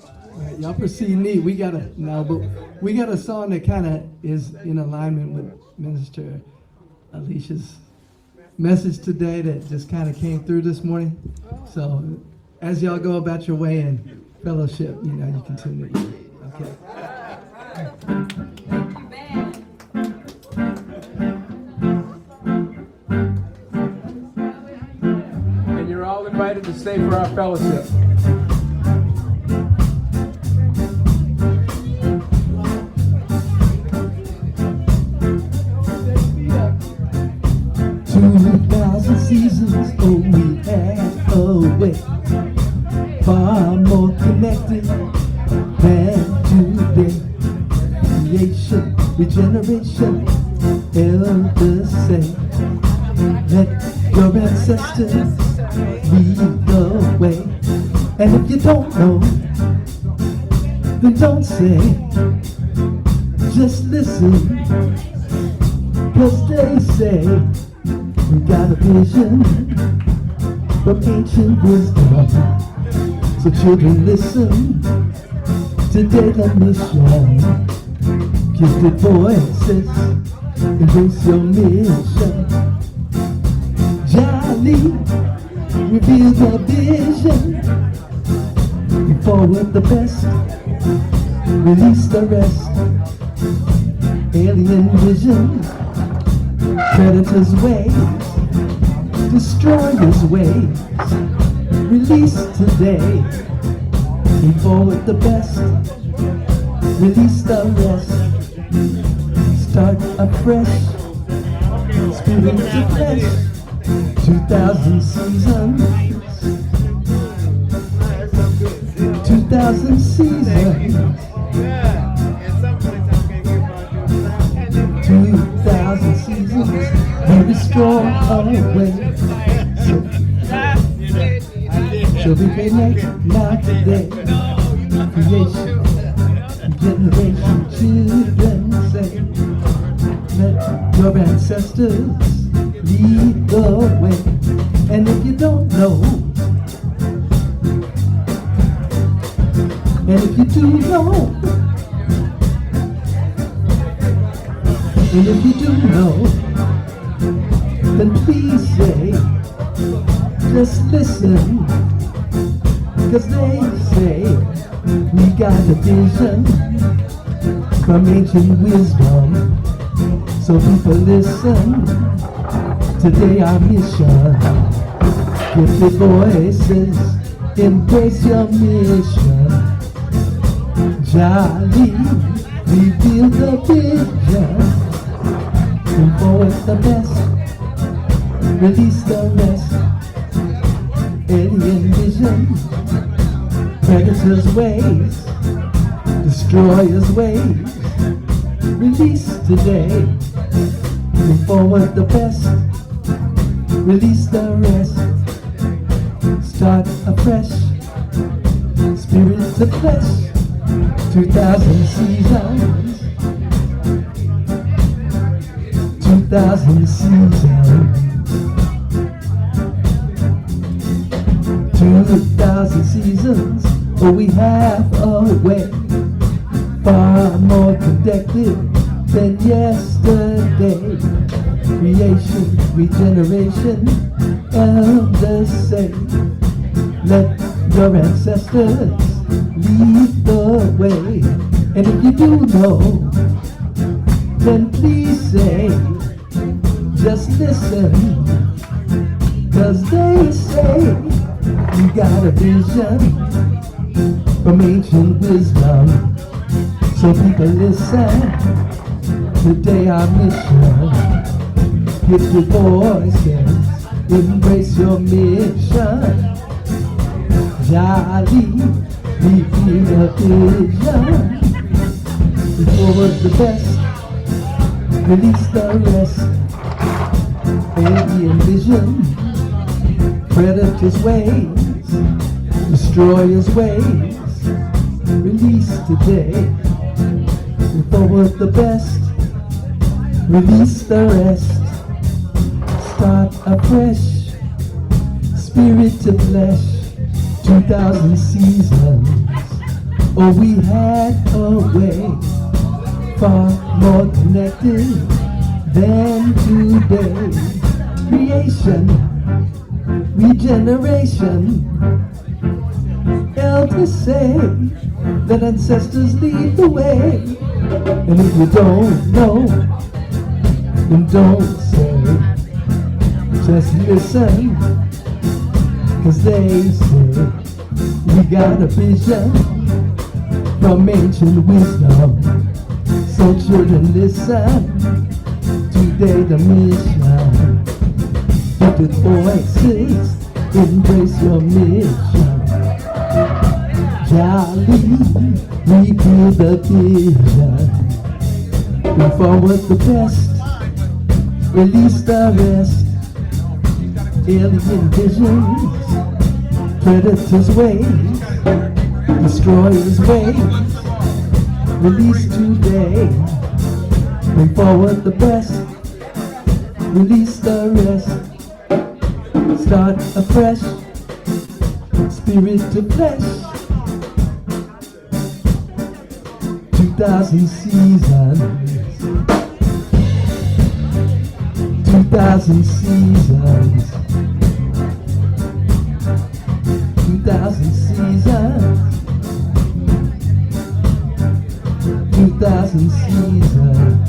All right, y'all proceed neat. We got a song that kind of is in alignment with Minister Alicia's message today that just kind of came through this morning. So as y'all go about your way in fellowship, you continue. Okay. And you're all invited to stay for our fellowship. Seasons, oh, we had a way far more connected than today. Creation, regeneration, elders say, let your ancestors lead the way. And if you don't know, then don't say, just listen, 'cause they say, we got a vision from ancient wisdom. So children, listen, today let me shine. Gifted voices, embrace your mission. Jolly, reveal the vision. Move forward the best, release the rest. Alien vision, predators' ways, destroyers' ways, release today. Move forward the best, release the rest. Start afresh, spirit to flesh. 2,000 seasons, 2,000 seasons. 2,000 seasons, we restore our way. So we connect now today. Creation, generation, children say, let your ancestors lead the way. And if you don't know, and if you do know, and if you do know, then please say, just listen, 'cause they say, we got a vision from ancient wisdom. So people listen, today our mission, gifted voices, embrace your mission. Jolly, reveal the vision. Move forward the best, release the rest. Alien vision, predators' ways, destroyers' ways, release today. Move forward the best, release the rest. Start afresh, spirit to flesh. 2,000 seasons, 2,000 seasons, 2,000 seasons. Oh, we have a way far more connected than yesterday. Creation, regeneration, elders say, let your ancestors lead the way. And if you do know, then please say, just listen. 'Cause they say you got a vision from ancient wisdom. So people listen, today our mission. Lift your voices, embrace your mission. Jolly, reveal the vision. Forward the best, release the rest. Alien vision, predators' ways, destroyers' ways. Release today, forward the best, release the rest. Start afresh, spirit to flesh. 2,000 seasons, oh, we had a way far more connected than today. Creation, regeneration. Elders say that ancestors lead the way. And if you don't know, then don't say. Just listen, 'cause they say we got a vision from ancient wisdom. So children listen, today the mission. Lift your voices, embrace your mission. Jolly, reveal the vision. Bring forward the best, release the rest. Alien visions, predators' ways, destroyers' ways. Release today, bring forward the best, release the rest. Start afresh, spirit to flesh. 2,000 seasons, 2,000 seasons, 2,000 seasons, 2,000 seasons.